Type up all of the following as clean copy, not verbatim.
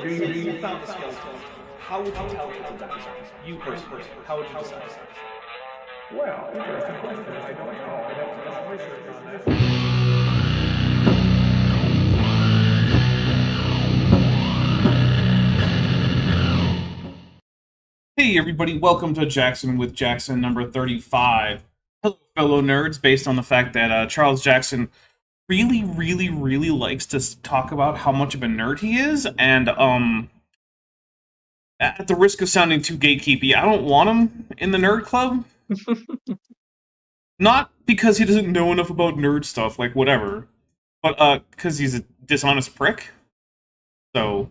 you found a skeleton, how would you tell it's a dinosaur? You personally, how would you decide? Well, interesting question. I don't know. I'd have to do some research on that. Hey everybody, welcome to Jackson with Jackson number 35. Hello fellow nerds, based on the fact that Charles Jackson really likes to talk about how much of a nerd he is, and at the risk of sounding too gatekeepy, I don't want him in the nerd club. Not because he doesn't know enough about nerd stuff, like whatever, but because he's a dishonest prick. So,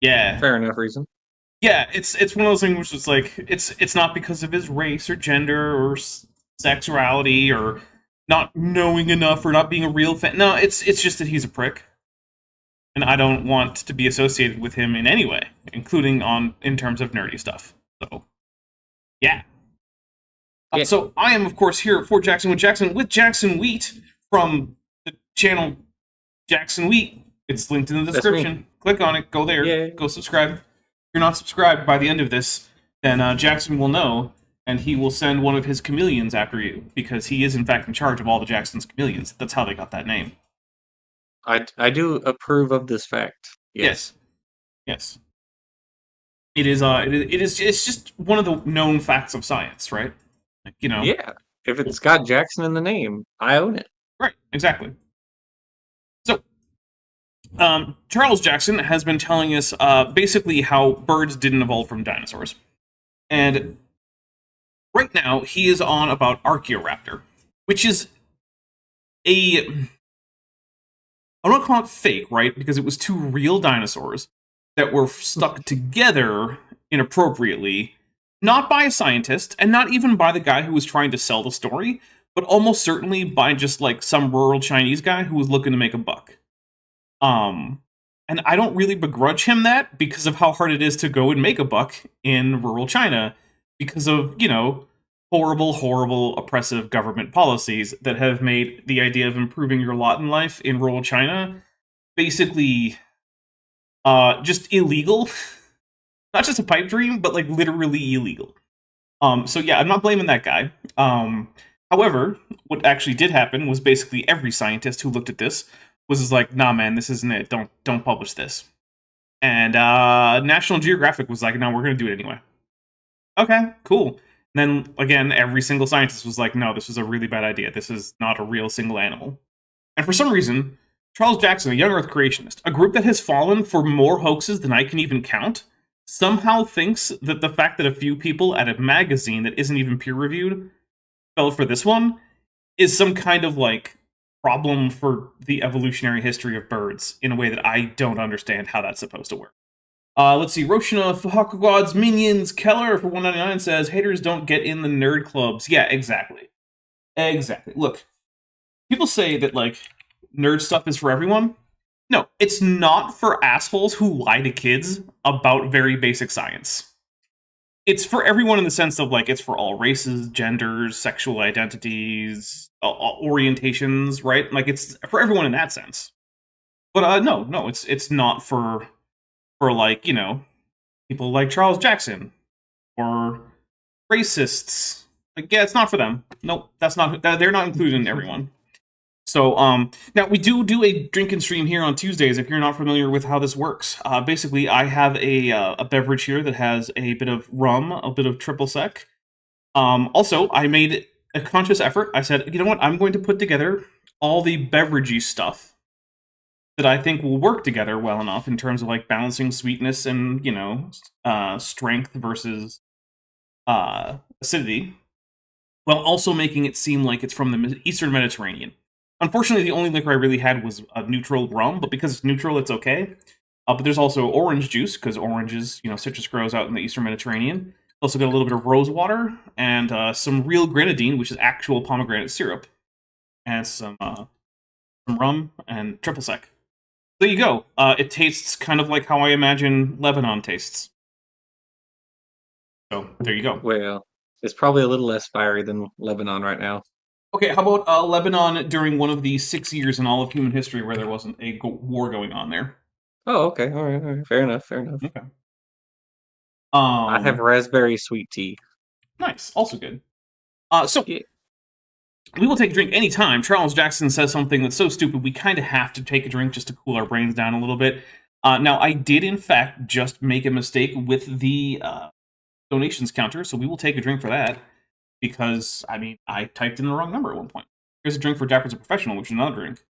yeah. Fair enough reason. Yeah, it's one of those things which is like, it's not because of his race or gender or sexuality or not knowing enough or not being a real fan. No, it's just that he's a prick. And I don't want to be associated with him in any way, including in terms of nerdy stuff. So, yeah. So I am, of course, here for Jackson with Jackson Wheat from the channel Jackson Wheat. It's linked in the description. Click on it, go there, Yay. Go subscribe. If you're not subscribed by the end of this, then Jackson will know, and he will send one of his chameleons after you, because he is, in fact, in charge of all the Jackson's chameleons. That's how they got that name. I do approve of this fact. Yes. It's just one of the known facts of science, right? Like, you know. Yeah. If it's got Jackson in the name, I own it. Right, exactly. So, Charles Jackson has been telling us basically how birds didn't evolve from dinosaurs. And right now, he is on about Archaeoraptor, which is I don't call it fake, right? Because it was two real dinosaurs that were stuck together inappropriately, not by a scientist, and not even by the guy who was trying to sell the story, but almost certainly by just like some rural Chinese guy who was looking to make a buck. And I don't really begrudge him that because of how hard it is to go and make a buck in rural China because of, you know, horrible, oppressive government policies that have made the idea of improving your lot in life in rural China basically just illegal. Not just a pipe dream, but like literally illegal. So yeah, I'm not blaming that guy. However, what actually did happen was basically every scientist who looked at this was just like, nah man, this isn't it. Don't publish this. And National Geographic was like, no, we're gonna do it anyway. Okay, cool. And then again, every single scientist was like, no, this was a really bad idea. This is not a real single animal. And for some reason, Charles Jackson, a young Earth creationist, a group that has fallen for more hoaxes than I can even count, somehow thinks that the fact that a few people at a magazine that isn't even peer-reviewed fell for this one is some kind of, like, problem for the evolutionary history of birds in a way that I don't understand how that's supposed to work. Let's see, Roshina Fahakugod's Minions Keller for $1.99 says, haters don't get in the nerd clubs. Yeah, exactly. Exactly. Look, people say that, like, nerd stuff is for everyone. No, it's not for assholes who lie to kids about very basic science. It's for everyone in the sense of, like, it's for all races, genders, sexual identities, orientations, right? Like, it's for everyone in that sense. But, no, it's not for like, you know, people like Charles Jackson or racists. Like, yeah, it's not for them. Nope, they're not included in everyone. So, now we do a drinking stream here on Tuesdays, if you're not familiar with how this works. Basically, I have a beverage here that has a bit of rum, a bit of triple sec. Also, I made a conscious effort. I said, you know what, I'm going to put together all the beveragey stuff that I think will work together well enough in terms of, like, balancing sweetness and, you know, strength versus acidity, while also making it seem like it's from the Eastern Mediterranean. Unfortunately, the only liquor I really had was a neutral rum, but because it's neutral, it's okay. But there's also orange juice, because oranges, you know, citrus grows out in the Eastern Mediterranean. Also got a little bit of rose water, and some real grenadine, which is actual pomegranate syrup. And some rum and triple sec. There you go. It tastes kind of like how I imagine Lebanon tastes. So, there you go. Well, it's probably a little less fiery than Lebanon right now. Okay, how about Lebanon during one of the 6 years in all of human history where there wasn't a war going on there? Oh, okay. All right. Fair enough. Fair enough. Okay. I have raspberry sweet tea. Nice. Also good. So Yeah. we will take a drink anytime Charles Jackson says something that's so stupid we kind of have to take a drink just to cool our brains down a little bit. Now, I did, in fact, just make a mistake with the donations counter, so we will take a drink for that. Because, I mean, I typed in the wrong number at one point. Here's a drink for Dapper's a Professional, which is another drink.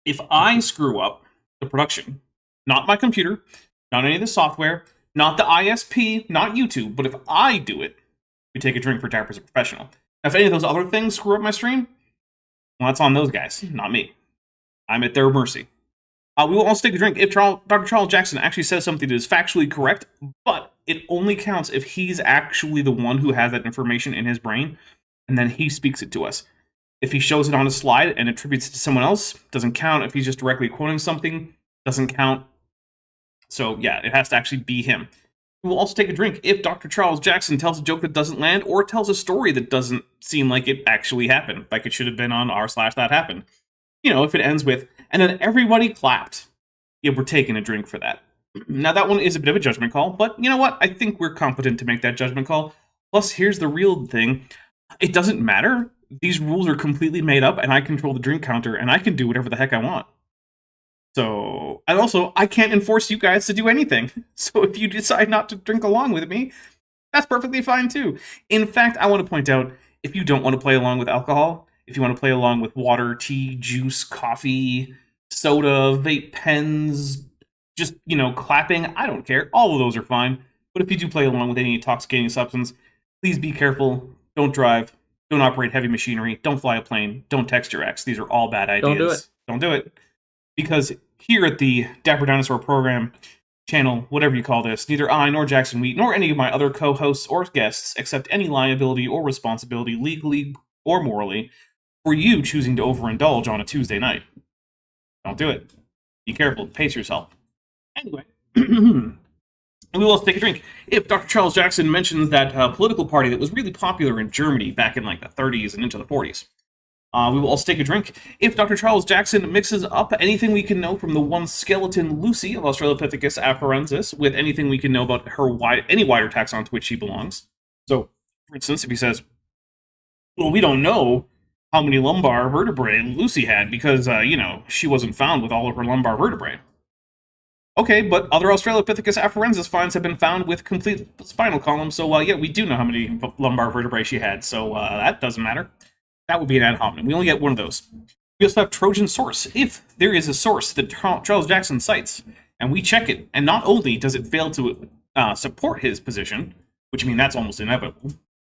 If I screw up the production, not my computer, not any of the software, not the ISP, not YouTube, but if I do it, we take a drink for Dapper's a Professional. Now, if any of those other things screw up my stream, well, that's on those guys, not me. I'm at their mercy. We will also take a drink if Dr. Charles Jackson actually says something that is factually correct, but it only counts if he's actually the one who has that information in his brain, and then he speaks it to us. If he shows it on a slide and attributes it to someone else, doesn't count. If he's just directly quoting something, doesn't count. So yeah, it has to actually be him. We will also take a drink if Dr. Charles Jackson tells a joke that doesn't land, or tells a story that doesn't seem like it actually happened, like it should have been on r/that happened. You know, if it ends with, and then everybody clapped, yeah, we're taking a drink for that. Now, that one is a bit of a judgment call, but you know what? I think we're competent to make that judgment call. Plus, here's the real thing. It doesn't matter. These rules are completely made up, and I control the drink counter, and I can do whatever the heck I want. So, and also, I can't enforce you guys to do anything. So if you decide not to drink along with me, that's perfectly fine too. In fact, I want to point out, if you don't want to play along with alcohol, if you want to play along with water, tea, juice, coffee, soda, vape pens, just, you know, clapping, I don't care. All of those are fine. But if you do play along with any intoxicating substance, please be careful. Don't drive. Don't operate heavy machinery. Don't fly a plane. Don't text your ex. These are all bad ideas. Don't do it. Don't do it. Because here at the Dapper Dinosaur program, channel, whatever you call this, neither I nor Jackson Wheat nor any of my other co-hosts or guests accept any liability or responsibility, legally or morally, for you choosing to overindulge on a Tuesday night. Don't do it. Be careful. Pace yourself. Anyway, we will also take a drink. If Dr. Charles Jackson mentions that political party that was really popular in Germany back in like the 30s and into the 40s, we will also take a drink. If Dr. Charles Jackson mixes up anything we can know from the one skeleton Lucy of Australopithecus afarensis with anything we can know about her any wider taxon to which she belongs. So, for instance, if he says, well, we don't know how many lumbar vertebrae Lucy had because, you know, she wasn't found with all of her lumbar vertebrae. Okay, but other Australopithecus afarensis finds have been found with complete spinal column, so, yeah, we do know how many lumbar vertebrae she had, so that doesn't matter. That would be an ad hominem. We only get one of those. We also have Trojan source. If there is a source that Charles Jackson cites, and we check it, and not only does it fail to support his position, which I mean that's almost inevitable,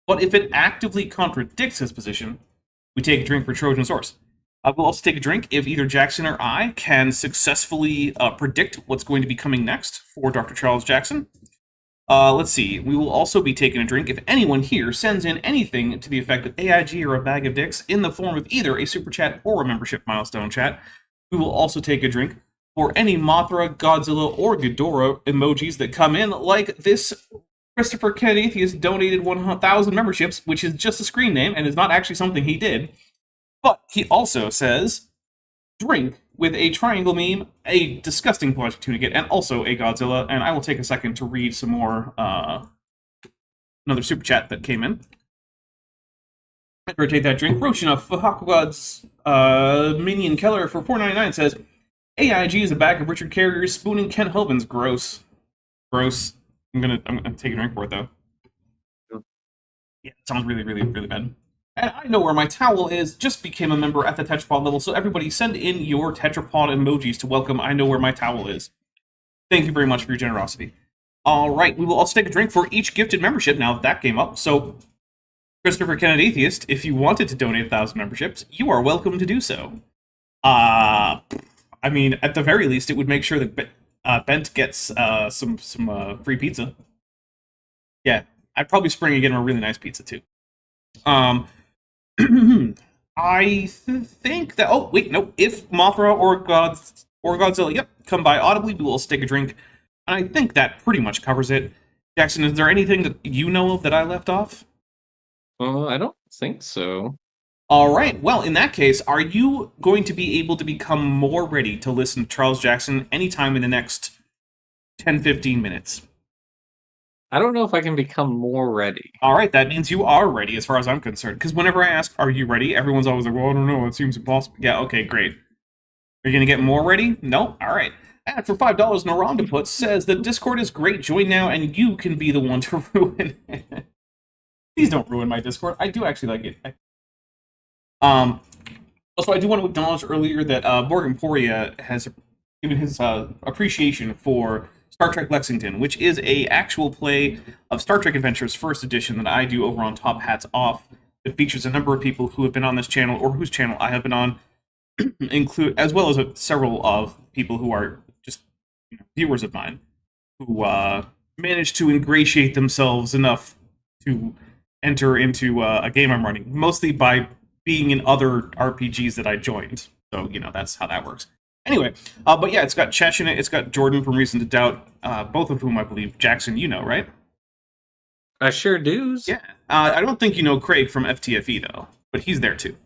but if it actively contradicts his position, we take a drink for Trojan source. We'll also take a drink if either Jackson or I can successfully predict what's going to be coming next for Dr. Charles Jackson. Let's see. We will also be taking a drink if anyone here sends in anything to the effect that AIG are a bag of dicks in the form of either a super chat or a membership milestone chat. We will also take a drink for any Mothra, Godzilla, or Ghidorah emojis that come in, like this Christopher Kennedy. He has donated 1,000 memberships, which is just a screen name and is not actually something he did. But he also says, drink with a triangle meme, a disgusting plastic tunic, and also a Godzilla. And I will take a second to read some more, another super chat that came in. After I take that drink, Roshina Fahakugod's Minion Keller for $4.99 says, AIG is a bag of Richard Carrier's spooning Ken Hovins. Gross. Gross. I'm gonna take a drink for it, though. Yeah, it sounds really, really, really bad. And I know where my towel is, just became a member at the Tetrapod level, so everybody send in your Tetrapod emojis to welcome I know where my towel is. Thank you very much for your generosity. Alright, we will also take a drink for each gifted membership now that that came up, so Christopher Kennedy Atheist, if you wanted to donate 1,000 memberships, you are welcome to do so. I mean, at the very least, it would make sure that Bent gets some free pizza. Yeah, I'd probably spring again a really nice pizza, too. I think that... Oh, wait, no. If Mothra or Godzilla, yep, come by audibly, we will also take a drink. And I think that pretty much covers it. Jackson, is there anything that you know of that I left off? I don't think so. All right. Well, in that case, are you going to be able to become more ready to listen to Charles Jackson anytime in the next 10, 15 minutes? I don't know if I can become more ready. All right, that means you are ready as far as I'm concerned. Because whenever I ask, are you ready? Everyone's always like, well, I don't know. It seems impossible. Yeah, okay, great. Are you going to get more ready? No? All right. And for $5, Narondaput says, the Discord is great. Join now, and you can be the one to ruin it. Please don't ruin my Discord. I do actually like it. Also, I do want to acknowledge earlier that Borg Emporia has given his appreciation for Star Trek Lexington, which is a actual play of Star Trek Adventures First Edition that I do over on Top Hats Off. It features a number of people who have been on this channel or whose channel I have been on, include as well as several of people who are just viewers of mine who managed to ingratiate themselves enough to enter into a game I'm running, mostly by being in other RPGs that I joined. So, that's how that works. Anyway, but yeah, it's got Chesh in it. It's got Jordan from Reason to Doubt, both of whom I believe, Jackson, right? I sure do. Yeah. I don't think you know Craig from FTFE, though, but he's there too.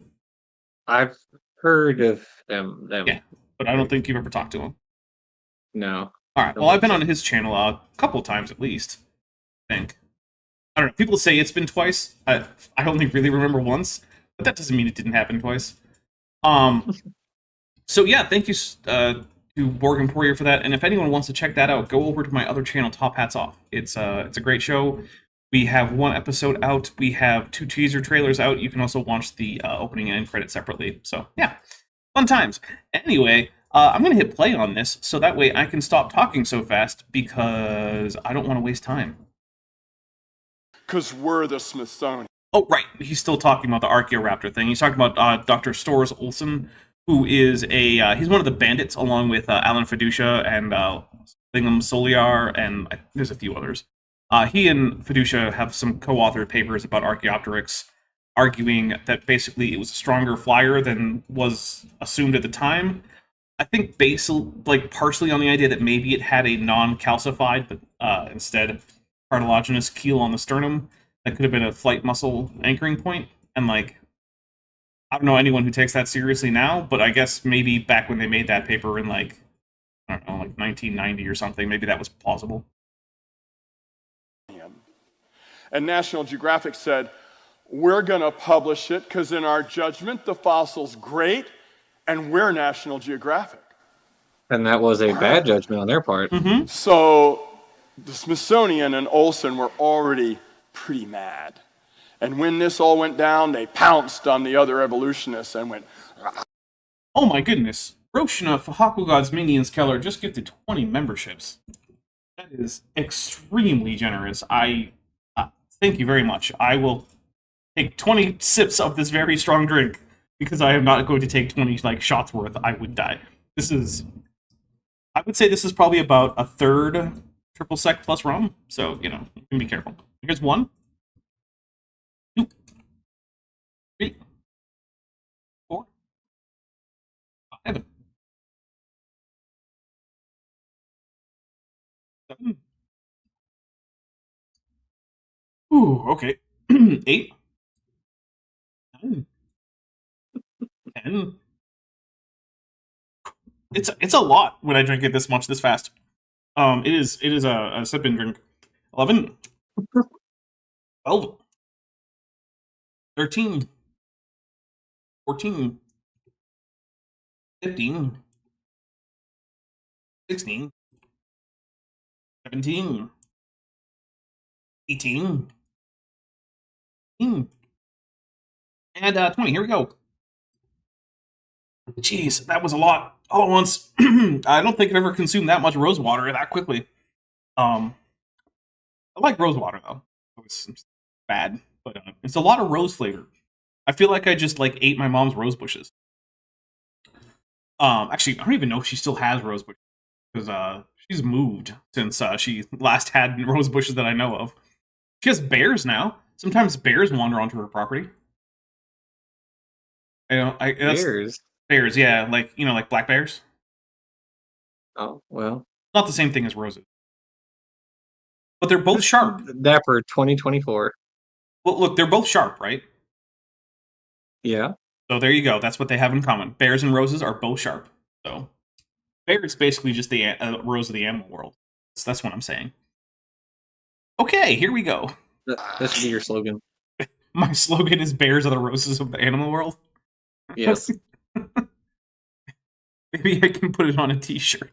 I've heard of them. Yeah, but I don't think you've ever talked to him. No. All right, well, I've been on his channel a couple times at least, I think. I don't know, people say it's been twice. I only really remember once, but that doesn't mean it didn't happen twice. So yeah, thank you to Borg Emporia for that. And if anyone wants to check that out, go over to my other channel, Top Hats Off. It's a great show. We have one episode out. We have 2 teaser trailers out. You can also watch the opening and end credits separately. So yeah, fun times. Anyway, I'm going to hit play on this so that way I can stop talking so fast because I don't want to waste time. Because we're the Smithsonian. Oh, right. He's still talking about the Archaeoraptor thing. He's talking about Dr. Storrs Olsen, who is he's one of the bandits along with Alan Fedducia and Bingham Soliar, and there's a few others. He and Fedducia have some co-authored papers about Archaeopteryx, arguing that basically it was a stronger flyer than was assumed at the time. I think partially on the idea that maybe it had a non-calcified, but instead cartilaginous keel on the sternum that could have been a flight muscle anchoring point. And I don't know anyone who takes that seriously now, but I guess maybe back when they made that paper in I don't know, 1990 or something, maybe that was plausible. And National Geographic said, we're going to publish it because in our judgment, the fossil's great, and we're National Geographic. And that was a bad judgment on their part. Mm-hmm. So the Smithsonian and Olsen were already pretty mad. And when this all went down, they pounced on the other evolutionists and went, oh my goodness. Roshna for Hakugod's Minions Keller just gifted 20 memberships. That is extremely generous. Thank you very much. I will take 20 sips of this very strong drink because I am not going to take 20 shots worth. I would die. I would say this is probably about a third triple sec plus rum. So, you can be careful. Here's 1, 2, 3, 4, 5, 7. Ooh, okay. 8, 9, 10. It's a lot when I drink it this much this fast. It is a sip and drink. 11, 12, 13, 14, 15, 16, 17, 18, and 20. Here we go. Jeez, that was a lot all at once. I don't think I've ever consumed that much rose water that quickly. I like rose water though. It's bad, but it's a lot of rose flavor. I feel like I just ate my mom's rose bushes. Actually, I don't even know if she still has rose bushes because she's moved since she last had rose bushes that I know of. She has bears now. Sometimes bears wander onto her property. Bears? Bears, yeah, like black bears. Oh, well. Not the same thing as roses. But they're both sharp. Dapper 2024. Well, look, they're both sharp, right? Yeah. So there you go. That's what they have in common. Bears and roses are both sharp. So bear is basically just the rose of the animal world. So that's what I'm saying. Okay, here we go. That should be your slogan. My slogan is bears are the roses of the animal world. Yes. Maybe I can put it on a t-shirt.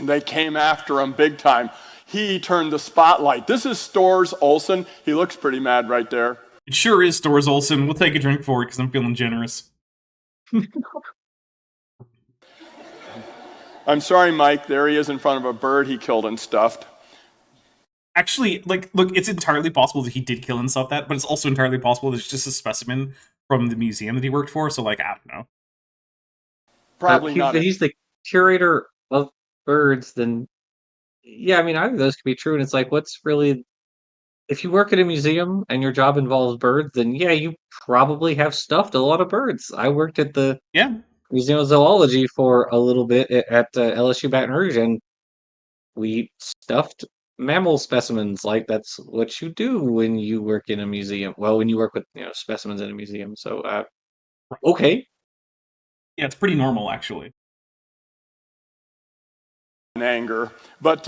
They came after him big time. He turned the spotlight. This is Stores Olsen. He looks pretty mad right there. It sure is Stores Olsen. We'll take a drink for it because I'm feeling generous. I'm sorry, Mike. There he is in front of a bird he killed and stuffed. Actually, like, look, it's entirely possible that he did kill and stuff that, but it's also entirely possible that it's just a specimen from the museum that he worked for, so, like, I don't know. Probably not. He's the curator of birds, then... Yeah, I mean, either of those could be true, and it's like, what's really... If you work at a museum and your job involves birds, then yeah, you probably have stuffed a lot of birds. I worked at the Museum of Zoology for a little bit at LSU Baton Rouge, and we stuffed mammal specimens. Like, that's what you do when you work in a museum. Well, when you work with specimens in a museum. So, okay. Yeah, it's pretty normal, actually. In anger, but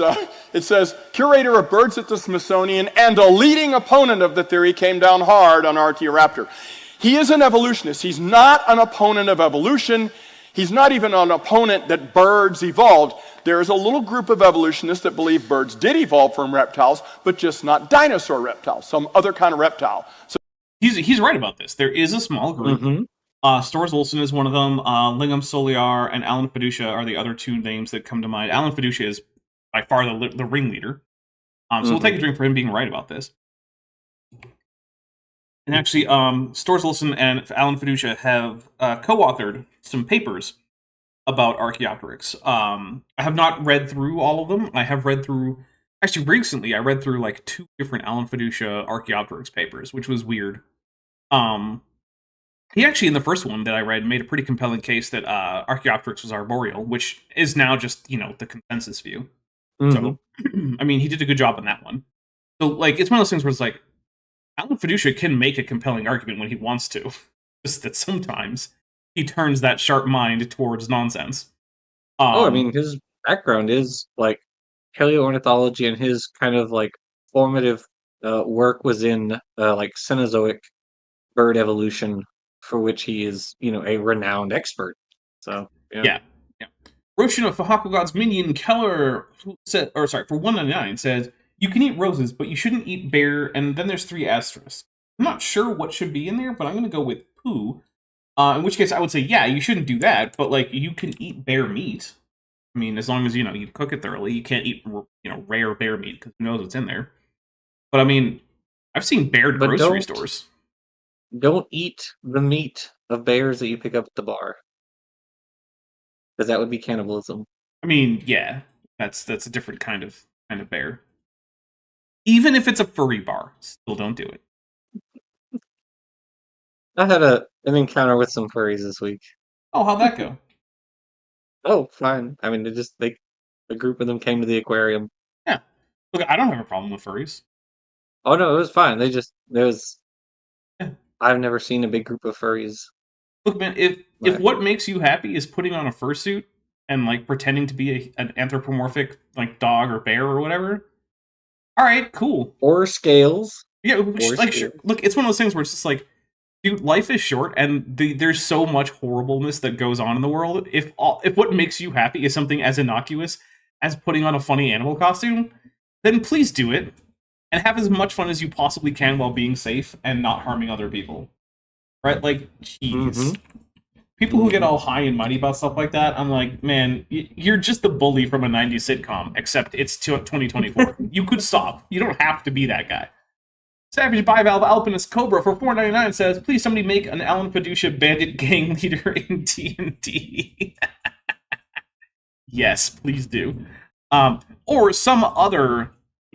it says, curator of birds at the Smithsonian and a leading opponent of the theory came down hard on Archaeoraptor. He is an evolutionist. He's not an opponent of evolution. He's not even an opponent that birds evolved. There is a little group of evolutionists that believe birds did evolve from reptiles, but just not dinosaur reptiles, some other kind of reptile. So he's right about this. There is a small group. Mm-hmm. Stores Olsen is one of them. Lingam Soliar and Alan Fedducia are the other two names that come to mind. Alan Fedducia is by far the ringleader. So we'll take a drink for him being right about this. And actually, Stores Olsen and Alan Fedducia have co-authored some papers about Archaeopteryx. I have not read through all of them. I have read through... Actually, recently, I read through like 2 different Alan Fedducia Archaeopteryx papers, which was weird. He actually, in the first one that I read, made a pretty compelling case that Archaeopteryx was arboreal, which is now just, the consensus view. Mm-hmm. So, I mean, he did a good job on that one. So, like, it's one of those things where it's like, Alan Fedducia can make a compelling argument when he wants to. Just that sometimes he turns that sharp mind towards nonsense. I mean, his background is, like, paleoornithology, and his kind of, like, formative work was in, like, Cenozoic bird evolution, for which he is, a renowned expert. So, yeah. Roshin of Hakugod's minion Keller said, for 199 says, you can eat roses, but you shouldn't eat bear, and then there's 3 asterisks. I'm not sure what should be in there, but I'm going to go with poo. In which case I would say, yeah, you shouldn't do that, but, like, you can eat bear meat. I mean, as long as, you cook it thoroughly. You can't eat, rare bear meat, because who knows what's in there. But, I mean, I've seen bear grocery stores. Don't eat the meat of bears that you pick up at the bar, because that would be cannibalism. I mean, yeah, that's a different kind of bear. Even if it's a furry bar, still don't do it. I had an encounter with some furries this week. Oh, how'd that go? Oh, fine. I mean, a group of them came to the aquarium. Yeah, look, I don't have a problem with furries. Oh no, it was fine. I've never seen a big group of furries. Look, man, if what makes you happy is putting on a fursuit and, like, pretending to be an anthropomorphic, like, dog or bear or whatever, all right, cool. Or scales. Yeah, sure. Look, it's one of those things where it's just like, dude, life is short, and there's so much horribleness that goes on in the world. If what makes you happy is something as innocuous as putting on a funny animal costume, then please do it. And have as much fun as you possibly can while being safe and not harming other people. Right? Like, jeez. Mm-hmm. People who get all high and mighty about stuff like that, I'm like, man, you're just the bully from a 90s sitcom, except it's 2024. You could stop. You don't have to be that guy. Savage Bivalve Alpinist Cobra for $4.99 says, please somebody make an Alan Fedducia bandit gang leader in D&D. Yes, please do. Or some other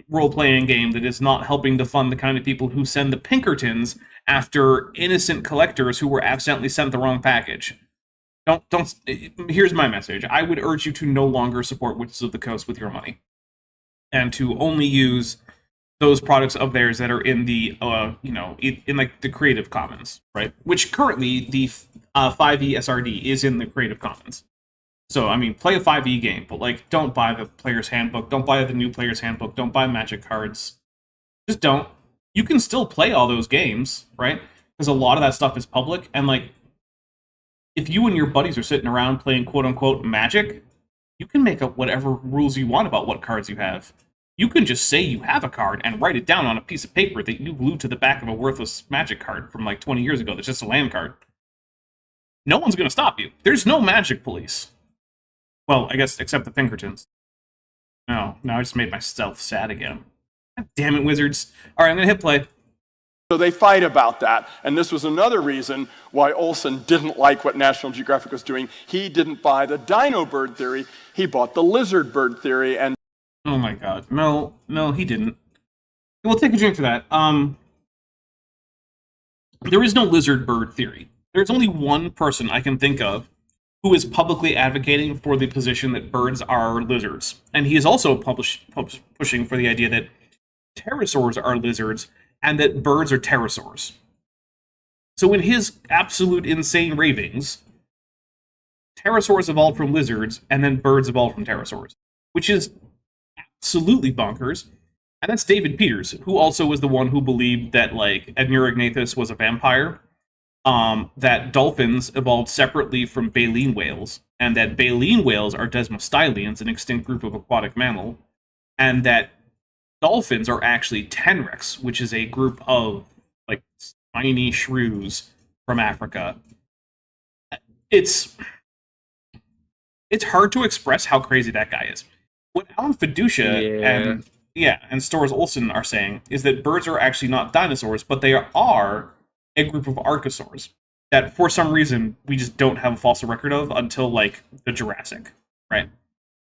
role-playing game that is not helping to fund the kind of people who send the Pinkertons after innocent collectors who were accidentally sent the wrong package. Don't. Here's my message. I would urge you to no longer support Witches of the Coast with your money, and to only use those products of theirs that are in the in like the Creative Commons, right? Which currently the 5e SRD is in the Creative Commons. So I mean, play a 5e game, but like, don't buy the player's handbook, don't buy the new player's handbook, don't buy Magic cards. Just don't. You can still play all those games, right? Because a lot of that stuff is public, and like, if you and your buddies are sitting around playing quote-unquote Magic, you can make up whatever rules you want about what cards you have. You can just say you have a card and write it down on a piece of paper that you glue to the back of a worthless Magic card from like 20 years ago that's just a land card. No one's going to stop you. There's no Magic police. Well, I guess except the Pinkertons. No, I just made myself sad again. God damn it, Wizards. All right, I'm going to hit play. So they fight about that, and this was another reason why Olsen didn't like what National Geographic was doing. He didn't buy the dino bird theory, he bought the lizard bird theory, and... Oh my god, no, he didn't. We'll take a drink for that. There is no lizard bird theory. There's only one person I can think of who is publicly advocating for the position that birds are lizards, and he is also pushing for the idea that pterosaurs are lizards, and that birds are pterosaurs. So in his absolute insane ravings, pterosaurs evolved from lizards, and then birds evolved from pterosaurs, which is absolutely bonkers. And that's David Peters, who also was the one who believed that, like, Edmurignathus was a vampire, that dolphins evolved separately from baleen whales, and that baleen whales are desmostylians, an extinct group of aquatic mammal, and that dolphins are actually tenrecs, which is a group of like tiny shrews from Africa. It's hard to express how crazy that guy is. What Alan Fedducia and Stores Olsen are saying is that birds are actually not dinosaurs, but they are a group of archosaurs that for some reason we just don't have a fossil record of until like the Jurassic, right?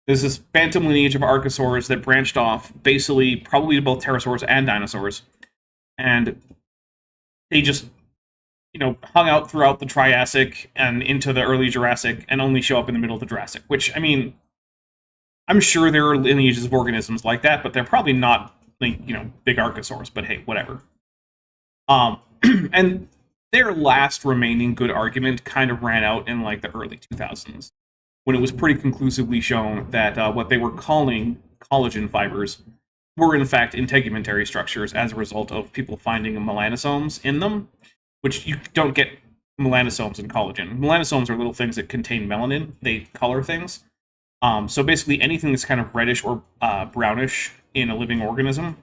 There's this phantom lineage of archosaurs that branched off, basically, probably to both pterosaurs and dinosaurs. And they just, hung out throughout the Triassic and into the early Jurassic and only show up in the middle of the Jurassic. Which, I mean, I'm sure there are lineages of organisms like that, but they're probably not, big archosaurs. But hey, whatever. And their last remaining good argument kind of ran out in, like, the early 2000s. When it was pretty conclusively shown that what they were calling collagen fibers were in fact integumentary structures as a result of people finding melanosomes in them, which you don't get melanosomes in collagen. Melanosomes are little things that contain melanin. They color things. So basically anything that's kind of reddish or brownish in a living organism,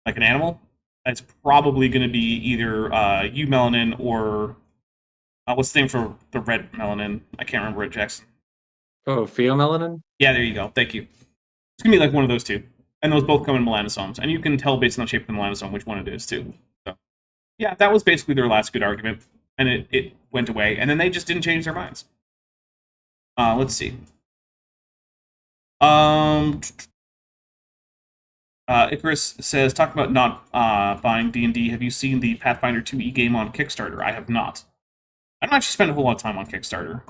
like an animal, it's probably going to be either eumelanin or... what's the name for the red melanin? I can't remember it, Jackson. Oh, pheomelanin? Yeah, there you go. Thank you. It's going to be like one of those two. And those both come in melanosomes. And you can tell based on the shape of the melanosome which one it is, too. So, yeah, that was basically their last good argument. And it went away. And then they just didn't change their minds. Let's see. Icarus says, talk about not buying D&D. Have you seen the Pathfinder 2e game on Kickstarter? I have not. I don't actually spend a whole lot of time on Kickstarter.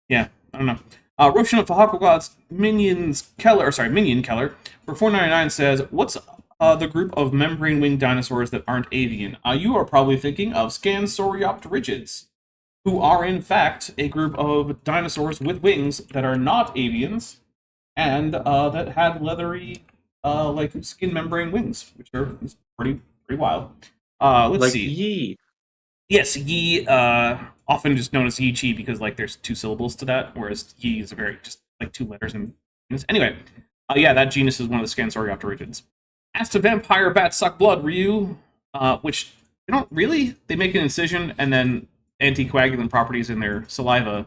Yeah, I don't know. Roshan of Fahakogod's Minion Keller for $4.99 says, what's the group of membrane-winged dinosaurs that aren't avian? You are probably thinking of Scansoriopterigids, who are in fact a group of dinosaurs with wings that are not avians, and that had leathery, like skin membrane wings, which are pretty wild. Let's like see. Yi. Yes, Yi, often just known as Yi Chi because like there's two syllables to that, whereas Yi is very just like two letters in genus. Anyway, yeah, that genus is one of the Scansoriopterigids. As to vampire bats suck blood, Ryu, which they don't really. They make an incision and then anticoagulant properties in their saliva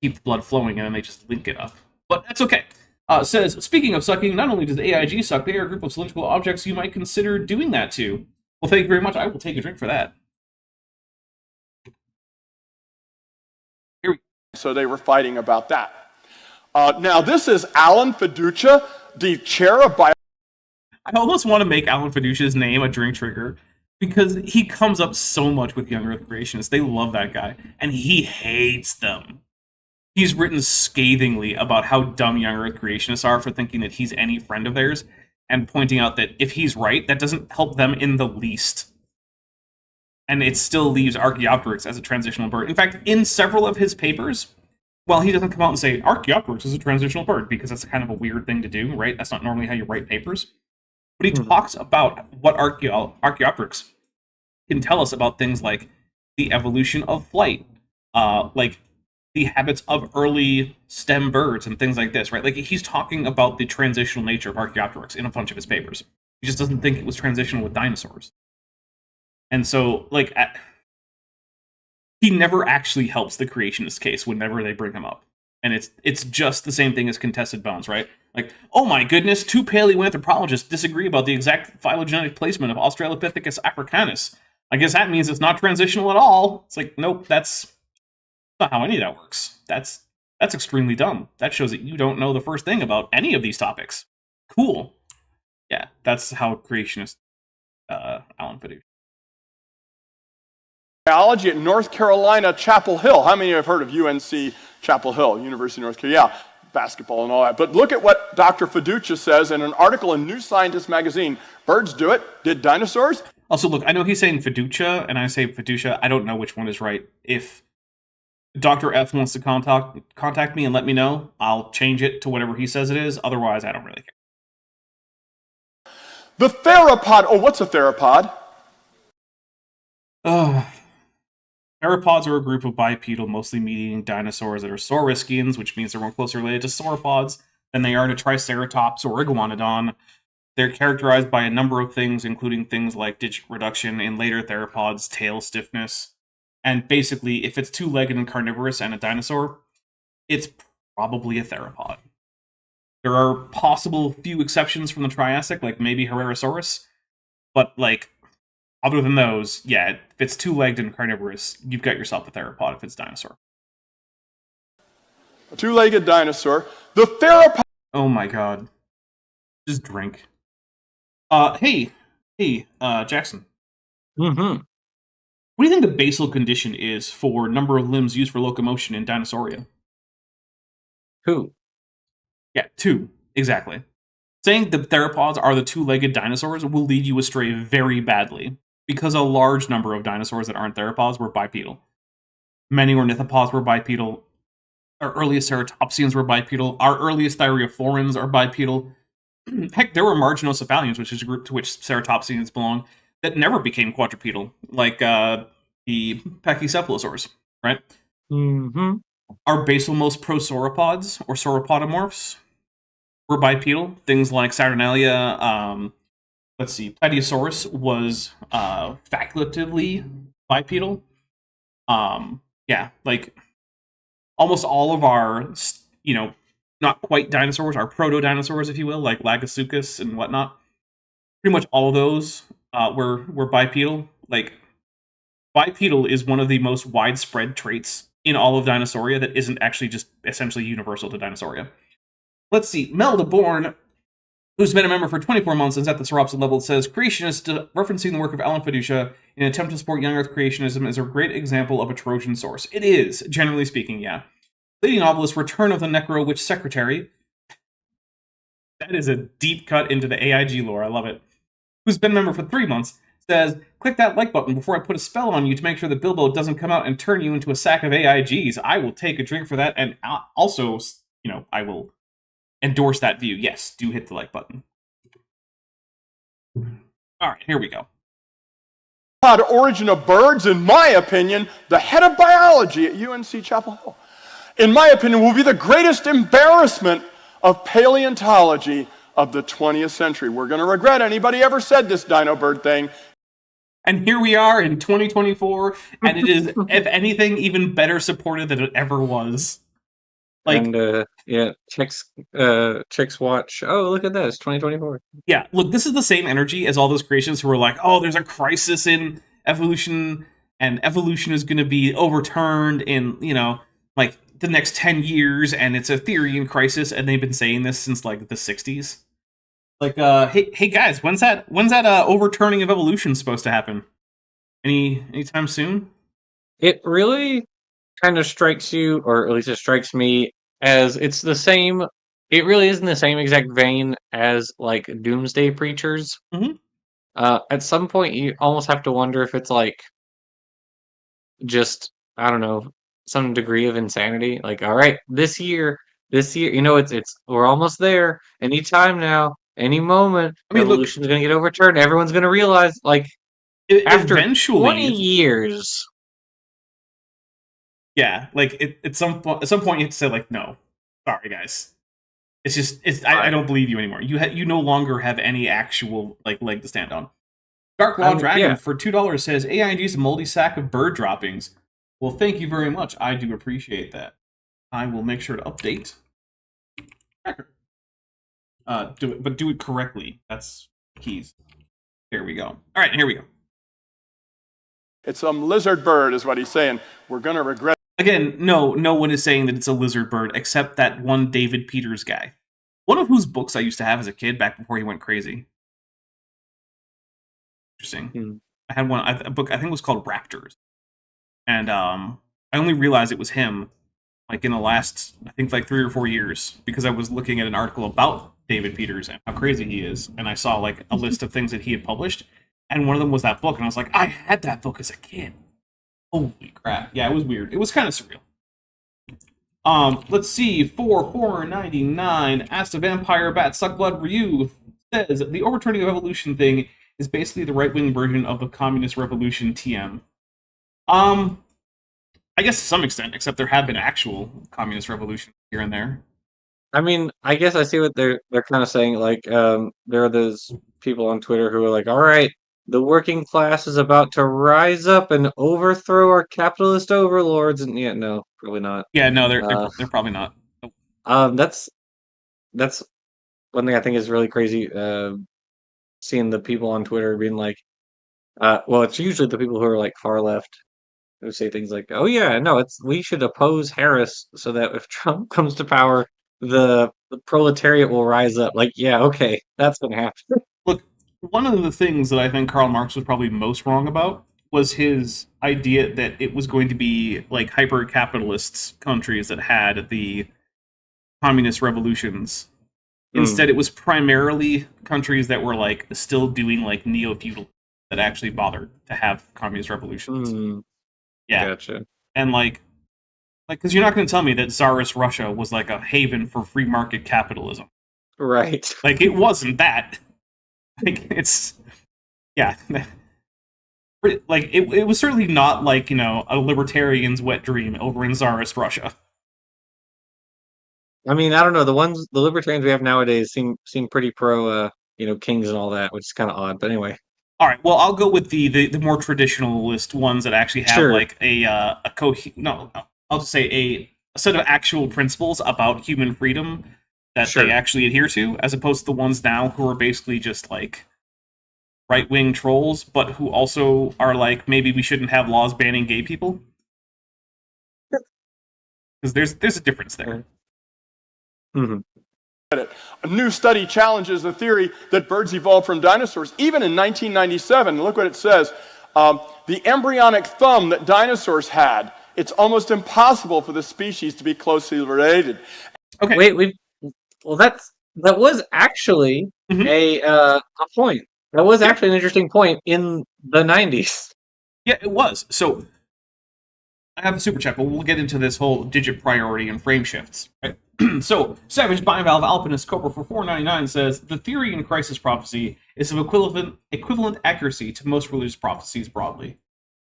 keep the blood flowing, and then they just link it up. But that's okay. Says, speaking of sucking, not only does the AIG suck, they are a group of cylindrical objects you might consider doing that to. Well, thank you very much. I will take a drink for that. So they were fighting about that. Now, this is Alan Fedducia, the chair of bio... I almost want to make Alan Fedducia's name a drink trigger, because he comes up so much with young Earth creationists. They love that guy, and he hates them. He's written scathingly about how dumb young Earth creationists are for thinking that he's any friend of theirs. and pointing out that if he's right, that doesn't help them in the least. And it still leaves Archaeopteryx as a transitional bird. In fact, in several of his papers, well, he doesn't come out and say Archaeopteryx is a transitional bird, because that's kind of a weird thing to do, right? That's not normally how you write papers. But he talks about what Archaeopteryx can tell us about things like the evolution of flight, like the habits of early stem birds and things like this, right? Like, he's talking about the transitional nature of Archaeopteryx in a bunch of his papers. He just doesn't think it was transitional with dinosaurs. And so, like, he never actually helps the creationist case whenever they bring him up. And it's just the same thing as contested bones, right? Like, oh my goodness, two paleoanthropologists disagree about the exact phylogenetic placement of Australopithecus africanus. I guess that means it's not transitional at all. It's like, nope, that's not how any of that works. That's extremely dumb. That shows that you don't know the first thing about any of these topics. Cool. Yeah, that's how creationist Alan Fedducia. Biology at North Carolina, Chapel Hill. How many have heard of UNC Chapel Hill, University of North Carolina? Yeah, basketball and all that. But look at what Dr. Fedducia says in an article in New Scientist magazine. Birds do it. Did dinosaurs? Also, look, I know he's saying Fedducia, and I say Fedducia. I don't know which one is right. If Dr. F wants to contact me and let me know, I'll change it to whatever he says it is. Otherwise, I don't really care. The Theropod. Oh, what's a theropod? Theropods are a group of bipedal, mostly meat-eating dinosaurs that are saurischians, which means they're more closely related to sauropods than they are to Triceratops or Iguanodon. They're characterized by a number of things, including things like digit reduction in later theropods, tail stiffness, and basically, if it's two-legged and carnivorous and a dinosaur, it's probably a theropod. There are possible few exceptions from the Triassic, like maybe Herrerasaurus, but like, other than those, yeah, if it's two-legged and carnivorous, you've got yourself a theropod if it's dinosaur. A two-legged dinosaur. The theropod. Oh my god. Just drink. Hey, Jackson. Mm-hmm. What do you think the basal condition is for number of limbs used for locomotion in Dinosauria? Who? Yeah, 2. Exactly. Saying the theropods are the two-legged dinosaurs will lead you astray very badly, because a large number of dinosaurs that aren't theropods were bipedal. Many ornithopods were bipedal. Our earliest ceratopsians were bipedal. Our earliest thyreophorans are bipedal. Heck, there were marginocephalians, which is a group to which ceratopsians belong, that never became quadrupedal, like the pachycephalosaurs, right? Mm-hmm. Our basalmost prosauropods, or sauropodomorphs, were bipedal. Things like Saturnalia, Plesiosaurus was facultatively bipedal. Yeah, like almost all of our, not quite dinosaurs, our proto-dinosaurs, if you will, like Lagasuchus and whatnot. Pretty much all of those were bipedal. Like, bipedal is one of the most widespread traits in all of Dinosauria that isn't actually just essentially universal to Dinosauria. Let's see, Mel DeBorn, who's been a member for 24 months and is at the Sauropsid level, says, Creationist, referencing the work of Alan Fedducia in an attempt to support young Earth creationism, is a great example of a Trojan source. It is, generally speaking, yeah. Leading novelist Return of the Necro Witch Secretary. That is a deep cut into the AIG lore, I love it. Who's been a member for 3 months, says, click that like button before I put a spell on you to make sure that Bilbo doesn't come out and turn you into a sack of AIGs. I will take a drink for that, and also, I will endorse that view. Yes, do hit the like button. Alright, here we go. Origin of birds, in my opinion, the head of biology at UNC Chapel Hill, in my opinion, will be the greatest embarrassment of paleontology of the 20th century. We're going to regret anybody ever said this dino bird thing. And here we are in 2024, and it is, if anything, even better supported than it ever was. Like, and chicks watch. Oh, look at this, 2024. Yeah, look, this is the same energy as all those creations who were like, oh, there's a crisis in evolution, and evolution is going to be overturned in, like the next 10 years, and it's a theory in crisis, and they've been saying this since like the 60s. Like, hey guys, when's that overturning of evolution supposed to happen? Anytime soon? It really kind of strikes you, or at least it strikes me, as it's the same it really is in the same exact vein as like doomsday preachers. Mhm. At some point, you almost have to wonder if it's like just I don't know some degree of insanity. Like, all right, this year, it's we're almost there. Any time now, any moment, I mean, look, evolution's gonna get overturned. Everyone's gonna realize, like, after 20 eventually, years. yeah, like at some point you have to say like, no, sorry guys, it's just I Right. don't believe you anymore. You no longer have any actual like leg to stand on. Dark Law Dragon Yeah. for $2 says AIG's a moldy sack of bird droppings. Well, thank you very much. I do appreciate that. I will make sure to update. Do it correctly. That's keys. There we go. All right, here we go. It's some lizard bird, is what he's saying. We're going to regret. Again, no one is saying that it's a lizard bird, except that one David Peters guy. One of whose books I used to have as a kid back before he went crazy. Interesting. I had a book, I think it was called Raptors. And I only realized it was him, like in the last, I think like 3 or 4 years, because I was looking at an article about David Peters and how crazy he is. And I saw like a list of things that he had published. And one of them was that book. And I was like, I had that book as a kid. Holy crap. Yeah, it was weird. It was kind of surreal. Let's see. For $4.99, Asked a Vampire Bat Suckblood Ryu says the overturning of evolution thing is basically the right-wing version of the communist revolution TM. I guess to some extent, except there have been actual communist revolutions here and there. I mean, I guess I see what they're kind of saying. Like, there are those people on Twitter who are like, "All right, the working class is about to rise up and overthrow our capitalist overlords," and yeah, no, probably not. Yeah, no, they're probably not. That's one thing I think is really crazy. Seeing the people on Twitter being like, well, it's usually the people who are like far left who say things like, "Oh yeah, no, we should oppose Harris so that if Trump comes to power, the proletariat will rise up." Like, yeah, okay, that's gonna happen. Look, one of the things that I think Karl Marx was probably most wrong about was his idea that it was going to be like hyper-capitalist countries that had the communist revolutions. Instead, it was primarily countries that were like still doing like neo-feudal that actually bothered to have communist revolutions. Yeah, Gotcha. and like because you're not going to tell me that Tsarist Russia was like a haven for free market capitalism. Right. Like it wasn't that. Like it's yeah. Like it was certainly not like a libertarian's wet dream over in Tsarist Russia. I mean, I don't know. The libertarians we have nowadays seem pretty pro, kings and all that, which is kind of odd. But anyway, All right, well, I'll go with the more traditionalist ones that actually have Sure. like I'll just say a set of actual principles about human freedom that Sure. they actually adhere to, as opposed to the ones now who are basically just like right-wing trolls, but who also are like, maybe we shouldn't have laws banning gay people. Because there's a difference there. hmm A new study challenges the theory that birds evolved from dinosaurs, even in 1997. Look what it says. The embryonic thumb that dinosaurs had, it's almost impossible for the species to be closely related. Okay. Wait, that was actually Mhm. a point. That was actually an interesting point in the 90s. Yeah, it was. So I have a super chat, but we'll get into this whole digit priority and frame shifts. Right? So, Savage Bivalve Alpinist Cobra for $4.99 says the theory in Crisis Prophecy is of equivalent accuracy to most religious prophecies broadly.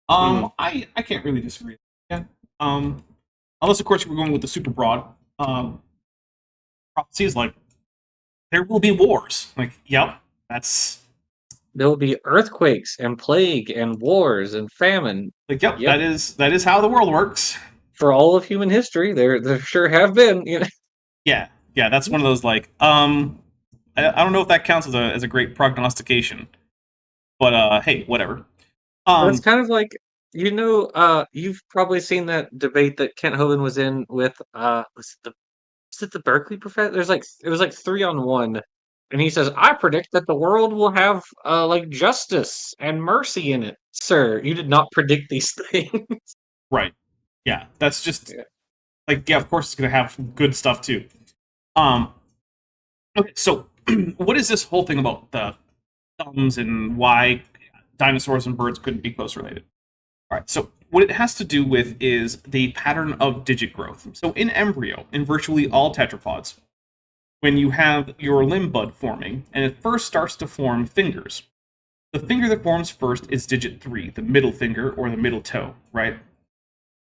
I can't really disagree. Yeah. Unless of course you were going with the super broad prophecies like there will be wars. Like, yep, that's There will be earthquakes and plague and wars and famine. like yep, Yep. that is how the world works. For all of human history, there sure have been. Yeah, that's one of those like I don't know if that counts as a great prognostication, but hey, whatever. It's kind of like you've probably seen that debate that Kent Hovind was in with was it the Berkeley professor? It was like 3-on-1, and he says, "I predict that the world will have like justice and mercy in it." Sir, you did not predict these things. Right. Yeah, that's just Yeah. like of course it's gonna have good stuff too. Okay, so what is this whole thing about the thumbs and why dinosaurs and birds couldn't be close related? All right, so what it has to do with is the pattern of digit growth. So in embryo, in virtually all tetrapods, when you have your limb bud forming, and it first starts to form fingers, the finger that forms first is digit 3, the middle finger or the middle toe, right?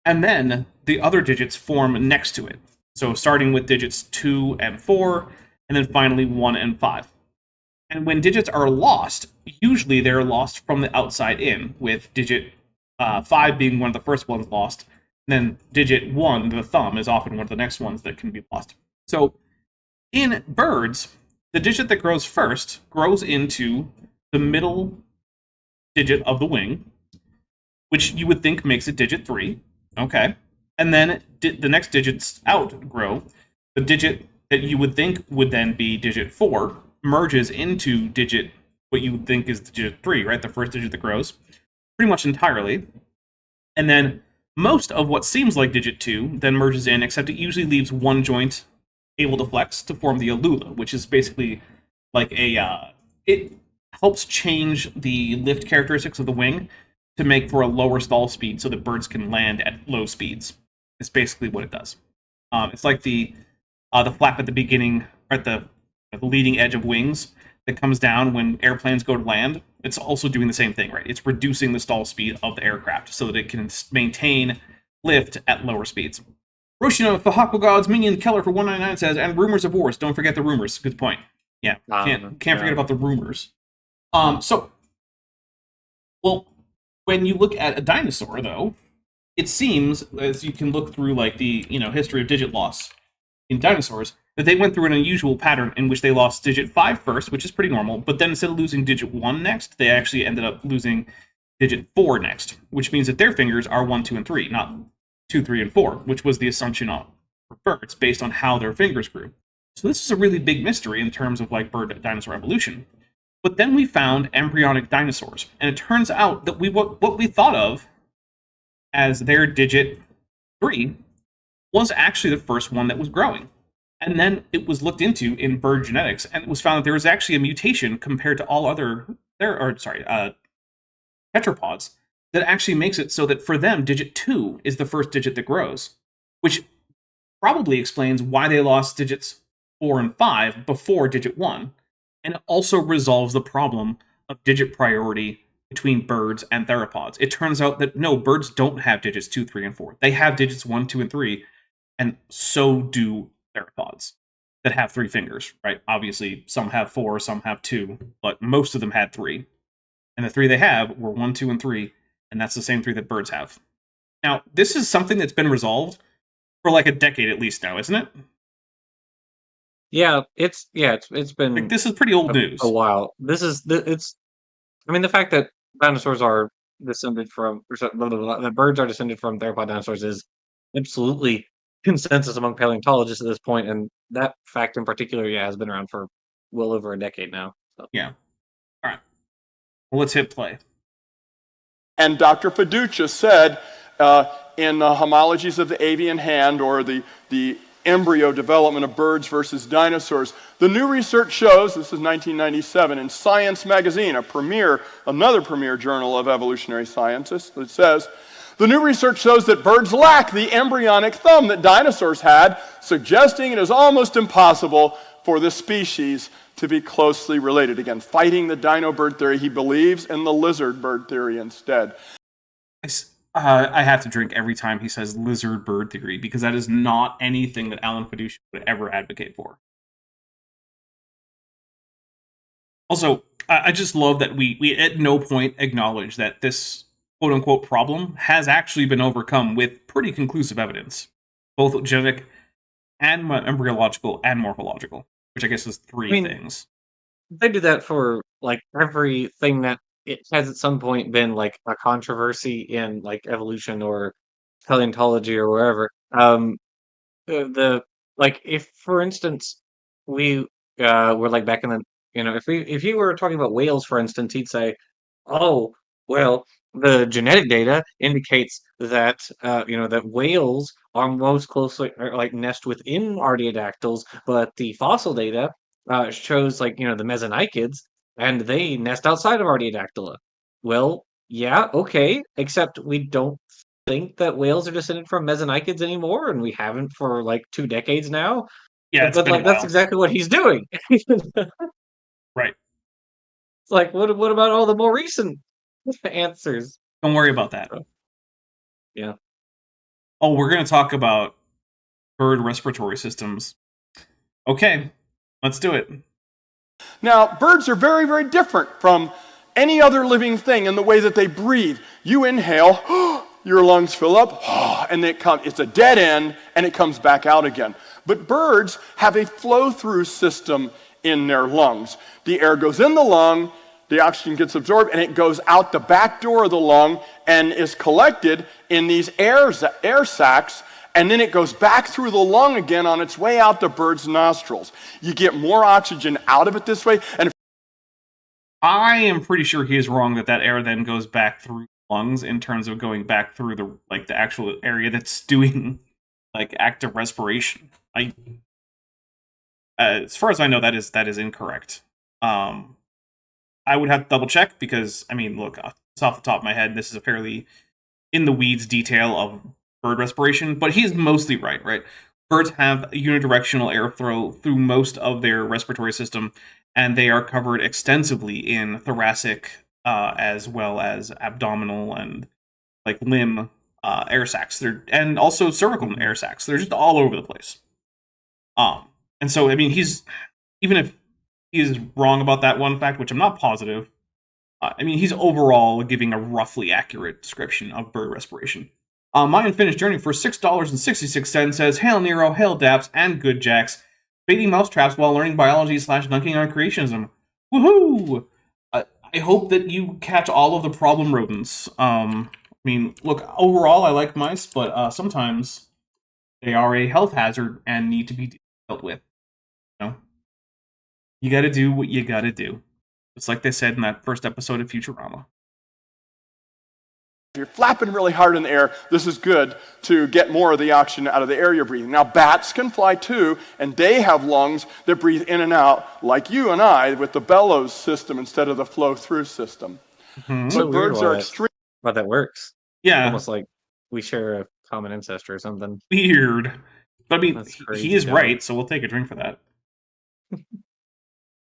And then the other digits form next to it. So starting with digits 2 and 4, and then finally 1 and 5. And when digits are lost, usually they're lost from the outside in, with digit 5 being one of the first ones lost. And then digit 1, the thumb, is often one of the next ones that can be lost. So in birds, the digit that grows first grows into the middle digit of the wing, which you would think makes it digit 3. Okay. And then the next digits outgrow. The digit that you would think would then be digit 4 merges into digit, what you would think is digit 3, right? The first digit that grows, pretty much entirely. And then most of what seems like digit 2 then merges in, except it usually leaves one joint able to flex to form the alula, which is basically like it helps change the lift characteristics of the wing to make for a lower stall speed so that birds can land at low speeds. It's basically what it does. It's like the flap at the beginning, or at the leading edge of wings that comes down when airplanes go to land. It's also doing the same thing, right? It's reducing the stall speed of the aircraft so that it can maintain lift at lower speeds. Roshino, Fahako God's Minion Keller for 199 says, and rumors of wars. Don't forget the rumors. Good point. Yeah, can't forget about the rumors. Well, when you look at a dinosaur, though, it seems, as you can look through like the history of digit loss in dinosaurs, that they went through an unusual pattern in which they lost digit 5 first, which is pretty normal, but then instead of losing digit 1 next, they actually ended up losing digit 4 next, which means that their fingers are 1, 2, and 3, not 2, 3, and 4, which was the assumption for birds based on how their fingers grew. So this is a really big mystery in terms of like bird dinosaur evolution. But then we found embryonic dinosaurs, and it turns out that what we thought of as their digit 3 was actually the first one that was growing. And then it was looked into in bird genetics, and it was found that there was actually a mutation compared to all other tetrapods that actually makes it so that for them, digit 2 is the first digit that grows, which probably explains why they lost digits 4 and 5 before digit 1. And it also resolves the problem of digit priority between birds and theropods. It turns out that no, birds don't have digits 2, 3, and 4. They have digits 1, 2, and 3, and so do theropods that have 3 fingers, right? Obviously, some have 4, some have 2, but most of them had 3. And the 3 they have were 1, 2, and 3, and that's the same 3 that birds have. Now, this is something that's been resolved for like a decade at least now, isn't it? Yeah, it's been like, this is pretty old news. A while. I mean, the fact that dinosaurs are descended from, that birds are descended from theropod dinosaurs is absolutely consensus among paleontologists at this point, and that fact in particular, has been around for well over a decade now. So. Yeah. All right. Well, let's hit play. And Dr. Fedducia said in Homologies of the Avian Hand, or the embryo development of birds versus dinosaurs, the new research shows, this is 1997, in Science magazine, another premier journal of evolutionary scientists, it says, the new research shows that birds lack the embryonic thumb that dinosaurs had, suggesting it is almost impossible for the species to be closely related. Again, fighting the dino bird theory, he believes in the lizard bird theory instead. I have to drink every time he says lizard bird theory, because that is not anything that Alan Fedducia would ever advocate for. Also, I just love that we at no point acknowledge that this quote-unquote problem has actually been overcome with pretty conclusive evidence, both genetic and embryological and morphological, which I guess is three things. They do that for like everything that it has at some point been like a controversy in like evolution or paleontology or wherever. If for instance we were like back in the if you were talking about whales, for instance, he'd say, oh well, the genetic data indicates that that whales are most closely like nest within artiodactyls, but the fossil data shows like, the Mesonychids, and they nest outside of Artiodactyla. Well, yeah, okay, except we don't think that whales are descended from Mesonychids anymore, and we haven't for like 2 decades now. Yeah, it's But been a like that's while. exactly what he's doing. Right. It's like, what about all the more recent answers? Don't worry about that. Yeah. Oh, we're going to talk about bird respiratory systems. Okay, let's do it. Now, birds are very, very different from any other living thing in the way that they breathe. You inhale, your lungs fill up, and it's a dead end, and it comes back out again. But birds have a flow-through system in their lungs. The air goes in the lung, the oxygen gets absorbed, and it goes out the back door of the lung and is collected in these air sacs, and then it goes back through the lung again on its way out the bird's nostrils. You get more oxygen out of it this way. And I am pretty sure he is wrong that air then goes back through the lungs in terms of going back through the actual area that's doing active respiration. As far as I know, that is incorrect. I would have to double check because look, it's off the top of my head. This is a fairly in the weeds detail of bird respiration, but he's mostly right. Birds have unidirectional airflow through most of their respiratory system, and they are covered extensively in thoracic as well as abdominal and limb air sacs. And also cervical air sacs. They're just all over the place. And so he's, even if he is wrong about that one fact, which I'm not positive, he's overall giving a roughly accurate description of bird respiration. My Unfinished Journey for $6.66 says, "Hail Nero, hail Daps, and good Jacks. Baiting mousetraps while learning biology / dunking on creationism. Woohoo! I hope that you catch all of the problem rodents. Look, overall I like mice, but sometimes they are a health hazard and need to be dealt with. You gotta do what you gotta do. It's like they said in that first episode of Futurama. if you're flapping really hard in the air, this is good to get more of the oxygen out of the air you're breathing. Now, bats can fly too, and they have lungs that breathe in and out, like you and I, with the bellows system instead of the flow-through system. Mm-hmm. But So weird birds are extreme. how that works. Yeah. Almost like we share a common ancestor or something. Weird. But That's he crazy, is yeah. right, so we'll take a drink for that.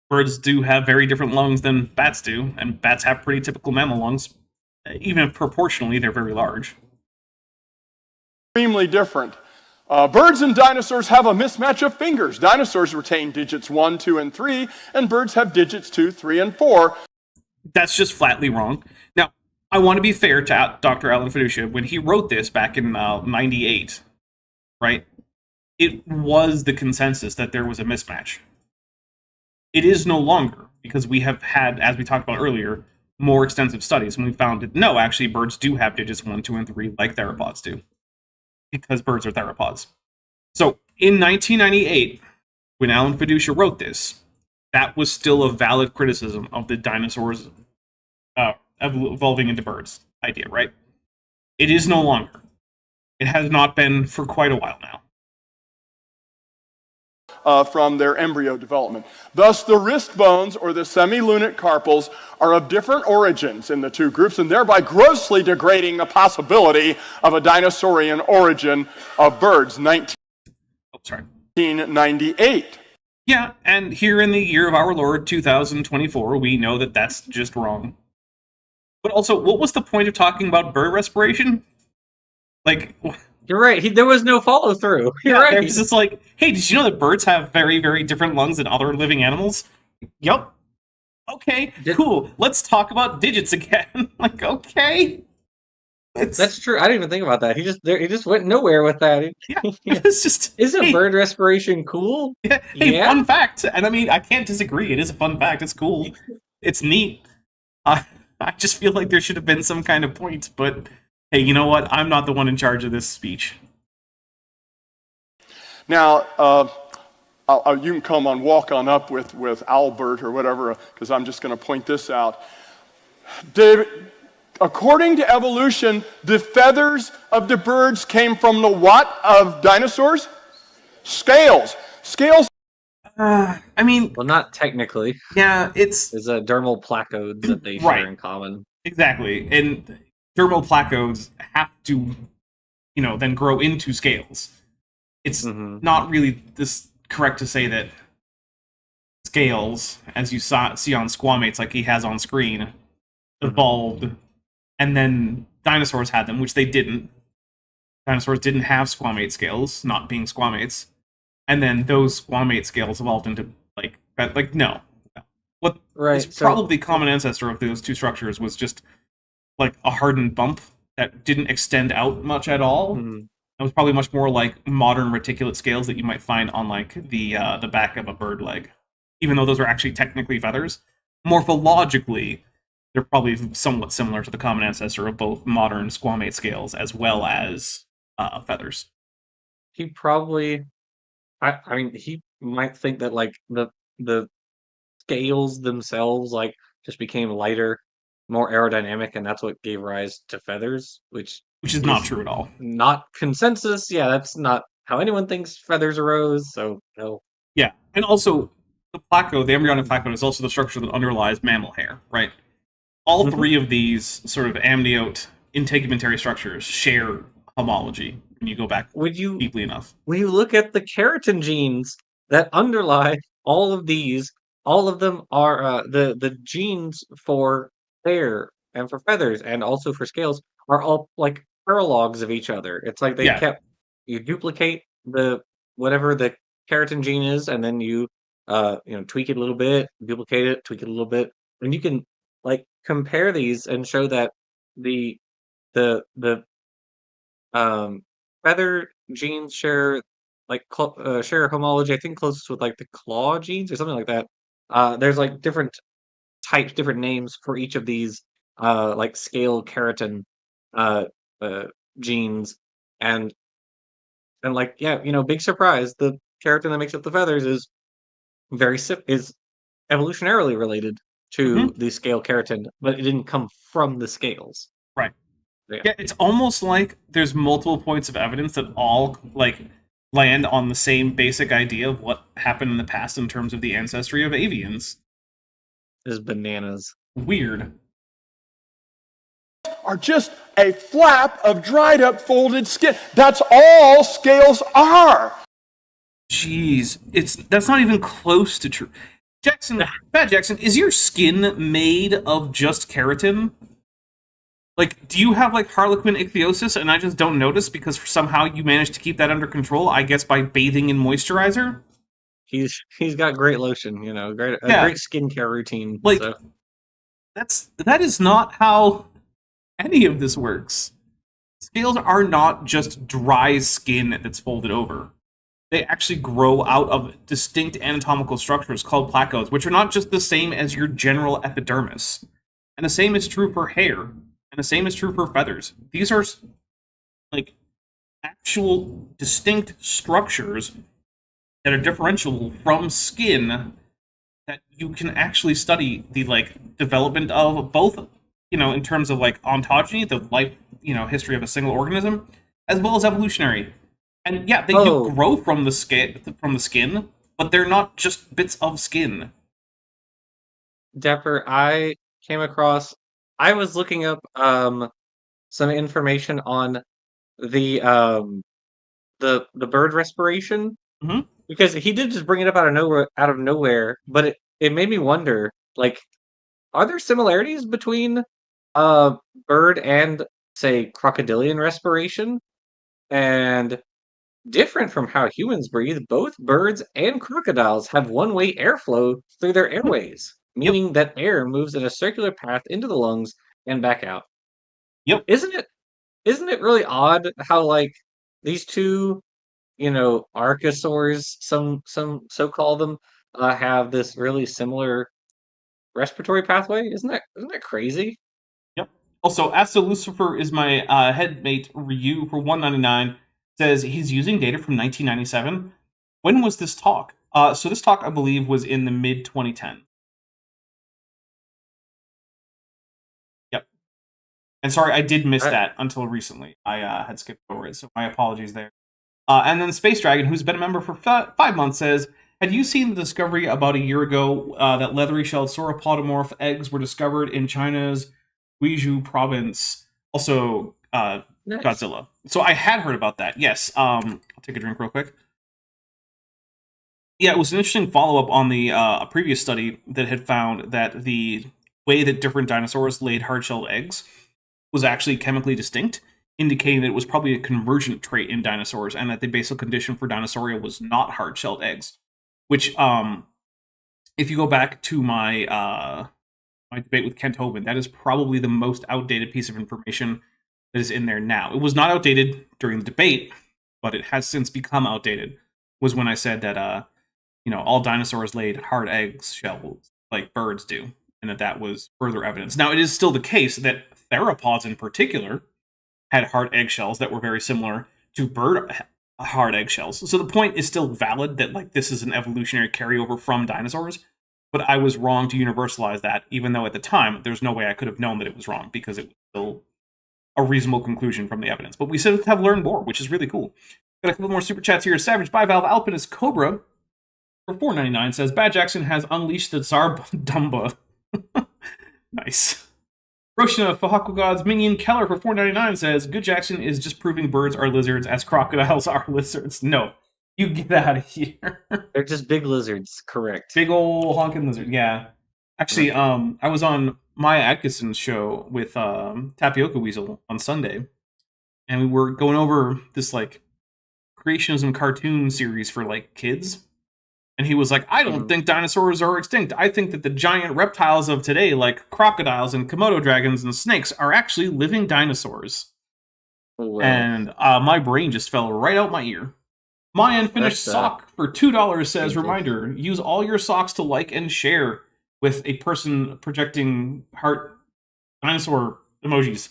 Birds do have very different lungs than bats do, and bats have pretty typical mammal lungs, even if proportionally they're very large. Extremely different. Birds and dinosaurs have a mismatch of fingers. Dinosaurs retain digits 1, 2, and 3, and birds have digits 2, 3, and 4. That's just flatly wrong. Now, I want to be fair to Dr. Alan Fedducia. When he wrote this back in 98, right, it was the consensus that there was a mismatch. It is no longer, because we have had, as we talked about earlier, more extensive studies, and we found that, no, actually, birds do have digits 1, 2, and 3, like theropods do, because birds are theropods. So, in 1998, when Alan Fedducia wrote this, that was still a valid criticism of the dinosaurs evolving into birds idea, right? It is no longer. It has not been for quite a while now. From their embryo development. Thus, the wrist bones, or the semilunate carpals, are of different origins in the two groups, and thereby grossly degrading the possibility of a dinosaurian origin of birds. 1998. Yeah, and here in the year of our Lord 2024, we know that that's just wrong. But also, what was the point of talking about bird respiration? Like, You're right. There was no follow through. You're yeah, right. there's just like, hey, did you know that birds have very, very different lungs than other living animals? Yup. Okay, cool. Let's talk about digits again. Like, okay. That's true. I didn't even think about that. He just went nowhere with that. Yeah, it's just... Isn't hey, bird respiration cool? Yeah, hey, Yeah. fun fact. And I mean, I can't disagree. It is a fun fact. It's cool. It's neat. I just feel like there should have been some kind of point, but hey, you know what? I'm not the one in charge of this speech. Now, you can come on, walk on up with Albert or whatever, because I'm just going to point this out. David, according to evolution, the feathers of the birds came from the what of dinosaurs? Scales. Scales. I mean, Well, not technically. yeah, it's There's a dermal placodes that they Right. share in common. exactly, and dermal placodes have to, then grow into scales. It's Hmm. not really this correct to say that scales, as you see on squamates like he has on screen, evolved, and then dinosaurs had them, which they didn't. Dinosaurs didn't have squamate scales, not being squamates, and then those squamate scales evolved into no. What is Right. probably common ancestor of those two structures was just like a hardened bump that didn't extend out much at all. Mhm. It was probably much more like modern reticulate scales that you might find on like the back of a bird leg, even though those are actually technically feathers. Morphologically, they're probably somewhat similar to the common ancestor of both modern squamate scales as well as feathers. He probably, I mean, he might think that like the scales themselves like just became lighter, more aerodynamic, and that's what gave rise to feathers, which Which is not is true at all. not consensus. Yeah, that's not how anyone thinks feathers arose. So no. Yeah, and also the embryonic placode, is also the structure that underlies mammal hair, right? All Mhm. three of these sort of amniote integumentary structures share homology when you go back Would you deeply enough. when you look at the keratin genes that underlie all of these, all of them are the genes for hair and for feathers and also for scales are all like paralogs of each other. It's like they Yeah, kept you duplicate the whatever the keratin gene is, and then you tweak it a little bit, duplicate it, tweak it a little bit, and you can like compare these and show that the the um, feather genes share share homology. I think closest with like the claw genes or something like that. There's like different types, different names for each of these like scale keratin uh, uh, genes, and like yeah, big surprise. The keratin that makes up the feathers is is evolutionarily related hmm to the scale keratin, but it didn't come from the scales. right. Yeah. Yeah, it's almost like there's multiple points of evidence that all land on the same basic idea of what happened in the past in terms of the ancestry of avians. Is bananas. Weird. Are just a flap of dried up folded skin. That's all scales are. Jeez, that's not even close to true. Fat Jackson, is your skin made of just keratin? Like, do you have like harlequin ichthyosis and I just don't notice because somehow you managed to keep that under control? I guess by bathing in moisturizer. He's got great lotion, a Yeah, great skincare routine. like So that is not how any of this works. Scales are not just dry skin that's folded over. They actually grow out of distinct anatomical structures called placodes, which are not just the same as your general epidermis. And the same is true for hair, and the same is true for feathers. These are like actual distinct structures that are differential from skin that you can actually study the development of both, in terms of like ontogeny, the life, history of a single organism, as well as evolutionary. And yeah, they do grow from the skin, but they're not just bits of skin. Dapper, I was looking up some information on the the bird respiration hmm because he did just bring it up out of nowhere, but it made me wonder, like, are there similarities between uh bird and say crocodilian respiration? And different from how humans breathe, both birds and crocodiles have one-way airflow through their airways, Yep. meaning that air moves in a circular path into the lungs and back out. Yep. Isn't it really odd how like these two, archosaurs, some so call them, have this really similar respiratory pathway? Isn't that crazy? Yep. Also, Asta Lucifer is my headmate Ryu for 199. Says he's using data from 1997. When was this talk? So this talk, I believe, was in the mid 2010. Yep. And sorry, I did miss that until recently. I had skipped over it, so my apologies there. And then Space Dragon, who's been a member for 5 months, says had you seen the discovery about a year ago that leathery-shelled sauropodomorph eggs were discovered in China's Guizhou province? Also, Nice. Godzilla. So I had heard about that. Yes. I'll take a drink real quick. Yeah, it was an interesting follow-up on the a previous study that had found that the way that different dinosaurs laid hard-shelled eggs was actually chemically distinct, indicating that it was probably a convergent trait in dinosaurs, and that the basal condition for Dinosauria was not hard-shelled eggs. Which, if you go back to my my debate with Kent Hovind, that is probably the most outdated piece of information that is in there now. It was not outdated during the debate, but it has since become outdated. Was when I said that all dinosaurs laid hard eggs shells like birds do, and that was further evidence. Now, it is still the case that theropods in particular had hard eggshells that were very similar to bird hard eggshells. So the point is still valid that this is an evolutionary carryover from dinosaurs, but I was wrong to universalize that, even though at the time there's no way I could have known that it was wrong, because it was still a reasonable conclusion from the evidence. But we still have learned more, which is really cool. Got a couple more super chats here. Savage Bivalve Alpinist Cobra for $4.99 says, Bad Jackson has unleashed the Tsar Dumba. Nice. Roshina Fahaku God's Minion Keller for $4.99 says, Good Jackson is just proving birds are lizards as crocodiles are lizards. No, you get out of here. They're just big lizards, correct. Big ol' honking lizard, yeah. Actually, I was on Maya Atkinson's show with Tapioca Weasel on Sunday, and we were going over this creationism cartoon series for kids. And he was like, I don't think dinosaurs are extinct. I think that the giant reptiles of today, like crocodiles and Komodo dragons and snakes, are actually living dinosaurs. Oh, wow. And my brain just fell right out my ear. My Unfinished Sock for $2 says, Reminder, use all your socks to like and share with a person projecting heart dinosaur emojis.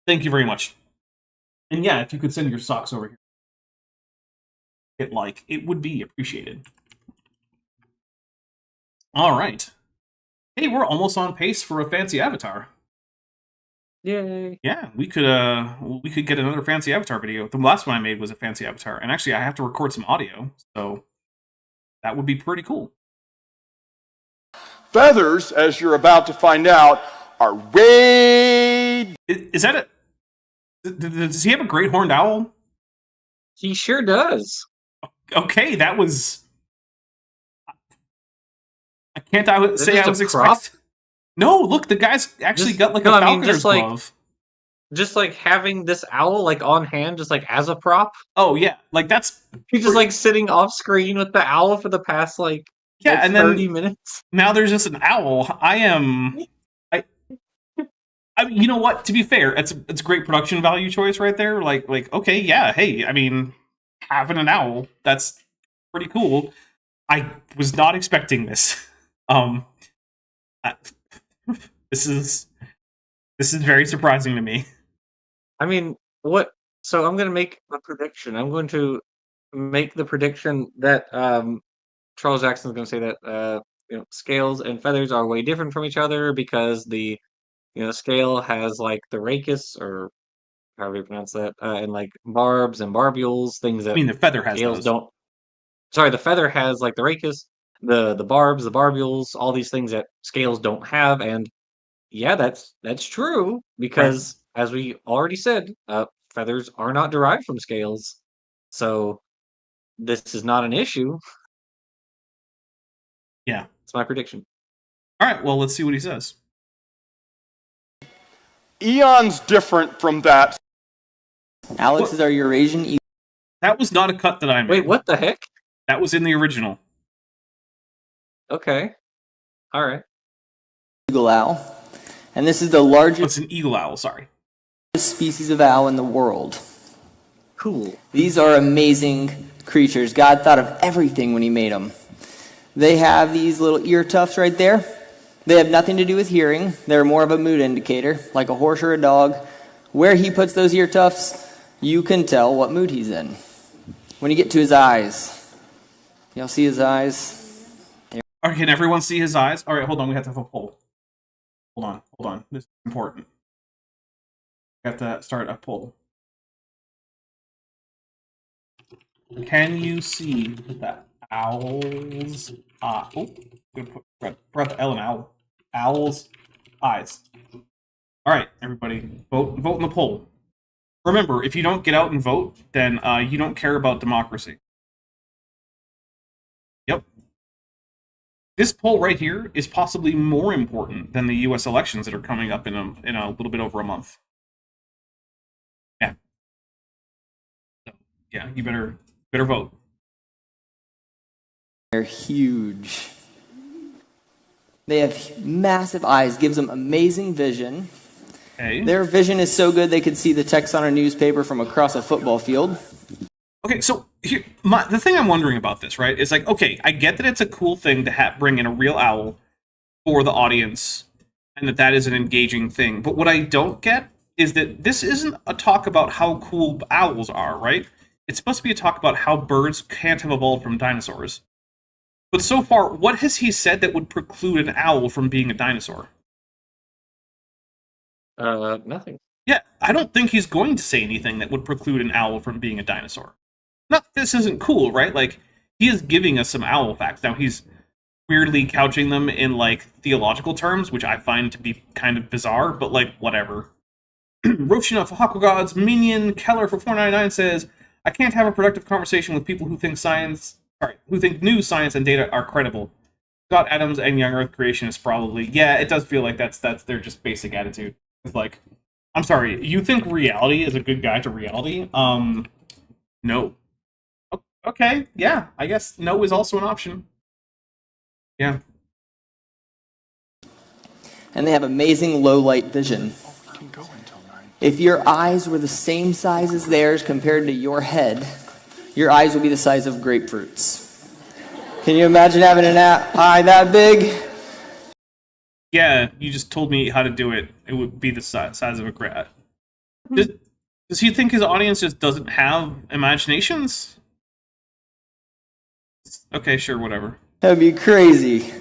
Thank you very much. And yeah, if you could send your socks over here, it would be appreciated. All right. Hey, we're almost on pace for a fancy avatar. Yay. Yeah, we could get another fancy avatar video. The last one I made was a fancy avatar, and actually I have to record some audio, so that would be pretty cool. Feathers, as you're about to find out, are way... Is that does he have a great horned owl? He sure does. Okay, that was... I can't say I was expecting... No, look, the guy's actually got a falconer's glove. Just having this owl on hand, just as a prop. Oh yeah, that's... He's just sitting off screen with the owl for the past and 30 minutes. Now there's just an owl. I mean, you know what? To be fair, it's a great production value choice right there. Okay, yeah, hey, I mean, having an owl, that's pretty cool. I was not expecting this. This is very surprising to me. I mean, what? So I'm going to make a prediction. I'm going to make the prediction that Charles Jackson's going to say that scales and feathers are way different from each other because the scale has the rachis, or however you pronounce that, and barbs and barbules, things that I mean the feather has scales those. don't. Sorry, the feather has the rachis, the barbs, the barbules, all these things that scales don't have, and yeah, that's true because as we already said, feathers are not derived from scales, so this is not an issue. Yeah, it's my prediction. All right, well, let's see what he says. Eons different from that. Alex's are Eurasian. That was not a cut that I made. Wait, what the heck? That was in the original. Okay. All right. Eagle owl. And this is the largest... It's an eagle owl, sorry. ...species of owl in the world. Cool. These are amazing creatures. God thought of everything when he made them. They have these little ear tufts right there. They have nothing to do with hearing. They're more of a mood indicator, like a horse or a dog. Where he puts those ear tufts, you can tell what mood he's in. When you get to his eyes, you'll see his eyes. Okay, can everyone see his eyes? All right, hold on. We have to have a poll. Hold on. This is important. We have to start a poll. Can you see that owls. Gonna put the L in owl. Owls' eyes. All right, everybody, vote in the poll. Remember, if you don't get out and vote, then you don't care about democracy. Yep. This poll right here is possibly more important than the U.S. elections that are coming up in a little bit over a month. Yeah. So, yeah, you better vote. They're huge. They have massive eyes, gives them amazing vision. Okay. Their vision is so good they could see the text on a newspaper from across a football field. Okay, so here, the thing I'm wondering about this, right, is like, okay, I get that it's a cool thing to bring in a real owl for the audience, and that is an engaging thing. But what I don't get is that this isn't a talk about how cool owls are, right? It's supposed to be a talk about how birds can't have evolved from dinosaurs. But so far, what has he said that would preclude an owl from being a dinosaur? Nothing. Yeah, I don't think he's going to say anything that would preclude an owl from being a dinosaur. Not that this isn't cool, right? Like, he is giving us some owl facts. Now, he's weirdly couching them in, like, theological terms, which I find to be kind of bizarre, but, like, whatever. Roshina for Hakugod's Minion Keller for 499 says, I can't have a productive conversation with people who think who think new science and data are credible. Scott Adams and Young Earth creation is probably, yeah, it does feel like that's their just basic attitude. It's like, I'm sorry, you think reality is a good guide to reality? No. Okay, yeah, I guess no is also an option. Yeah. And they have amazing low light vision. If your eyes were the same size as theirs compared to your head, your eyes would be the size of grapefruits. Can you imagine having an eye that big? Yeah, you just told me how to do it. It would be the size of a grape. Does he think his audience just doesn't have imaginations? Okay, sure, whatever. That would be crazy.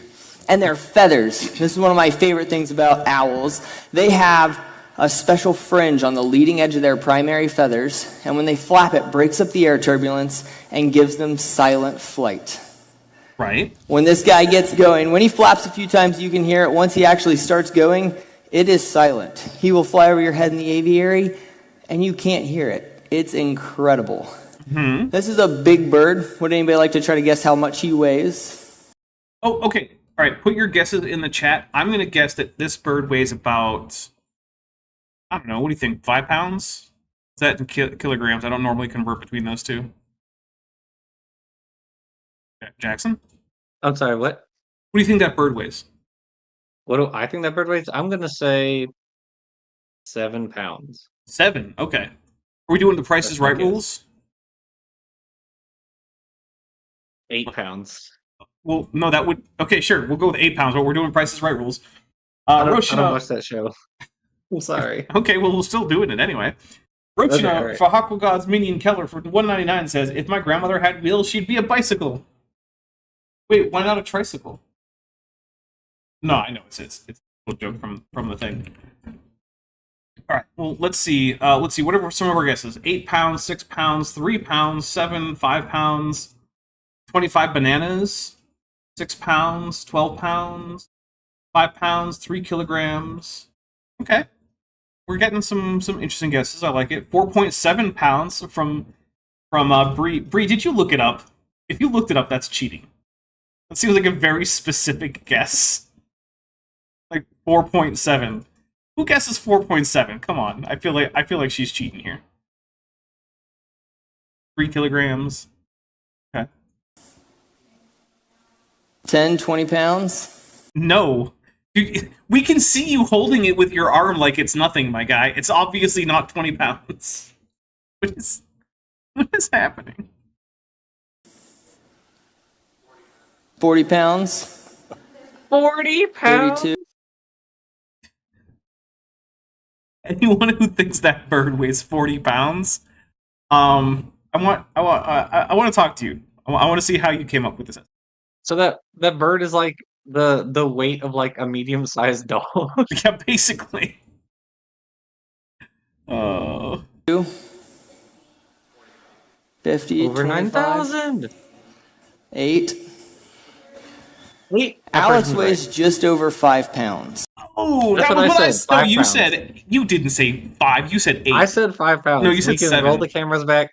And their feathers. This is one of my favorite things about owls. They have a special fringe on the leading edge of their primary feathers, and when they flap it, breaks up the air turbulence and gives them silent flight. Right. When this guy gets going, when he flaps a few times, you can hear it. Once he actually starts going, it is silent. He will fly over your head in the aviary, and you can't hear it. It's incredible. Mm-hmm. This is a big bird. Would anybody like to try to guess how much he weighs? Oh, okay. All right, put your guesses in the chat. I'm going to guess that this bird weighs about, I don't know, what do you think, 5 pounds? Is that in kilograms? I don't normally convert between those two. Jackson? I'm sorry, what? What do you think that bird weighs? What do I think that bird weighs? I'm gonna say 7 pounds. 7, okay. Are we doing the Price is That's my Right guess. rules? 8 pounds. Well, no, that would... Okay, sure, we'll go with 8 pounds, but we're doing Price is Right rules. I don't Roshina... watch that show. I'm sorry. Okay, well, we'll still doing it anyway. Rochina Okay, all right. for Haku God's Minion Keller for 199 says, if my grandmother had wheels, she'd be a bicycle. Wait, why not a tricycle? No, I know it's a little joke from the thing. All right, well, let's see. What are some of our guesses? 8 pounds, 6 pounds, 3 pounds, 7, 5 pounds, 25 bananas, 6 pounds, 12 pounds, 5 pounds, 3 kilograms. Okay. We're getting some interesting guesses. I like it. 4.7 pounds from Bree. Bree, did you look it up? If you looked it up, that's cheating. That seems like a very specific guess. Like 4.7. Who guesses 4.7? Come on. I feel like she's cheating here. 3 kilograms. Okay. 10, 20 pounds? No. Dude, we can see you holding it with your arm like it's nothing, my guy. It's obviously not 20 pounds. What is happening? 40 pounds? 40 pounds? 32? Anyone who thinks that bird weighs 40 pounds, I want to talk to you. I want to see how you came up with this. So that bird is like the weight of like a medium-sized dog. Yeah, basically. Oh. 50, Over 25. 9,000. 8. 8. Alex weighs just over 5 pounds. Oh, That's that what was I what said, No, 5 you pounds. said you didn't say 5. You said 8. I said 5 pounds. No, you said we can 7. roll the cameras back.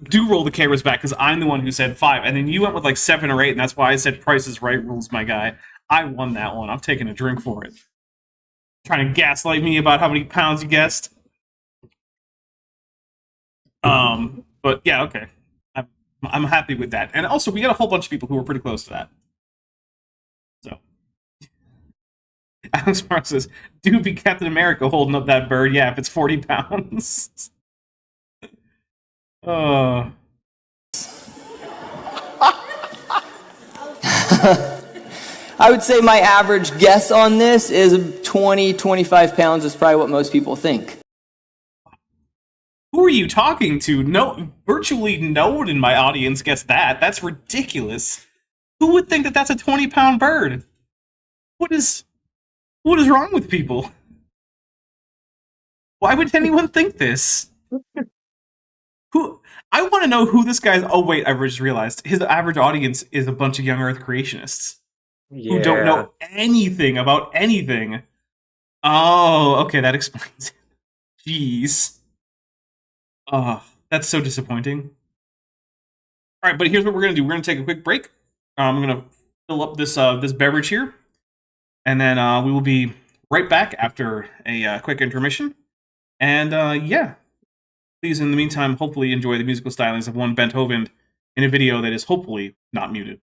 Do roll the cameras back because I'm the one who said 5, and then you went with like 7 or 8, and that's why I said Price is Right rules, my guy. I won that one. I'm taking a drink for it. Trying to gaslight me about how many pounds you guessed. But yeah, okay. I'm happy with that, and also we got a whole bunch of people who were pretty close to that. So, Alex Mark says, "Do be Captain America holding up that bird? Yeah, if it's 40 pounds." Oh. I would say my average guess on this is 20, 25 pounds is probably what most people think. Who are you talking to? No, virtually no one in my audience gets that. That's ridiculous. Who would think that that's a 20-pound bird? What is wrong with people? Why would anyone think this? I want to know who this guy's... Oh, wait, I just realized. His average audience is a bunch of young Earth creationists who don't know anything about anything. Oh, okay, that explains it. Jeez. Oh, that's so disappointing. All right, but here's what we're going to do. We're going to take a quick break. I'm going to fill up this this beverage here, and then we will be right back after a quick intermission. And yeah, please, in the meantime, hopefully enjoy the musical stylings of one Beethoven in a video that is hopefully not muted.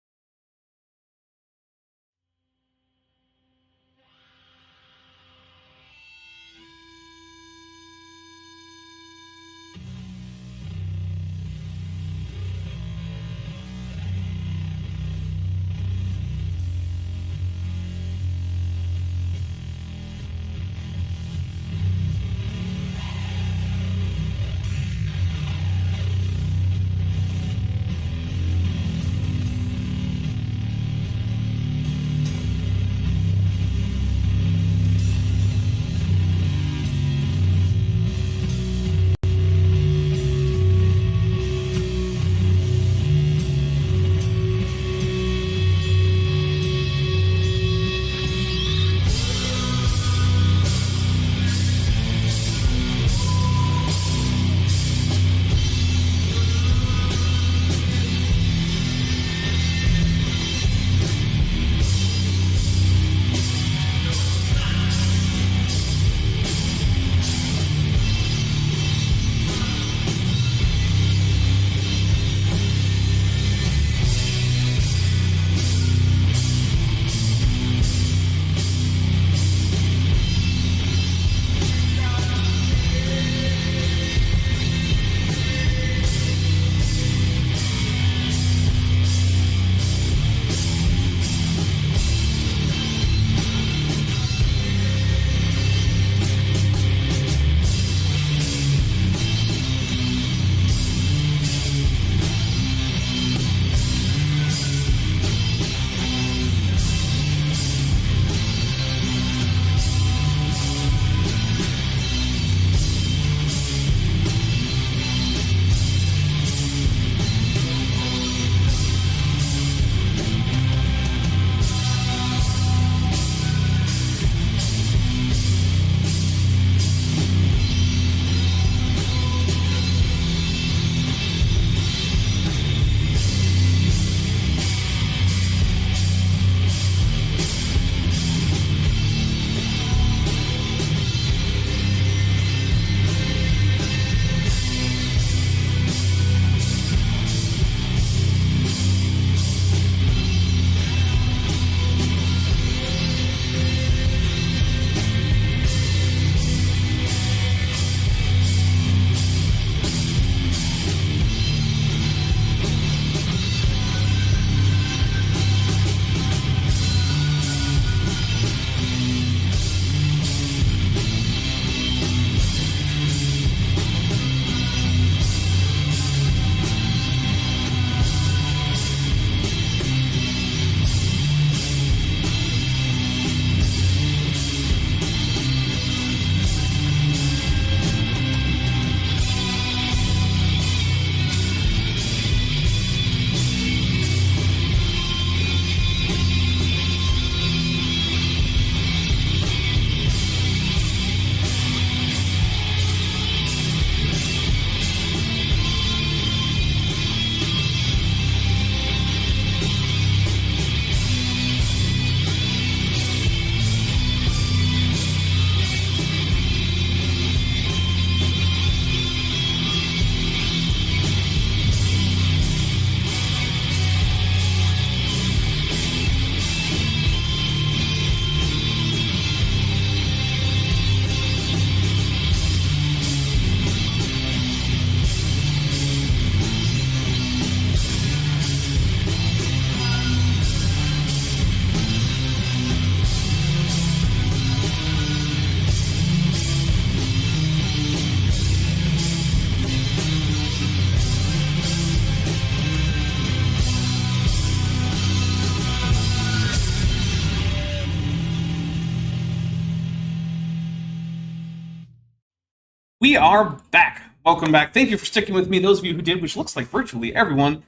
We are back. Welcome back. Thank you for sticking with me, those of you who did, which looks like virtually everyone.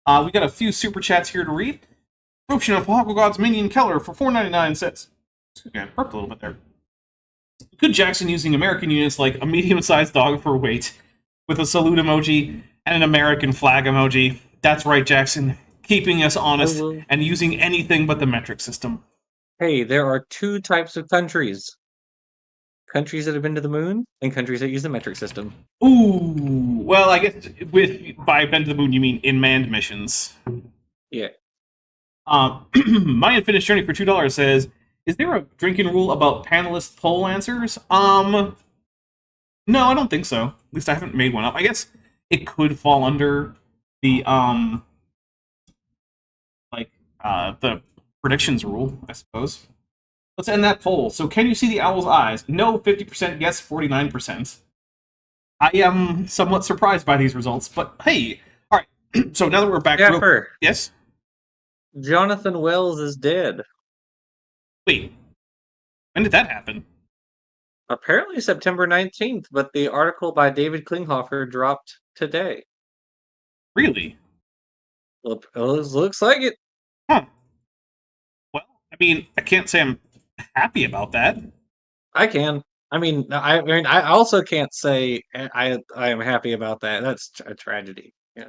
We got a few super chats here to read. Eruption of Hawk God's Minion Keller for $4.99 says, excuse me, I burped a little bit there. Good Jackson using American units like a medium-sized dog for weight, with a salute emoji and an American flag emoji. That's right, Jackson. Keeping us honest and using anything but the metric system. Hey, there are two types of countries. Countries that have been to the moon and countries that use the metric system. Ooh, well, I guess by been to the moon you mean in manned missions. Yeah. My Unfinished Journey for $2 says, is there a drinking rule about panelist poll answers? No, I don't think so. At least I haven't made one up. I guess it could fall under the the predictions rule, I suppose. Let's end that poll. So, can you see the owl's eyes? No, 50%. Yes, 49%. I am somewhat surprised by these results, but hey, all right. So now that we're back, yes. Jonathan Wells is dead. Wait, when did that happen? Apparently September 19th, but the article by David Klinghoffer dropped today. Really? Well, looks like it. Huh. Well, I mean, I can't say I'm happy about that. I can. I mean, I also can't say I am happy about that. That's a tragedy. Yeah.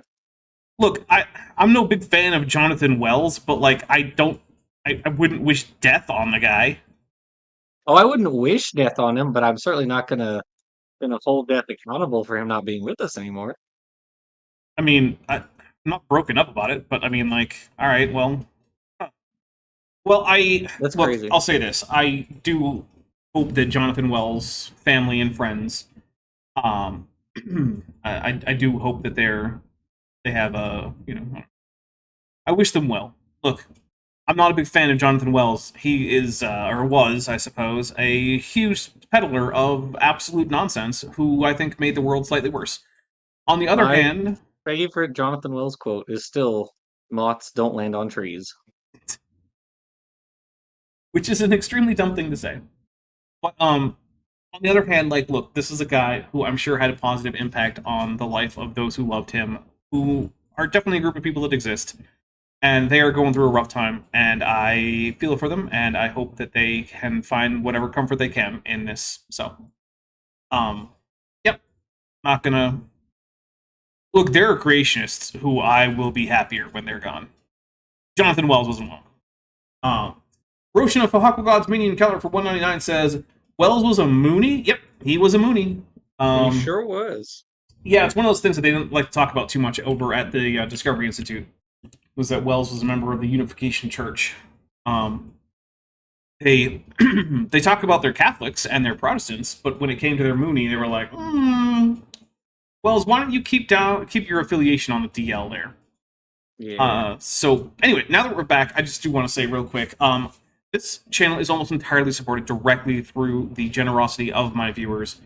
Look, I'm no big fan of Jonathan Wells, but like I wouldn't wish death on the guy. Oh, I wouldn't wish death on him, but I'm certainly not gonna hold death accountable for him not being with us anymore. I mean, I'm not broken up about it, but I mean, like, all right, well, well, That's crazy. I'll say this: I do hope that Jonathan Wells' family and friends, I do hope that they have a, I wish them well. Look, I'm not a big fan of Jonathan Wells. He is, or was, I suppose, a huge peddler of absolute nonsense who I think made the world slightly worse. On the other hand, favorite Jonathan Wells quote is still, "Moths don't land on trees." Which is an extremely dumb thing to say. But on the other hand, like, look, this is a guy who I'm sure had a positive impact on the life of those who loved him, who are definitely a group of people that exist. And they are going through a rough time, and I feel for them, and I hope that they can find whatever comfort they can in this. So, yep, not gonna... Look, there are creationists who I will be happier when they're gone. Jonathan Wells wasn't one. Roshan of Hawk God's Minion Keller for $1.99 says, Wells was a Mooney? Yep, he was a Mooney. He sure was. Yeah, it's one of those things that they didn't like to talk about too much over at the Discovery Institute, was that Wells was a member of the Unification Church. They they talk about their Catholics and their Protestants, but when it came to their Mooney, they were like, Wells, why don't you keep your affiliation on the DL there? Yeah. So anyway, now that we're back, I just do want to say real quick, this channel is almost entirely supported directly through the generosity of my viewers.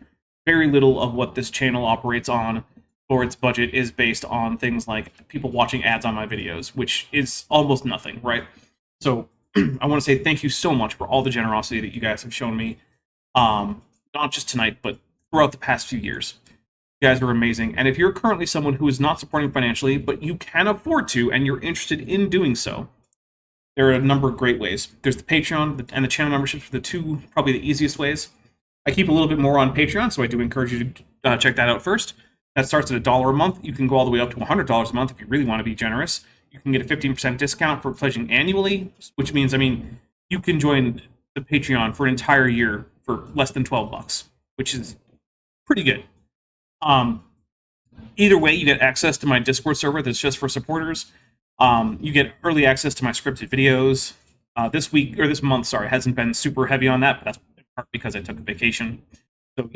Very little of what this channel operates on for its budget is based on things like people watching ads on my videos, which is almost nothing, right? So I want to say thank you so much for all the generosity that you guys have shown me, not just tonight, but throughout the past few years. You guys are amazing. And if you're currently someone who is not supporting financially, but you can afford to, and you're interested in doing so, there are a number of great ways. There's the Patreon and the channel memberships are the two, probably the easiest ways. I keep a little bit more on Patreon, so I do encourage you to check that out first. That starts at $1 a month. You can go all the way up to $100 a month if you really want to be generous. You can get a 15% discount for pledging annually, which means, I mean, you can join the Patreon for an entire year for less than $12, which is pretty good. Either way, you get access to my Discord server that's just for supporters. You get early access to my scripted videos. This month, hasn't been super heavy on that, but that's in part because I took a vacation. So,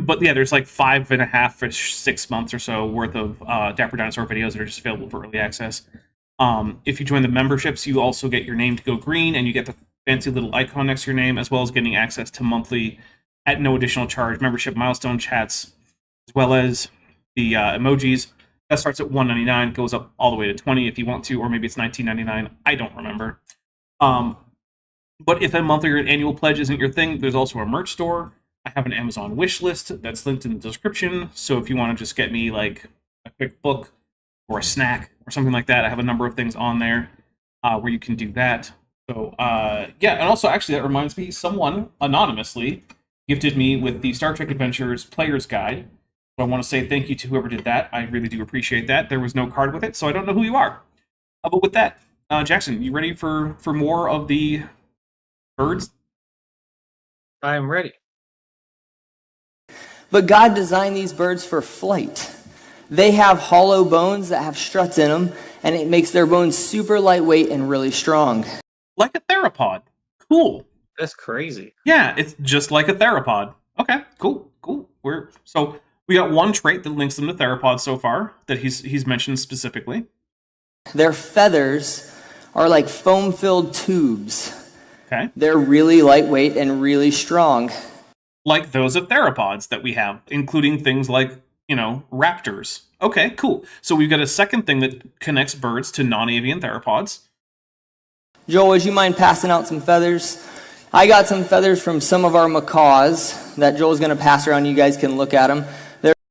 but yeah, there's like 5.5-ish, 6 months or so worth of Dapper Dinosaur videos that are just available for early access. If you join the memberships, you also get your name to go green, and you get the fancy little icon next to your name, as well as getting access to monthly, at no additional charge, membership milestone chats, as well as the emojis. That starts at $1.99, goes up all the way to $20 if you want to, or maybe it's $19.99. I don't remember. But if a monthly or an annual pledge isn't your thing, there's also a merch store. I have an Amazon wish list that's linked in the description. So if you want to just get me like a quick book or a snack or something like that, I have a number of things on there where you can do that. So yeah, and also actually that reminds me, someone anonymously gifted me with the Star Trek Adventures Player's Guide. So I want to say thank you to whoever did that. I really do appreciate that. There was no card with it, so I don't know who you are. But with that, Jackson, you ready for more of the birds? I am ready. But God designed these birds for flight. They have hollow bones that have struts in them, and it makes their bones super lightweight and really strong. Like a theropod. Cool. That's crazy. Yeah, it's just like a theropod. Okay, cool. We got one trait that links them to theropods so far that he's mentioned specifically. Their feathers are like foam-filled tubes. Okay. They're really lightweight and really strong. Like those of theropods that we have, including things like, raptors. Okay, cool. So we've got a second thing that connects birds to non-avian theropods. Joel, would you mind passing out some feathers? I got some feathers from some of our macaws that Joel's going to pass around. You guys can look at them.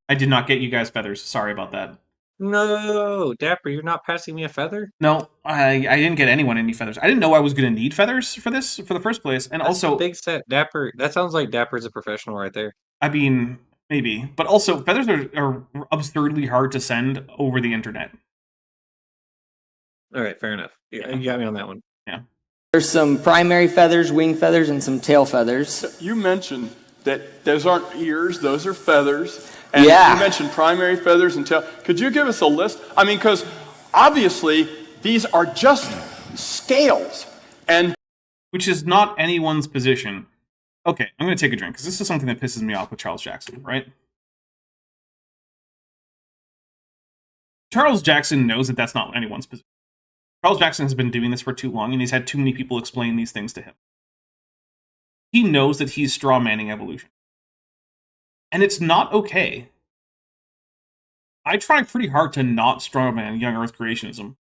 I did not get you guys feathers. Sorry about that. No, Dapper, you're not passing me a feather? No, I didn't get anyone any feathers. I didn't know I was going to need feathers for the first place. And That's also, a big set. Dapper, that sounds like Dapper's a professional right there. I mean, maybe. But also, feathers are absurdly hard to send over the internet. All right, fair enough. You got me on that one. Yeah. There's some primary feathers, wing feathers, and some tail feathers. You mentioned that those aren't ears, those are feathers. And Yeah. you mentioned primary feathers and tail. Could you give us a list? I mean, because obviously these are just scales. And Which is not anyone's position. Okay, I'm going to take a drink, because this is something that pisses me off with Charles Jackson, right? Charles Jackson knows that that's not anyone's position. Charles Jackson has been doing this for too long, and he's had too many people explain these things to him. He knows that he's strawmanning evolution. And it's not okay. I try pretty hard to not strawman young Earth creationism,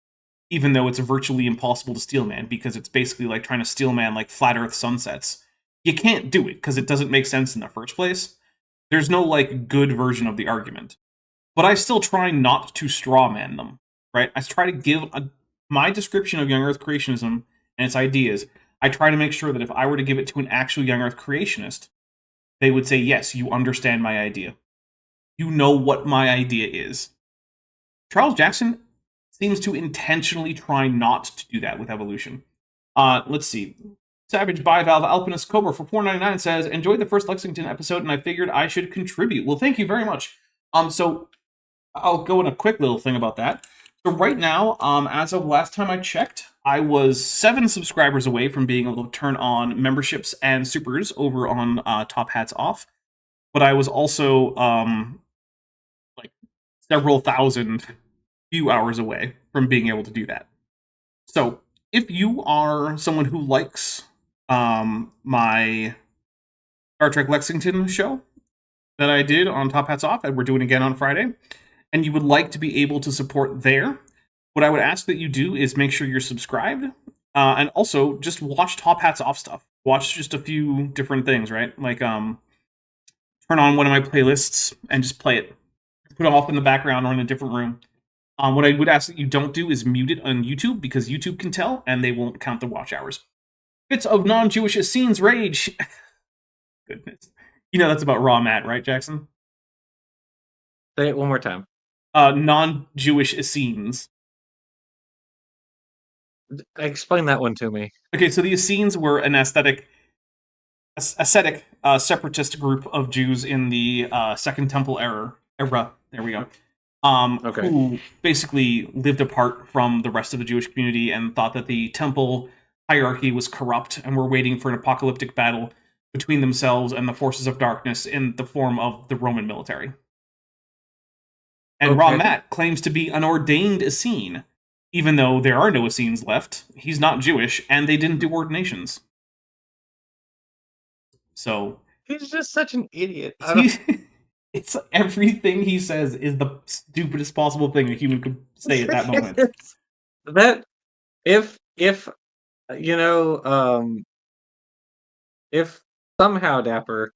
even though it's virtually impossible to steelman, because it's basically like trying to steelman like flat Earth sunsets. You can't do it, because it doesn't make sense in the first place. There's no like good version of the argument. But I still try not to strawman them, right? I try to give my description of young Earth creationism and its ideas. I try to make sure that if I were to give it to an actual young Earth creationist, they would say, yes, you understand my idea. You know what my idea is. Charles Jackson seems to intentionally try not to do that with evolution. Let's see. Savage Bivalve Alpinist Cobra for $4.99 says, enjoyed the first Lexington episode and I figured I should contribute. Well, thank you very much. So I'll go in a quick little thing about that. So right now, as of last time I checked, I was 7 subscribers away from being able to turn on memberships and supers over on Top Hats Off. But I was also like several thousand few hours away from being able to do that. So if you are someone who likes my Star Trek Lexington show that I did on Top Hats Off, and we're doing again on Friday, and you would like to be able to support there, what I would ask that you do is make sure you're subscribed, and also just watch Top Hats Off stuff. Watch just a few different things, right? Like, turn on one of my playlists and just play it. Put it off in the background or in a different room. What I would ask that you don't do is mute it on YouTube, because YouTube can tell, and they won't count the watch hours. Bits of non-Jewish Asenes rage. Goodness. You know that's about raw Matt, right, Jackson? Say it one more time. Non-Jewish Essenes. Explain that one to me. Okay, so the Essenes were an ascetic separatist group of Jews in the Second Temple era. There we go. Okay. Who basically lived apart from the rest of the Jewish community and thought that the temple hierarchy was corrupt and were waiting for an apocalyptic battle between themselves and the forces of darkness in the form of the Roman military. And Okay. Ramat claims to be an ordained Essene, even though there are no Essenes left. He's not Jewish, and they didn't do ordinations. So He's just such an idiot. it's everything he says is the stupidest possible thing a human could say at that moment. That if you know if somehow, Dapper,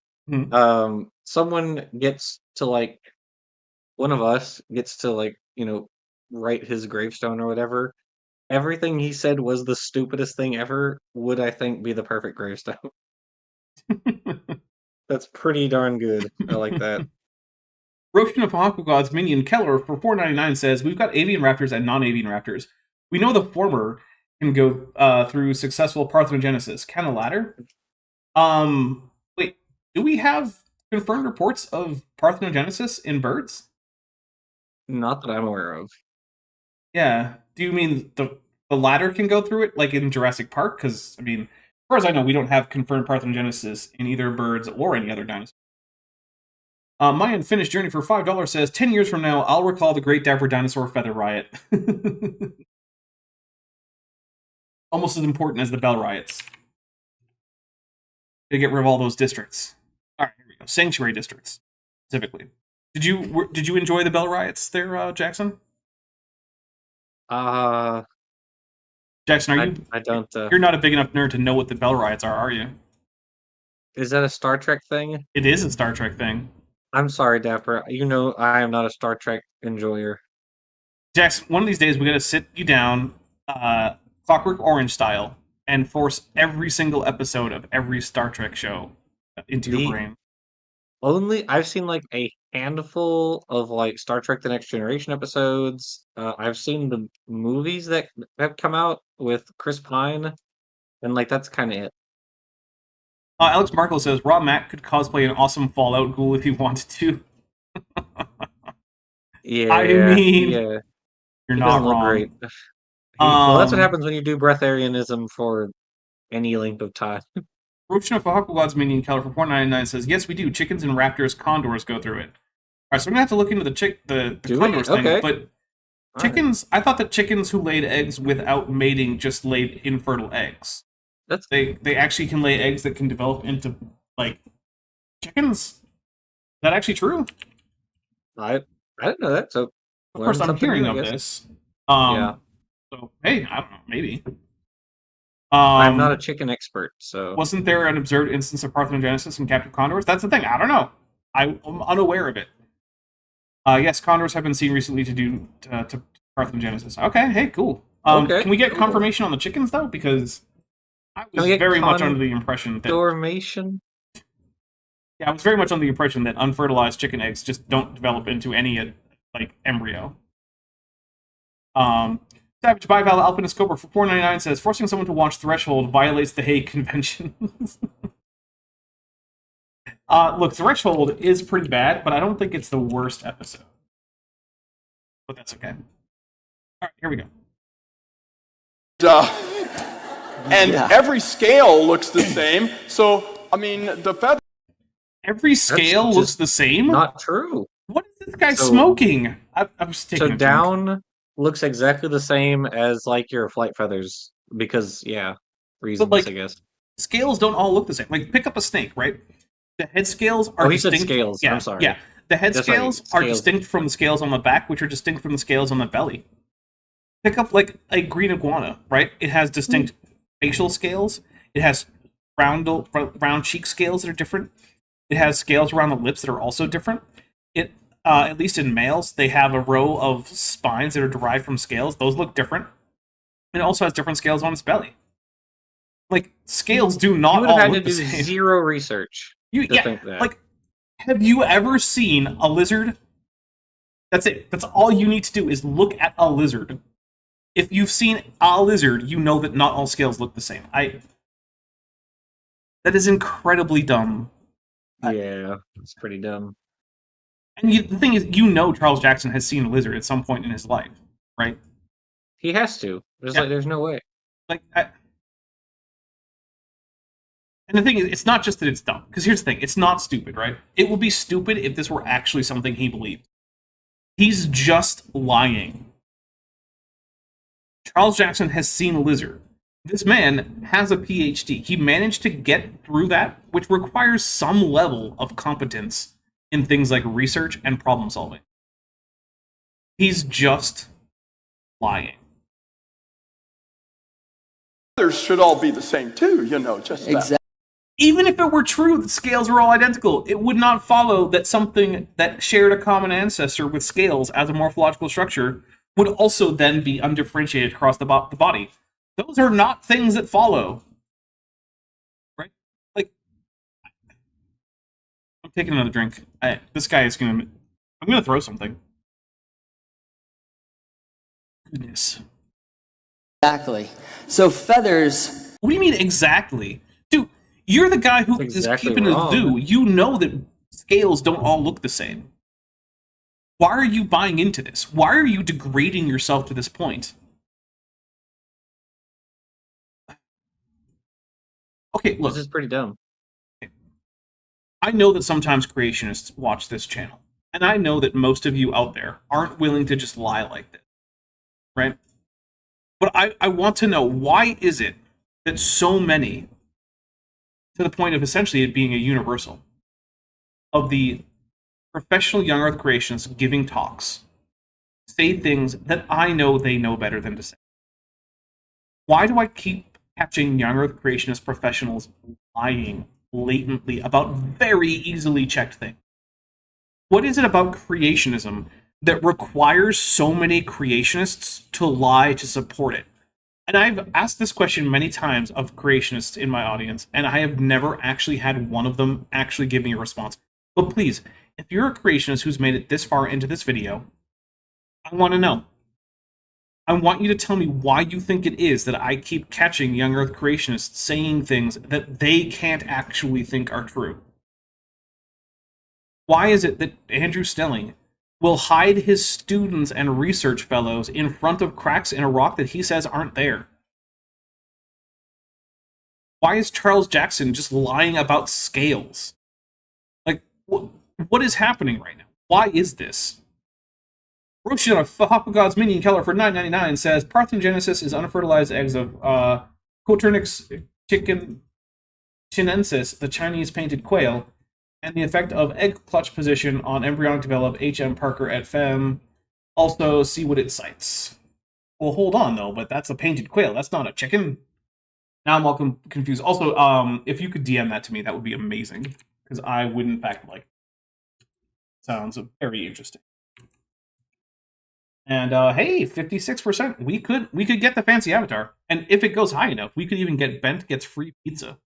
Someone gets to like one of us gets to like write his gravestone or whatever. Everything he said was the stupidest thing ever. Would I think be the perfect gravestone? That's pretty darn good. I like that. Roshan of Hakugod's minion Keller for $4.99 says, we've got avian raptors and non-avian raptors. We know the former can go through successful parthenogenesis. Can the latter? Wait, do we have confirmed reports of parthenogenesis in birds? Not that I'm aware of. Yeah. Do you mean the latter can go through it, like in Jurassic Park? Because, I mean, as far as I know, we don't have confirmed parthenogenesis in either birds or any other dinosaur. My Unfinished Journey for $5 says, 10 years from now, I'll recall the Great Dapper Dinosaur Feather Riot. Almost as important as the Bell Riots. To get rid of all those districts. Alright, here we go. Sanctuary districts, specifically. Did you enjoy the Bell Riots there, Jackson? Jackson, I don't. You're not a big enough nerd to know what the Bell Riots are you? Is that a Star Trek thing? It is a Star Trek thing. I'm sorry, Dapper. I am not a Star Trek enjoyer. Jackson, one of these days we gotta sit you down, Clockwork Orange style, and force every single episode of every Star Trek show into your brain. I've seen like a handful of like Star Trek: The Next Generation episodes. I've seen the movies that have come out with Chris Pine, and like that's kind of it. Alex Markle says, Rob Mack could cosplay an awesome Fallout ghoul if he wanted to. Yeah, I mean, yeah. You're not wrong. Great. Well, that's what happens when you do breatharianism for any length of time. Roshan of Hakugod's minion Keller for $4.99 says, yes, we do. Chickens and raptors, condors go through it. Alright, so I'm gonna have to look into the condors thing. Okay. But chickens, I thought that chickens who laid eggs without mating just laid infertile eggs. They actually can lay eggs that can develop into like chickens. Is that actually true? I didn't know that. So of course, I'm hearing of this. Yeah. So hey, I don't know, maybe. I'm not a chicken expert, so wasn't there an observed instance of parthenogenesis in captive condors? That's the thing. I don't know. I'm unaware of it. Yes, condors have been seen recently to parthenogenesis. Okay, hey, cool. Can we get confirmation on the chickens though? Because I was very much under the impression that dormation. Yeah, I was very much under the impression that unfertilized chicken eggs just don't develop into any like embryo. Savage Bival Alpinist Cobra for $4.99 says, forcing someone to watch Threshold violates the Hague Convention. Look, Threshold is pretty bad, but I don't think it's the worst episode. But that's okay. Alright, here we go. Every scale looks the same, so, I mean, the feather... Every scale looks the same? Not true. What is this guy smoking? I was taking so down looks exactly the same as like your flight feathers because reasons but, like, I guess. Scales don't all look the same. Like pick up a snake, right? The head scales are distinct. Said scales. Yeah, I'm sorry. Yeah, the head scales are distinct from the scales on the back, which are distinct from the scales on the belly. Pick up like a green iguana, right? It has distinct facial scales. It has round cheek scales that are different. It has scales around the lips that are also different. It at least in males, they have a row of spines that are derived from scales. Those look different. It also has different scales on its belly. Like, scales do not all look the same. You would have had to do zero research to think that. Like, have you ever seen a lizard? That's it. That's all you need to do is look at a lizard. If you've seen a lizard, you know that not all scales look the same. That is incredibly dumb. Yeah, it's pretty dumb. And the thing is, Charles Jackson has seen a lizard at some point in his life, right? He has to. There's no way. And the thing is, it's not just that it's dumb. Because here's the thing, it's not stupid, right? It would be stupid if this were actually something he believed. He's just lying. Charles Jackson has seen a lizard. This man has a PhD. He managed to get through that, which requires some level of competence in things like research and problem solving. He's just lying. Others should all be the same too, just exactly. Even if it were true that scales were all identical, it would not follow that something that shared a common ancestor with scales as a morphological structure would also then be undifferentiated across the body. Those are not things that follow. Right? Like, I'm taking another drink. This guy is gonna... I'm gonna throw something. Goodness. Exactly. So feathers... What do you mean exactly? Dude, you're the guy who is keeping a zoo. You know that scales don't all look the same. Why are you buying into this? Why are you degrading yourself to this point? Okay, look. This is pretty dumb. I know that sometimes creationists watch this channel. And I know that most of you out there aren't willing to just lie like this. Right? But I want to know, why is it that so many, to the point of essentially it being a universal, of the professional young earth creationists giving talks, say things that I know they know better than to say? Why do I keep catching young earth creationist professionals lying blatantly about very easily checked things? What is it about creationism that requires so many creationists to lie to support it? And I've asked this question many times of creationists in my audience, and I have never actually had one of them actually give me a response. But please, if you're a creationist who's made it this far into this video, I want to know. I want you to tell me why you think it is that I keep catching young earth creationists saying things that they can't actually think are true. Why is it that Andrew Snelling will hide his students and research fellows in front of cracks in a rock that he says aren't there? Why is Charles Jackson just lying about scales? Like, what is happening right now? Why is this? Roshan of Hopgood's Minion Keller for $9.99 says Parthogenesis is unfertilized eggs of Coturnix chinensis, the Chinese painted quail, and the effect of egg clutch position on embryonic develop H.M. Parker et fem. Also, see what it cites. Well, hold on, though, but that's a painted quail. That's not a chicken. Now I'm all confused. Also, if you could DM that to me, that would be amazing, because I would, in fact, like it. Sounds very interesting. And, hey, 56%. We could get the fancy avatar. And if it goes high enough, we could even get Bent gets free pizza.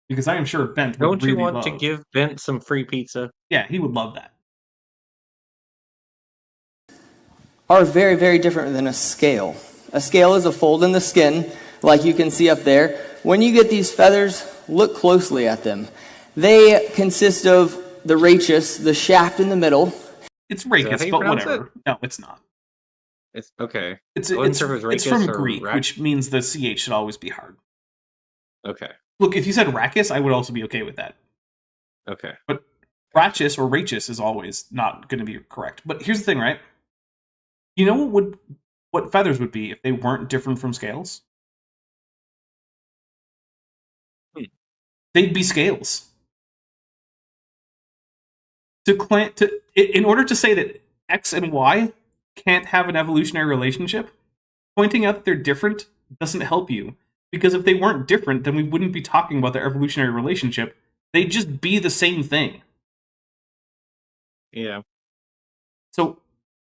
Because I am sure Bent would really love... Don't you want to give Bent some free pizza? Yeah, he would love that. Are very, very different than a scale. A scale is a fold in the skin, like you can see up there. When you get these feathers, look closely at them. They consist of the rachis, the shaft in the middle. It's rachis, but whatever. No, it's not. It's okay. It's from Greek, which means the CH should always be hard. Okay. Look, if you said rachis, I would also be okay with that. Okay. But rachis or rachis is always not going to be correct. But here's the thing, right? You know what feathers would be if they weren't different from scales? They'd be scales. In order to say that X and Y can't have an evolutionary relationship, pointing out that they're different doesn't help you. Because if they weren't different, then we wouldn't be talking about their evolutionary relationship. They'd just be the same thing. Yeah. So,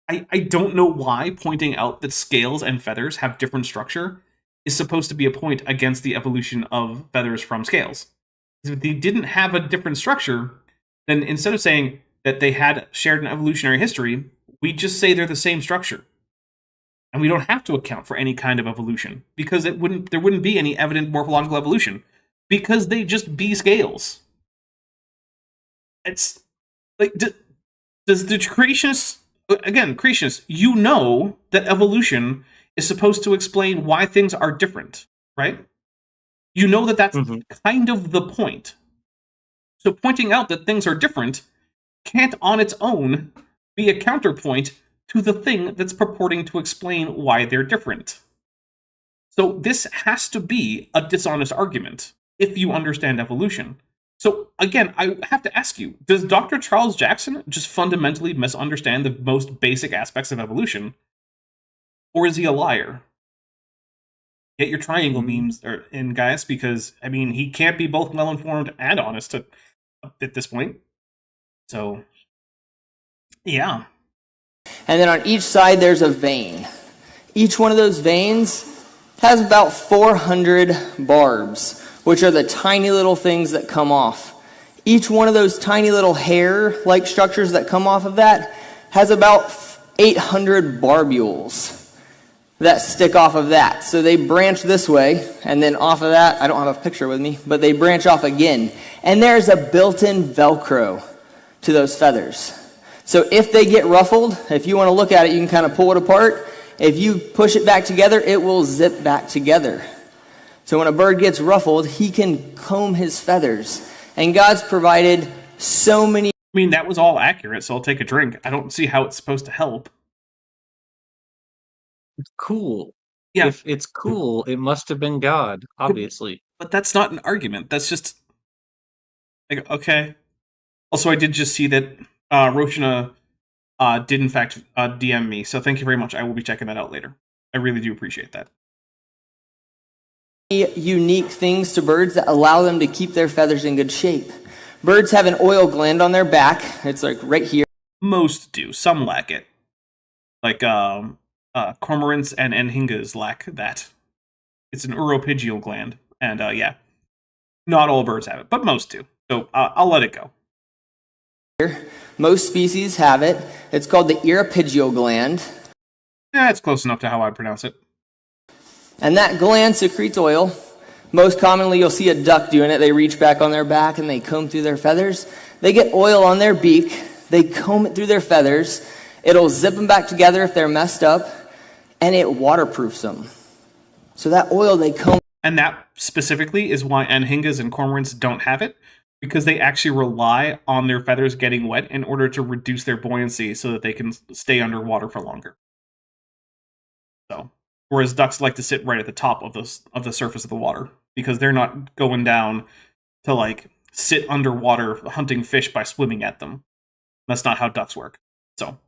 I don't know why pointing out that scales and feathers have different structure is supposed to be a point against the evolution of feathers from scales. If they didn't have a different structure, then instead of saying that they had shared an evolutionary history, we just say they're the same structure. And we don't have to account for any kind of evolution, because there wouldn't be any evident morphological evolution, because they just be scales. It's like, does the creationists, again, creationists, you know that evolution is supposed to explain why things are different, right? You know that that's kind of the point. So pointing out that things are different can't on its own be a counterpoint to the thing that's purporting to explain why they're different. So this has to be a dishonest argument, if you understand evolution. So again, I have to ask you, does Dr. Charles Jackson just fundamentally misunderstand the most basic aspects of evolution? Or is he a liar? get your triangle beams in, guys, because, I mean, he can't be both well-informed and honest at this point. So, yeah. And then on each side, there's a vein. Each one of those veins has about 400 barbs, which are the tiny little things that come off. Each one of those tiny little hair-like structures that come off of that has about 800 barbules that stick off of that. So they branch this way, and then off of that, I don't have a picture with me, but they branch off again. And there's a built-in Velcro to those feathers. So if they get ruffled, if you want to look at it, you can kind of pull it apart. If you push it back together, it will zip back together. So when a bird gets ruffled, he can comb his feathers. And God's provided so many... I mean, that was all accurate, so I'll take a drink. I don't see how it's supposed to help. Cool. Yeah. If it's cool, it must have been God, obviously. But that's not an argument. That's just... like, okay. Also, I did just see that Roshana did, in fact, DM me, so thank you very much. I will be checking that out later. I really do appreciate that. Unique things to birds that allow them to keep their feathers in good shape. Birds have an oil gland on their back. It's like right here. Most do. Some lack it. Like cormorants and anhingas lack that. It's an uropygial gland. And yeah, not all birds have it, but most do. So I'll let it go. Most species have it. It's called the Uropygial gland. Yeah, it's close enough to how I pronounce it. And that gland secretes oil. Most commonly, you'll see a duck doing it. They reach back on their back and they comb through their feathers. They get oil on their beak. They comb it through their feathers. It'll zip them back together if they're messed up. And it waterproofs them. So that oil they comb... And that specifically is why anhingas and cormorants don't have it. Because they actually rely on their feathers getting wet in order to reduce their buoyancy so that they can stay underwater for longer. So... whereas ducks like to sit right at the top of the surface of the water because they're not going down to like sit underwater hunting fish by swimming at them. That's not how ducks work. So,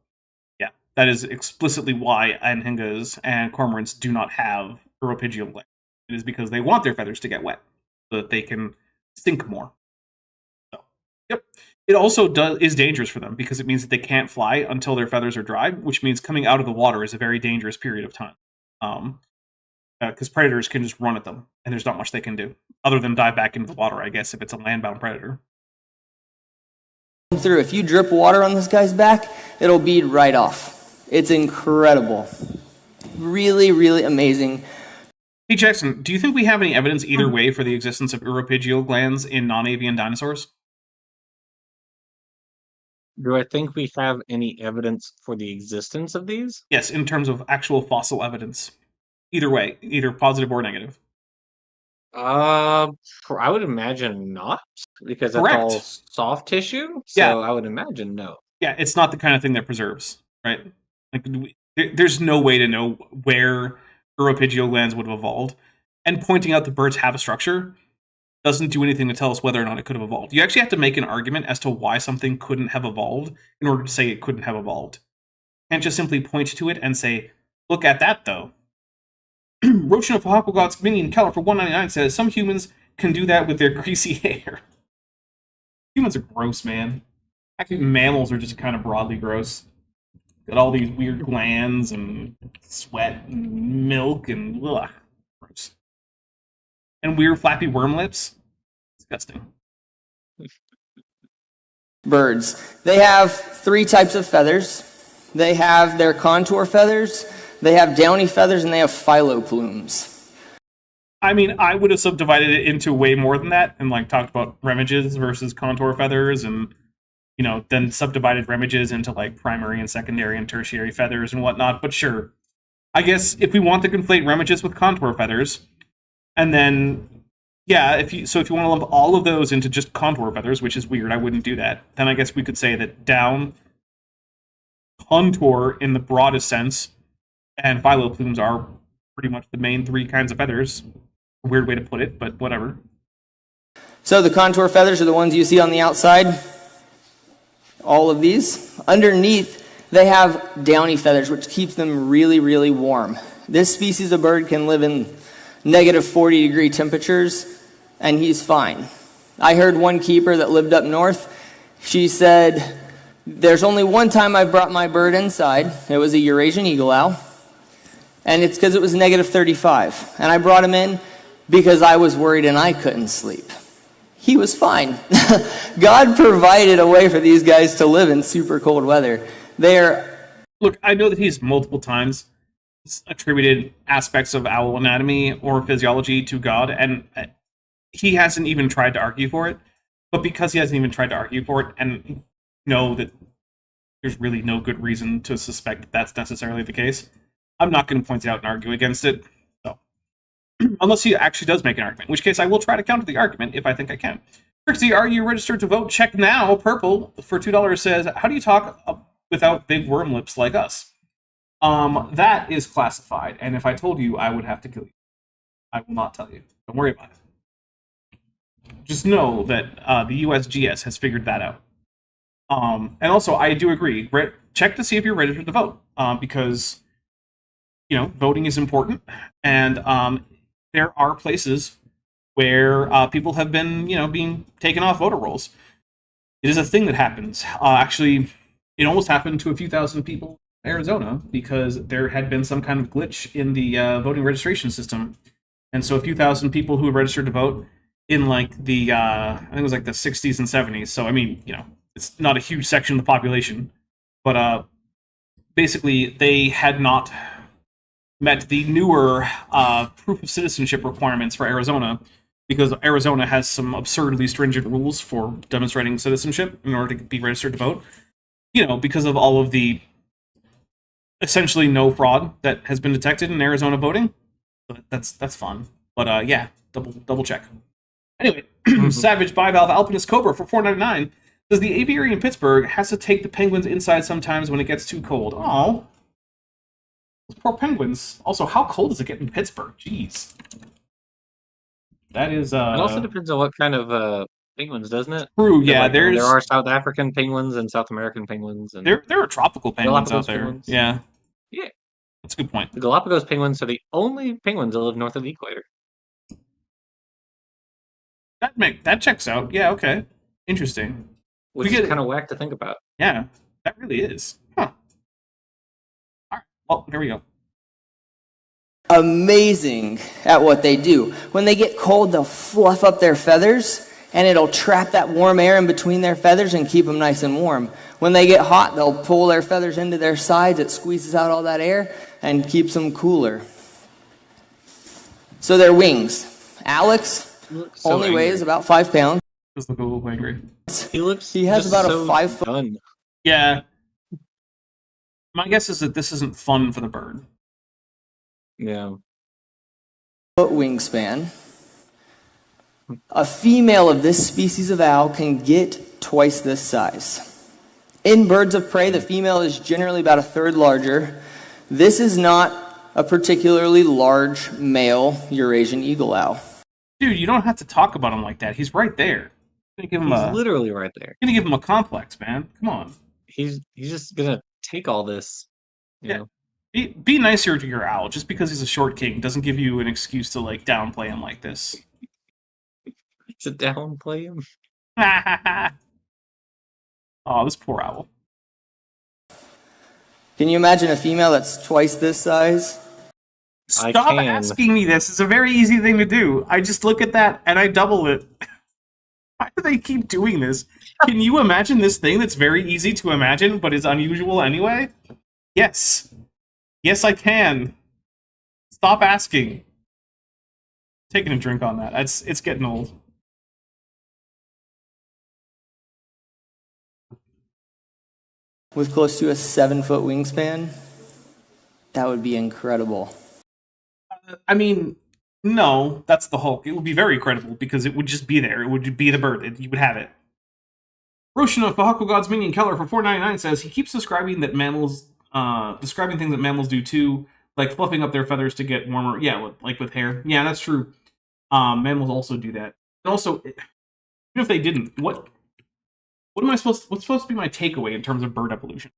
yeah, that is explicitly why anhingas and cormorants do not have uropygial glands. It is because they want their feathers to get wet so that they can stink more. So, yep. It also is dangerous for them because it means that they can't fly until their feathers are dry, which means coming out of the water is a very dangerous period of time. Because predators can just run at them, and there's not much they can do other than dive back into the water, I guess, if it's a land-bound predator. Through. If you drip water on this guy's back, it'll bead right off. It's incredible. Really, really amazing. Hey, Jackson, do you think we have any evidence either way for the existence of uropygial glands in non-avian dinosaurs? Do I think we have any evidence for the existence of these? Yes, in terms of actual fossil evidence. Either way, either positive or negative. I would imagine not, because that's Correct. all soft tissue. So Yeah. I would imagine no. Yeah, it's not the kind of thing that preserves, right? Like, there's no way to know where uropygial glands would have evolved. And pointing out that birds have a structure doesn't do anything to tell us whether or not it could have evolved. You actually have to make an argument as to why something couldn't have evolved in order to say it couldn't have evolved. You can't just simply point to it and say, look at that, though. Roshana for Hucklegod's Minion Keller for $1.99 says, some humans can do that with their greasy hair. Humans are gross, man. Actually, mammals are just kind of broadly gross. Got all these weird glands and sweat and milk and ugh, gross. And weird flappy worm lips. Disgusting. Birds. They have 3 types of feathers. They have their contour feathers, they have downy feathers, and they have phyloplumes. I mean, I would have subdivided it into way more than that and like talked about remiges versus contour feathers and, you know, then subdivided remiges into like primary and secondary and tertiary feathers and whatnot. But sure, I guess if we want to conflate remiges with contour feathers, and then, yeah, if you want to lump all of those into just contour feathers, which is weird, I wouldn't do that, then I guess we could say that down, contour in the broadest sense, and phyloplumes are pretty much the main 3 kinds of feathers. A weird way to put it, but whatever. So the contour feathers are the ones you see on the outside. All of these. Underneath, they have downy feathers, which keeps them really, really warm. This species of bird can live in negative 40-degree temperatures, and he's fine. I heard one keeper that lived up north. She said, there's only one time I've brought my bird inside. It was a Eurasian eagle owl, and it's because it was negative 35. And I brought him in because I was worried and I couldn't sleep. He was fine. God provided a way for these guys to live in super cold weather. Look, I know that he's multiple times attributed aspects of owl anatomy or physiology to God, and he hasn't even tried to argue for it. But because he hasn't even tried to argue for it, and know that there's really no good reason to suspect that that's necessarily the case, I'm not going to point it out and argue against it. So, unless he actually does make an argument, in which case I will try to counter the argument if I think I can. Trixie, are you registered to vote? Check now. Purple for $2 says, how do you talk without big worm lips like us? That is classified, and if I told you, I would have to kill you. I will not tell you. Don't worry about it. Just know that the USGS has figured that out. And also, I do agree. Check to see if you're registered to vote, because voting is important, and there are places where people have been, being taken off voter rolls. It is a thing that happens. Actually, it almost happened to a few thousand people in Arizona because there had been some kind of glitch in the voting registration system, and so a few thousand people who registered to vote in like the I think it was like the 60s and 70s. So I mean, it's not a huge section of the population, but basically they had not met the newer proof of citizenship requirements for Arizona, because Arizona has some absurdly stringent rules for demonstrating citizenship in order to be registered to vote. Because of all of the essentially no fraud that has been detected in Arizona voting. So that's fun. But yeah, double check. Anyway, Savage Bivalve Alpinist Cobra for $4.99 says the aviary in Pittsburgh has to take the penguins inside sometimes when it gets too cold. Oh, those poor penguins. Also, how cold does it get in Pittsburgh? Jeez. That is. It also depends on what kind of penguins, doesn't it? True. Yeah, like, there are South African penguins and South American penguins, and there are tropical penguins Galapagos out there. penguins. Yeah. Yeah. That's a good point. The Galapagos penguins are the only penguins that live north of the equator. That checks out. Yeah. Okay. Interesting. Which is kind of whack to think about. Yeah, that really is. Huh. All right. Well, here we go. Amazing at what they do. When they get cold, they'll fluff up their feathers, and it'll trap that warm air in between their feathers and keep them nice and warm. When they get hot, they'll pull their feathers into their sides. It squeezes out all that air and keeps them cooler. So their wings. Alex So only angry. weighs about 5 pounds. Just look a little angry. He has just about so a 5 foot. done. Yeah. My guess is that this isn't fun for the bird. Yeah. Wingspan. A female of this species of owl can get twice this size. In birds of prey, the female is generally about a third larger. This is not a particularly large male Eurasian eagle owl. Dude, you don't have to talk about him like that. He's right there. You're gonna give him He's literally right there. You're gonna give him a complex, man. Come on. He's just gonna take all this. You Yeah. know. Be nicer to your owl. Just because he's a short king doesn't give you an excuse to like downplay him like this. To downplay him. Oh, this poor owl. Can you imagine a female that's twice this size? I Stop can. asking me this. It's a very easy thing to do. I just look at that and I double it. Why do they keep doing this? Can you imagine this thing that's very easy to imagine but is unusual anyway? Yes. Yes, I can. Stop asking. Taking a drink on that. It's getting old. With close to a 7-foot wingspan? That would be incredible. I mean, no, that's the Hulk. It would be very credible because it would just be there. It would be the bird. You would have it. Roshan of Bahaku God's Minion Keller for $4.99 says he keeps describing things that mammals do too, like fluffing up their feathers to get warmer. Yeah, like with hair. Yeah, that's true. Mammals also do that. And also, even if they didn't, what's supposed to be my takeaway in terms of bird evolution?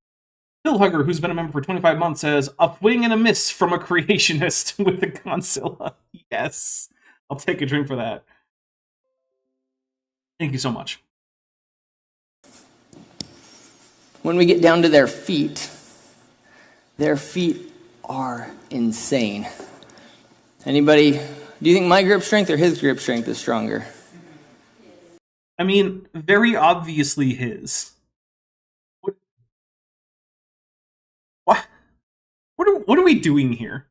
Hillhugger, who's been a member for 25 months, says, a wing and a miss from a creationist with a Godzilla. Yes. I'll take a drink for that. Thank you so much. When we get down to their feet are insane. Anybody, do you think my grip strength or his grip strength is stronger? I mean, very obviously his. What are we doing here?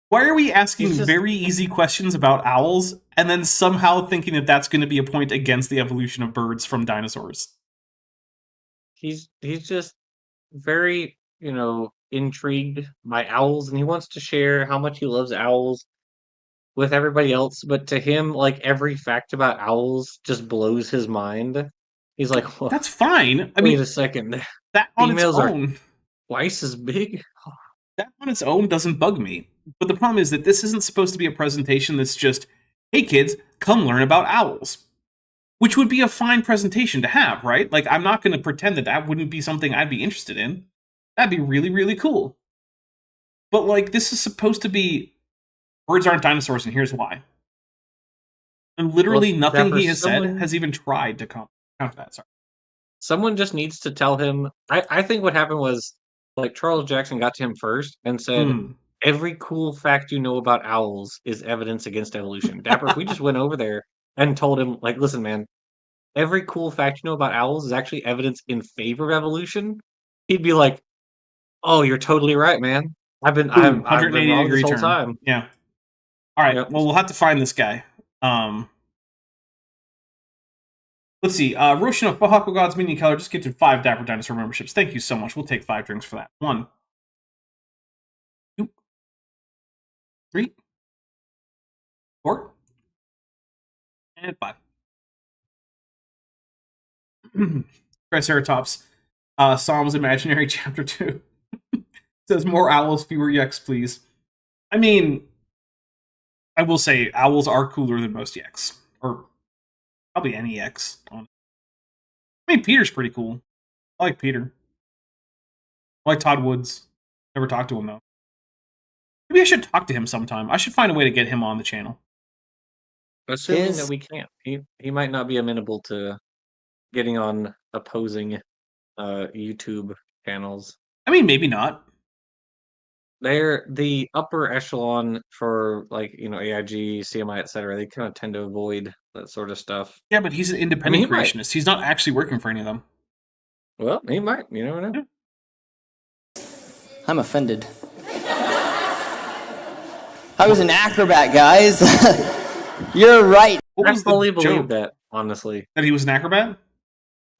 Why are we asking very easy questions about owls and then somehow thinking that that's going to be a point against the evolution of birds from dinosaurs? He's just very, intrigued by owls, and he wants to share how much he loves owls with everybody else. But to him, like, every fact about owls just blows his mind. He's like, well, that's fine. Wait a second. That on its Females own, are twice as big? that on its own doesn't bug me. But the problem is that this isn't supposed to be a presentation that's just, hey kids, come learn about owls. Which would be a fine presentation to have, right? Like, I'm not going to pretend that that wouldn't be something I'd be interested in. That'd be really, really cool. But, like, this is supposed to be, birds aren't dinosaurs, and here's why. And literally nothing he has said has even tried to counter that. Sorry. Someone just needs to tell him. I think what happened was, like, Charles Jackson got to him first and said, every cool fact you know about owls is evidence against evolution. Dapper, if we just went over there and told him, like, listen, man, every cool fact you know about owls is actually evidence in favor of evolution, he'd be like, oh, you're totally right, man. I've been 180 wrong degree this whole turn. time. Yeah. All right. Yep. Well, we'll have to find this guy. Let's see. Roshan of Pohako God's Meaning Color just gifted 5 Dapper Dinosaur memberships. Thank you so much. We'll take 5 drinks for that. 1, 2, 3, 4, and 5. Triceratops. Psalms Imaginary Chapter 2. Says, more owls, fewer yeks, please. I mean, I will say, owls are cooler than most yeks. Or probably any yeks. I mean, Peter's pretty cool. I like Peter. I like Todd Woods. Never talked to him, though. Maybe I should talk to him sometime. I should find a way to get him on the channel. Assuming that we can't. He might not be amenable to getting on opposing YouTube channels. I mean, maybe not. They're the upper echelon for, like, AIG, CMI, etc. They kind of tend to avoid that sort of stuff. Yeah, but he's an independent creationist. He's not actually working for any of them. Well, he might. You never know. I'm offended. I was an acrobat, guys. You're right. I fully believe that, honestly. That he was an acrobat?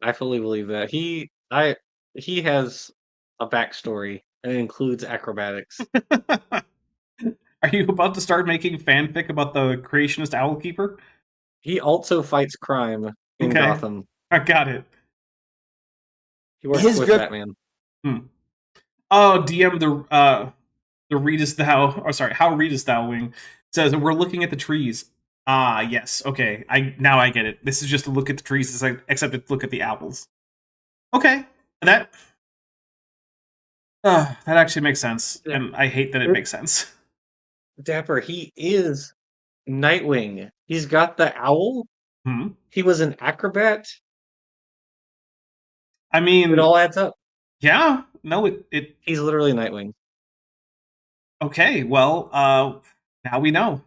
I fully believe that. He has a backstory. And it includes acrobatics. Are you about to start making fanfic about the creationist owl keeper? He also fights crime in Gotham. I got it. He works with Batman. Oh, DM the readest thou, or sorry, how readest thou wing says we're looking at the trees. Ah, yes. Okay, now I get it. This is just to look at the trees, except to look at the owls. Okay, that actually makes sense, and I hate that it makes sense. Dapper, he is Nightwing. He's got the owl. He was an acrobat. I mean, it all adds up. Yeah. No, it. He's literally Nightwing. Okay, well, now we know.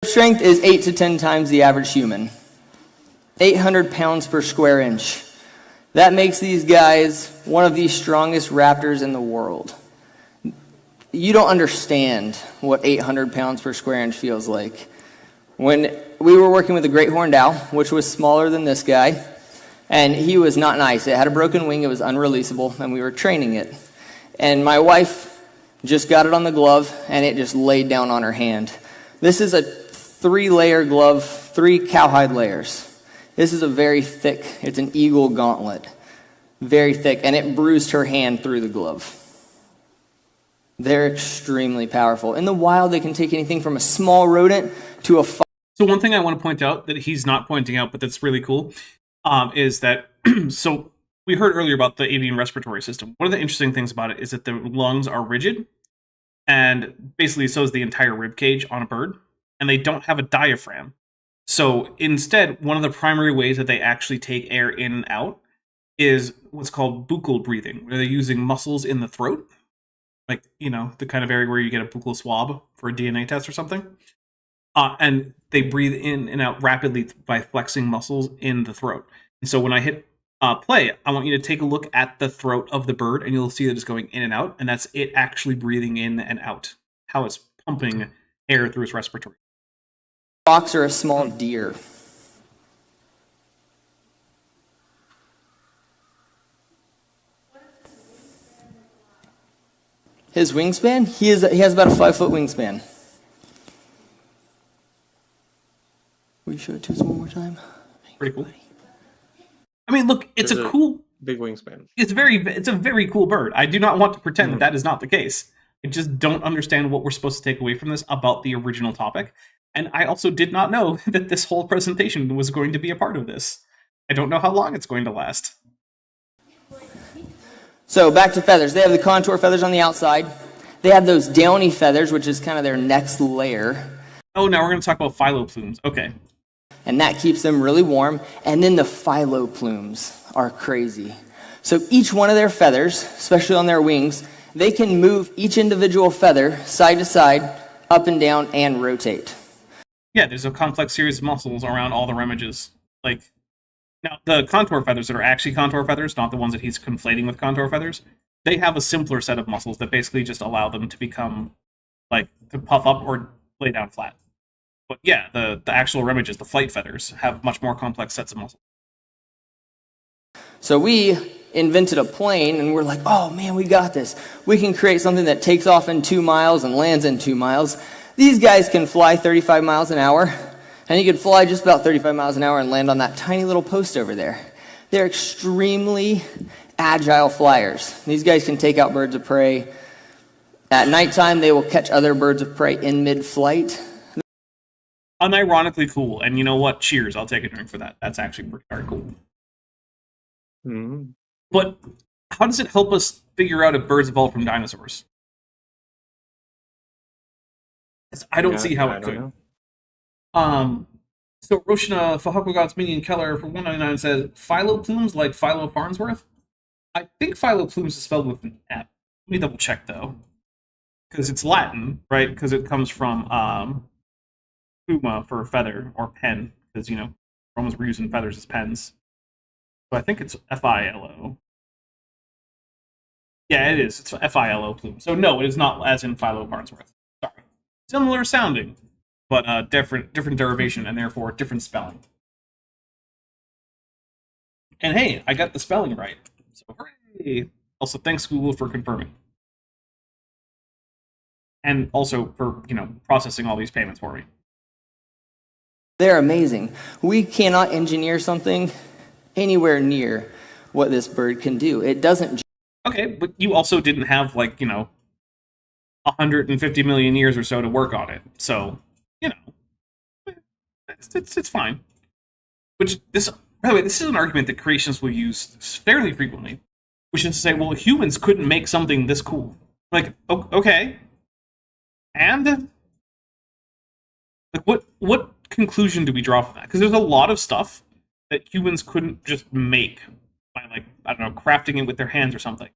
Strength is 8 to 10 times the average human. 800 pounds per square inch. That makes these guys one of the strongest raptors in the world. You don't understand what 800 pounds per square inch feels like. When we were working with a great horned owl, which was smaller than this guy, and he was not nice. It had a broken wing, it was unreleasable, and we were training it. And my wife just got it on the glove, and it just laid down on her hand. This is a 3-layer glove, 3 cowhide layers. This is a very thick, it's an eagle gauntlet. Very thick, and it bruised her hand through the glove. They're extremely powerful. In the wild, they can take anything from a small rodent to a... So one thing I want to point out that he's not pointing out, but that's really cool, is that, so we heard earlier about the avian respiratory system. One of the interesting things about it is that the lungs are rigid, and basically so is the entire rib cage on a bird, and they don't have a diaphragm. So instead, one of the primary ways that they actually take air in and out is what's called buccal breathing, where they're using muscles in the throat, like, the kind of area where you get a buccal swab for a DNA test or something. And they breathe in and out rapidly by flexing muscles in the throat. And so when I hit play, I want you to take a look at the throat of the bird, and you'll see that it's going in and out, and that's it actually breathing in and out, how it's pumping air through its respiratory. Fox or a small deer? His wingspan? He has about a 5-foot wingspan. Will you show it to us one more time? Pretty cool. I mean, look, it's a cool, big wingspan. It's a very cool bird. I do not want to pretend that is not the case. I just don't understand what we're supposed to take away from this about the original topic. And I also did not know that this whole presentation was going to be a part of this. I don't know how long it's going to last. So back to feathers. They have the contour feathers on the outside. They have those downy feathers, which is kind of their next layer. Oh, now we're going to talk about phyloplumes. Okay. And that keeps them really warm. And then the phyloplumes are crazy. So each one of their feathers, especially on their wings, they can move each individual feather side to side, up and down, and rotate. Yeah, there's a complex series of muscles around all the remiges. Now, the contour feathers that are actually contour feathers, not the ones that he's conflating with contour feathers, they have a simpler set of muscles that basically just allow them to become, to puff up or lay down flat. But yeah, the actual remiges, the flight feathers, have much more complex sets of muscles. So we invented a plane, and we're like, oh man, we got this. We can create something that takes off in 2 miles and lands in 2 miles. These guys can fly 35 miles an hour, and you can fly just about 35 miles an hour and land on that tiny little post over there. They're extremely agile flyers. These guys can take out birds of prey. At nighttime, they will catch other birds of prey in mid-flight. Unironically cool, and you know what? Cheers, I'll take a drink for that. That's actually pretty darn cool. Mm-hmm. But how does it help us figure out if birds evolved from dinosaurs? I don't see how it could. So Roshna Fahakogots Minion Keller for 199 says phyloplumes like Philo Farnsworth. I think phyloplumes is spelled with an F. Let me double check though, because it's Latin, right? Because it comes from pluma for feather or pen, because Romans were using feathers as pens. So I think it's F-I-L-O. Yeah, it is. It's F-I-L-O plume. So no, it is not as in Philo Farnsworth. Sorry. Similar sounding, but different derivation, and therefore different spelling. And hey, I got the spelling right. So hooray! Also, thanks Google for confirming. And also for, processing all these payments for me. They're amazing. We cannot engineer something anywhere near what this bird can do. It doesn't. Okay, but you also didn't have 150 million years or so to work on it. So, it's fine. By the way, this is an argument that creationists will use fairly frequently, which is to say, well, humans couldn't make something this cool. Okay. And what conclusion do we draw from that? Because there's a lot of stuff that humans couldn't just make by crafting it with their hands or something,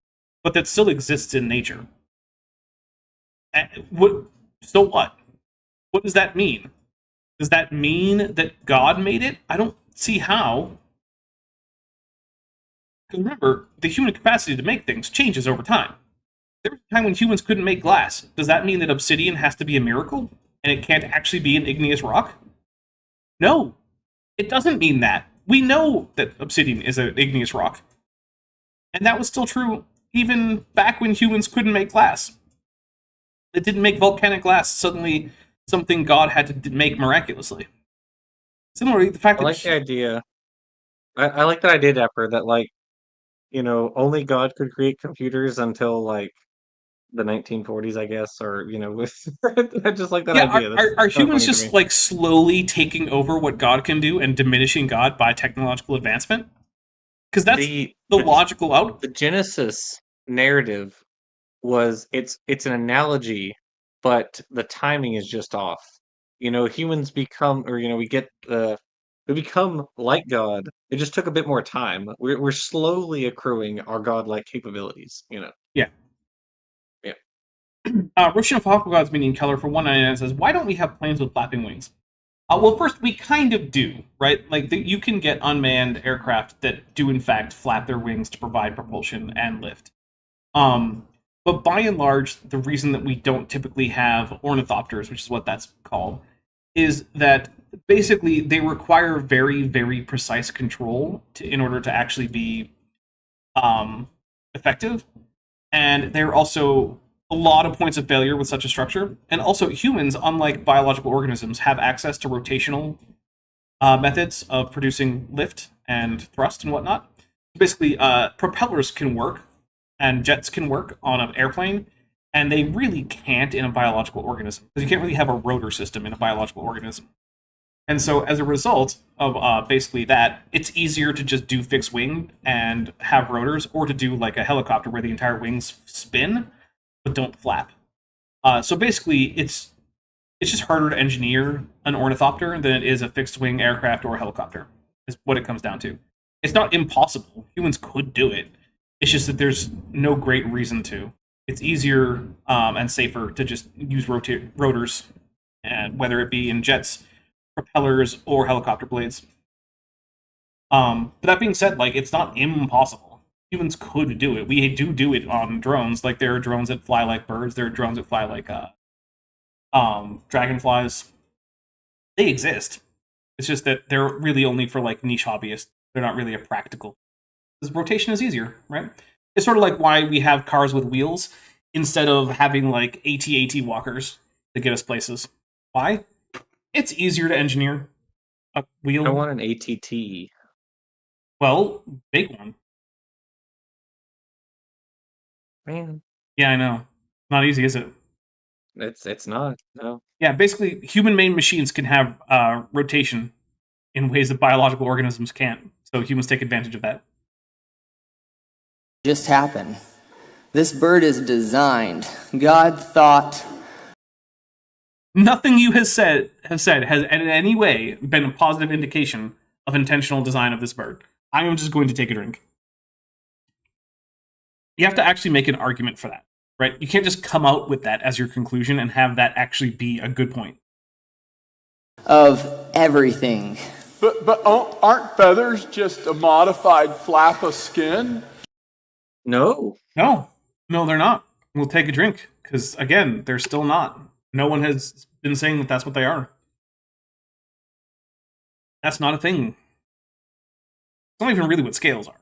but that still exists in nature. So what? What does that mean? Does that mean that God made it? I don't see how. Because remember, the human capacity to make things changes over time. There was a time when humans couldn't make glass. Does that mean that obsidian has to be a miracle, and it can't actually be an igneous rock? No, it doesn't mean that. We know that obsidian is an igneous rock. And that was still true even back when humans couldn't make glass. It didn't make volcanic glass suddenly something God had to make miraculously. Similarly, the fact I that... like the idea. I like that idea, Dapper, that only God could create computers until the 1940s, I guess, or with I just like that idea. Are humans just slowly taking over what God can do and diminishing God by technological advancement? Because that's the logical out. The Genesis narrative was it's an analogy, but the timing is just off. Humans become, or we become like God. It just took a bit more time. We're slowly accruing our godlike capabilities. Yeah. Yeah. Russian Falcon Gods meaning Keller for 199 says, why don't we have planes with flapping wings? Well, first, we kind of do, right? Like, you can get unmanned aircraft that do, in fact, flap their wings to provide propulsion and lift. But by and large, the reason that we don't typically have ornithopters, which is what that's called, is that basically they require very, very precise control in order to actually be effective. And they're also a lot of points of failure with such a structure. And also, humans, unlike biological organisms, have access to rotational methods of producing lift and thrust and whatnot. Basically, propellers can work and jets can work on an airplane, and they really can't in a biological organism, because you can't really have a rotor system in a biological organism. And so, as a result of basically that, it's easier to just do fixed wing and have rotors, or to do like a helicopter where the entire wings spin but don't flap. So basically, it's just harder to engineer an ornithopter than it is a fixed wing aircraft or a helicopter, is what it comes down to. It's not impossible. Humans could do it. It's just that there's no great reason to. It's easier and safer to just use rotors, and whether it be in jets, propellers, or helicopter blades. But that being said, like, it's not impossible. Humans could do it. We do it on drones. Like, there are drones that fly like birds. There are drones that fly like dragonflies. They exist. It's just that they're really only for like niche hobbyists. They're not really a practical. Because rotation is easier, right? It's sort of like why we have cars with wheels instead of having like AT-AT walkers to get us places. Why? It's easier to engineer a wheel. I want an ATT. Well, big one. Man, Yeah, I know. Not easy, is it? it's not. No. Yeah, basically, human-made machines can have rotation in ways that biological organisms can't. So humans take advantage of that. Just happened. This bird is designed. God thought. Nothing you have said has in any way been a positive indication of intentional design of this bird. I am just going to take a drink. You have to actually make an argument for that, right? You can't just come out with that as your conclusion and have that actually be a good point. Of everything. But aren't feathers just a modified flap of skin? No. No, they're not. We'll take a drink, because, again, they're still not. No one has been saying that that's what they are. That's not a thing. It's not even really what scales are.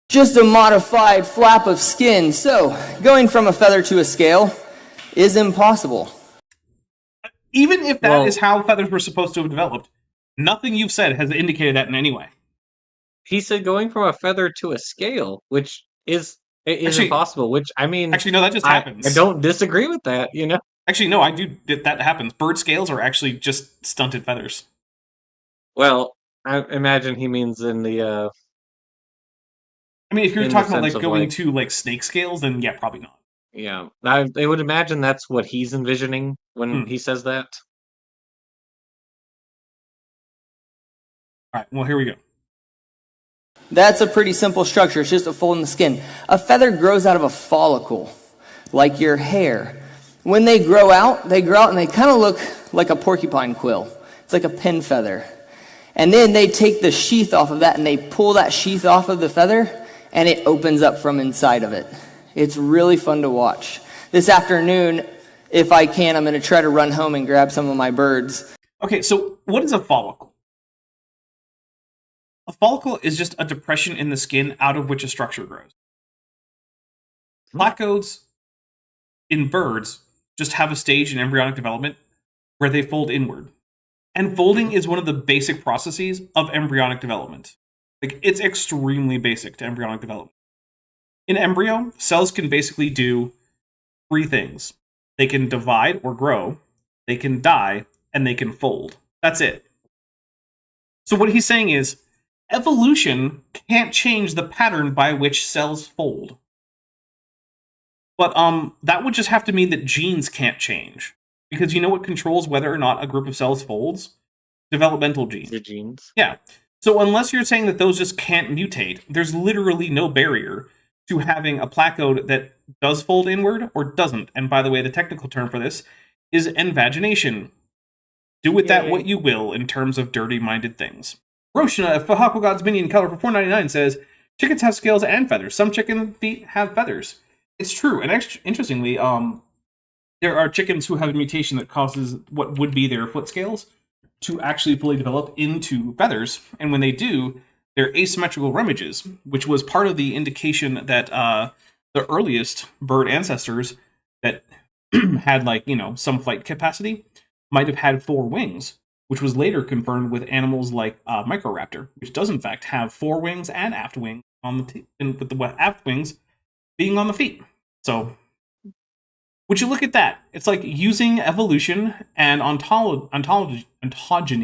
Just a modified flap of skin. So, going from a feather to a scale is impossible. Even if that is how feathers were supposed to have developed, nothing you've said has indicated that in any way. He said going from a feather to a scale, which is Actually, impossible. Which, I mean, actually, no, that just happens. I don't disagree with that. Actually, no, I do. That happens. Bird scales are actually just stunted feathers. Well, I imagine he means in the. I mean, if you're in the talking about sense like of, going like- to like snake scales, then yeah, probably not. Yeah, I would imagine that's what he's envisioning when he says that. All right, well, here we go. That's a pretty simple structure. It's just a fold in the skin. A feather grows out of a follicle, like your hair. When they grow out and they kind of look like a porcupine quill. It's like a pin feather. And then they take the sheath off of that and they pull that sheath off of the feather and it opens up from inside of it. It's really fun to watch. This afternoon, if I can, I'm going to try to run home and grab some of my birds. Okay, so what is a follicle? A follicle is just a depression in the skin out of which a structure grows. Placodes in birds just have a stage in embryonic development where they fold inward. And folding is one of the basic processes of embryonic development. Like, it's extremely basic to embryonic development. In embryo, cells can basically do three things. They can divide or grow, they can die, and they can fold. That's it. So what he's saying is, evolution can't change the pattern by which cells fold. But that would just have to mean that genes can't change. Because you know what controls whether or not a group of cells folds? Developmental genes. The genes. Yeah. So unless you're saying that those just can't mutate, there's literally no barrier to having a placode that does fold inward or doesn't. And by the way, the technical term for this is invagination. Do with that what you will in terms of dirty-minded things. Roshna, if Fahako God's Minion color for $4.99 says, chickens have scales and feathers. Some chicken feet have feathers. It's true. And interestingly, there are chickens who have a mutation that causes what would be their foot scales to actually fully develop into feathers. And when they do, they're asymmetrical remiges, which was part of the indication that the earliest bird ancestors that had, like, you know, some flight capacity might have had 4 wings, which was later confirmed with animals like Microraptor, which does in fact have 4 wings and aft wings on the and with the aft wings being on the feet. So, would you look at that? It's like using evolution and ontology,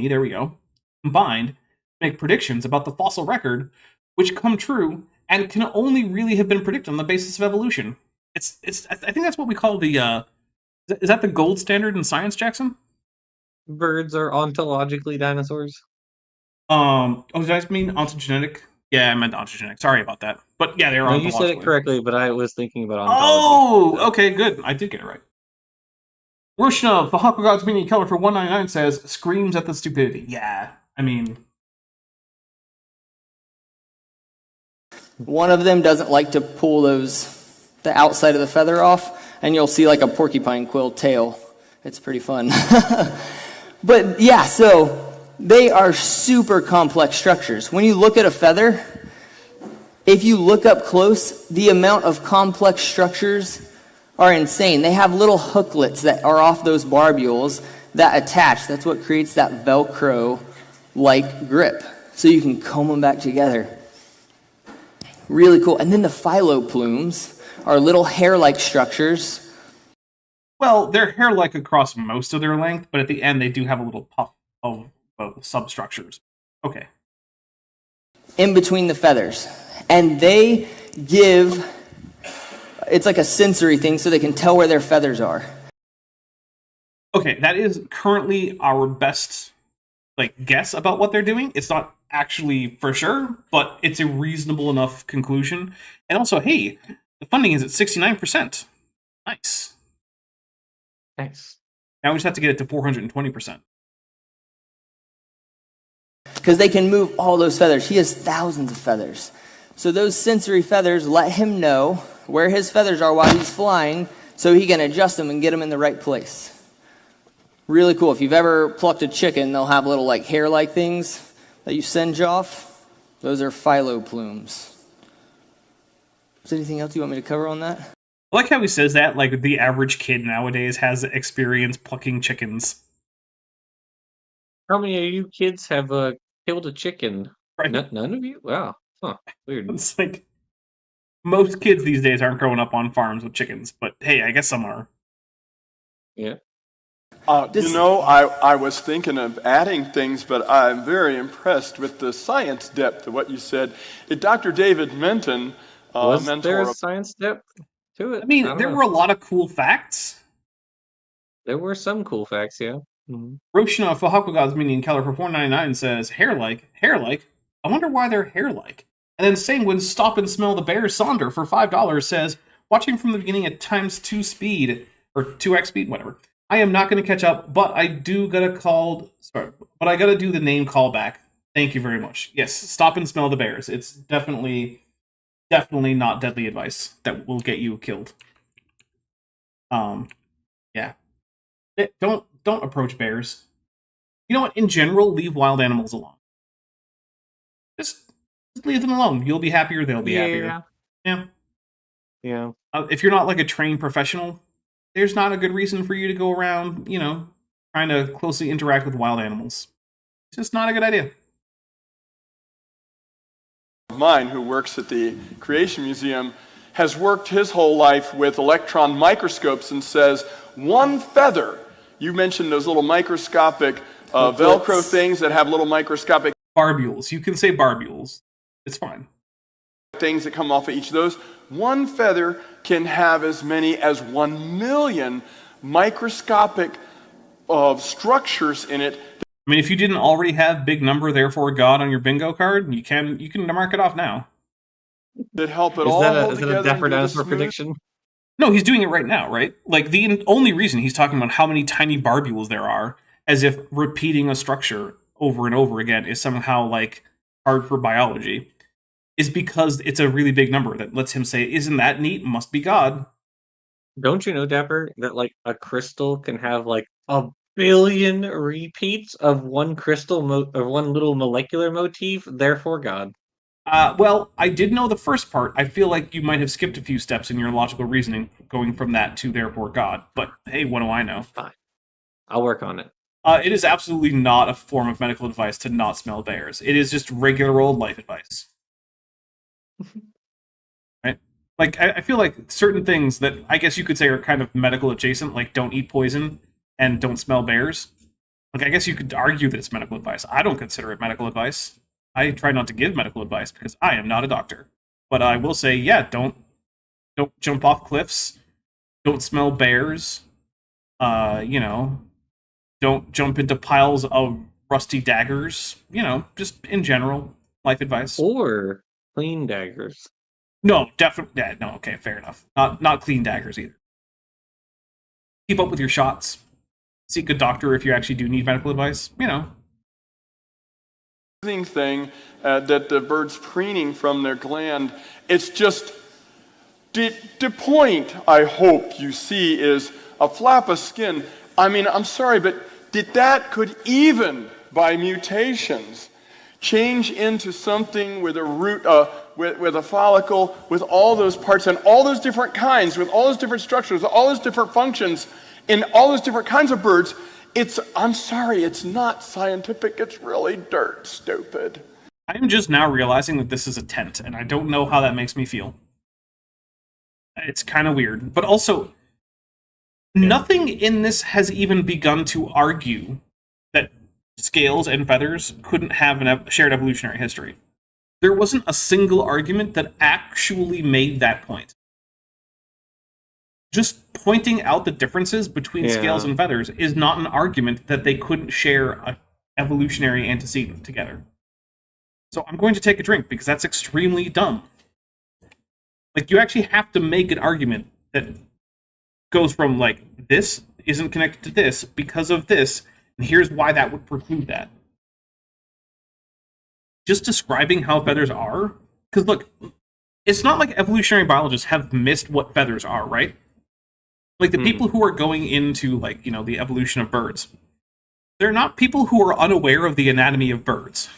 there we go, combined to make predictions about the fossil record, which come true and can only really have been predicted on the basis of evolution. I think that's what we call the, is that the gold standard in science, Jackson? Birds are ontologically dinosaurs. Oh, did I mean ontogenetic? Yeah, I meant ontogenetic. Sorry about that. But yeah, they're No, ontologically. you said it correctly, but I was thinking about ontology. Oh, okay, good. I did get it right. Roshna, the Hawk God's Meaning Color for $1.99 says, screams at the stupidity. Yeah, I mean... One of them doesn't like to pull the outside of the feather off, and you'll see like a porcupine quill tail. It's pretty fun. But yeah, so they are super complex structures. When you look at a feather, if you look up close, the amount of complex structures are insane. They have little hooklets that are off those barbules that attach. That's what creates that Velcro-like grip. So you can comb them back together. Really cool. And then the phyloplumes are little hair-like structures. Well, they're hair-like across most of their length, but at the end they do have a little puff of substructures. Okay. In between the feathers. And they give... It's like a sensory thing so they can tell where their feathers are. Okay, that is currently our best guess about what they're doing. It's not actually for sure, but it's a reasonable enough conclusion. And also, hey, the funding is at 69%. Nice. Nice. Now we just have to get it to 420%. Because they can move all those feathers. He has thousands of feathers. So those sensory feathers let him know where his feathers are while he's flying, so he can adjust them and get them in the right place. Really cool. If you've ever plucked a chicken, they'll have little hair-like things that you singe off. Those are phyloplumes. Is there anything else you want me to cover on that? I like how he says that, like the average kid nowadays has experience plucking chickens. How many of you kids have killed a chicken? Right. None of you? Wow. Huh. Weird. It's like most kids these days aren't growing up on farms with chickens, but hey, I guess some are. Yeah. I was thinking of adding things, but I'm very impressed with the science depth of what you said. Dr. David Menton, Was mentor there a of science depth to it? I mean, don't there know. were a lot of cool facts. There were some cool facts, yeah. Mm-hmm. Roshna for Hakuga's Minion Keller for $4.99 says, hair-like. I wonder why they're hair-like. And then Sanguine Stop and Smell the Bear Sonder for $5 says, watching from the beginning at ×2 speed, or 2x speed, whatever. I am not going to catch up, but I gotta do the name callback. Thank you very much. Yes, Stop and Smell the Bears. It's definitely not deadly advice that will get you killed. Yeah. Don't approach bears. You know what? In general, leave wild animals alone. Just leave them alone. You'll be happier. They'll be happier. Yeah. Yeah. If you're not like a trained professional, there's not a good reason for you to go around, trying to closely interact with wild animals. It's just not a good idea. mine who works at the Creation Museum has worked his whole life with electron microscopes and says one feather, you mentioned those little microscopic Velcro things that have little microscopic Barbules. You can say barbules. It's fine. Things that come off of each of those. One feather can have as many as 1 million microscopic structures in it. I mean, if you didn't already have big number, therefore God on your bingo card, you can mark it off now. That help it Is all that hold a together. Dapper and give us Dinosaur smooth- prediction? No, he's doing it right now, right? Like, the only reason he's talking about how many tiny barbules there are, as if repeating a structure over and over again is somehow, like, hard for biology, is because it's a really big number that lets him say, isn't that neat? Must be God. Don't you know, Dapper, that like a crystal can have like a billion repeats of one crystal of one little molecular motif, therefore God. Well, I did know the first part. I feel like you might have skipped a few steps in your logical reasoning going from that to therefore God. But hey, what do I know? Fine. I'll work on it. It is absolutely not a form of medical advice to not smell bears. It is just regular old life advice. Right? Like, I feel like certain things that I guess you could say are kind of medical adjacent, like don't eat poison and don't smell bears. Like, I guess you could argue that it's medical advice. I don't consider it medical advice. I try not to give medical advice because I am not a doctor. But I will say, yeah, don't jump off cliffs. Don't smell bears. Don't jump into piles of rusty daggers. Just in general, life advice. Or clean daggers. No, definitely. Yeah, no, okay, fair enough. Not clean daggers either. Keep up with your shots. Seek a doctor if you actually do need medical advice. Thing that the bird's preening from their gland. It's just the point I hope you see is a flap of skin. I mean, I'm sorry, but could even by mutations change into something with a root, with a follicle, with all those parts and all those different kinds, with all those different structures, all those different functions in all those different kinds of birds. I'm sorry, it's not scientific. It's really dirt stupid. I'm just now realizing that this is a tent, and I don't know how that makes me feel. It's kind of weird. But also, nothing in this has even begun to argue that scales and feathers couldn't have a shared evolutionary history. There wasn't a single argument that actually made that point. Just pointing out the differences between scales and feathers is not an argument that they couldn't share an evolutionary antecedent together. So I'm going to take a drink because that's extremely dumb. Like, you actually have to make an argument that goes from, like, this isn't connected to this because of this, and here's why that would preclude that. Just describing how feathers are, because look, it's not like evolutionary biologists have missed what feathers are, right? Like, the people who are going into, like, the evolution of birds, they're not people who are unaware of the anatomy of birds.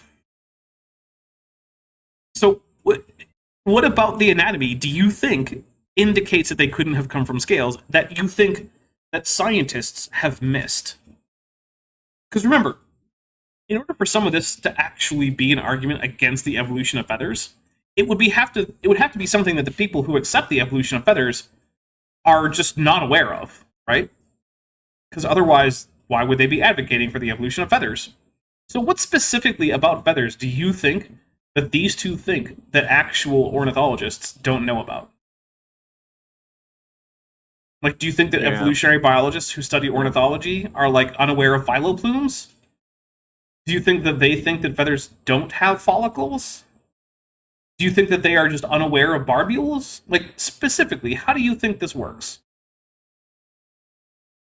So, what about the anatomy do you think indicates that they couldn't have come from scales that you think that scientists have missed? Because remember, in order for some of this to actually be an argument against the evolution of feathers, it would have to be something that the people who accept the evolution of feathers are just not aware of, right? Because otherwise, why would they be advocating for the evolution of feathers? So what specifically about feathers do you think that these two think that actual ornithologists don't know about? Like, do you think that evolutionary biologists who study ornithology are, like, unaware of phyloplumes? Do you think that they think that feathers don't have follicles? Do you think that they are just unaware of barbules? Like, specifically, how do you think this works?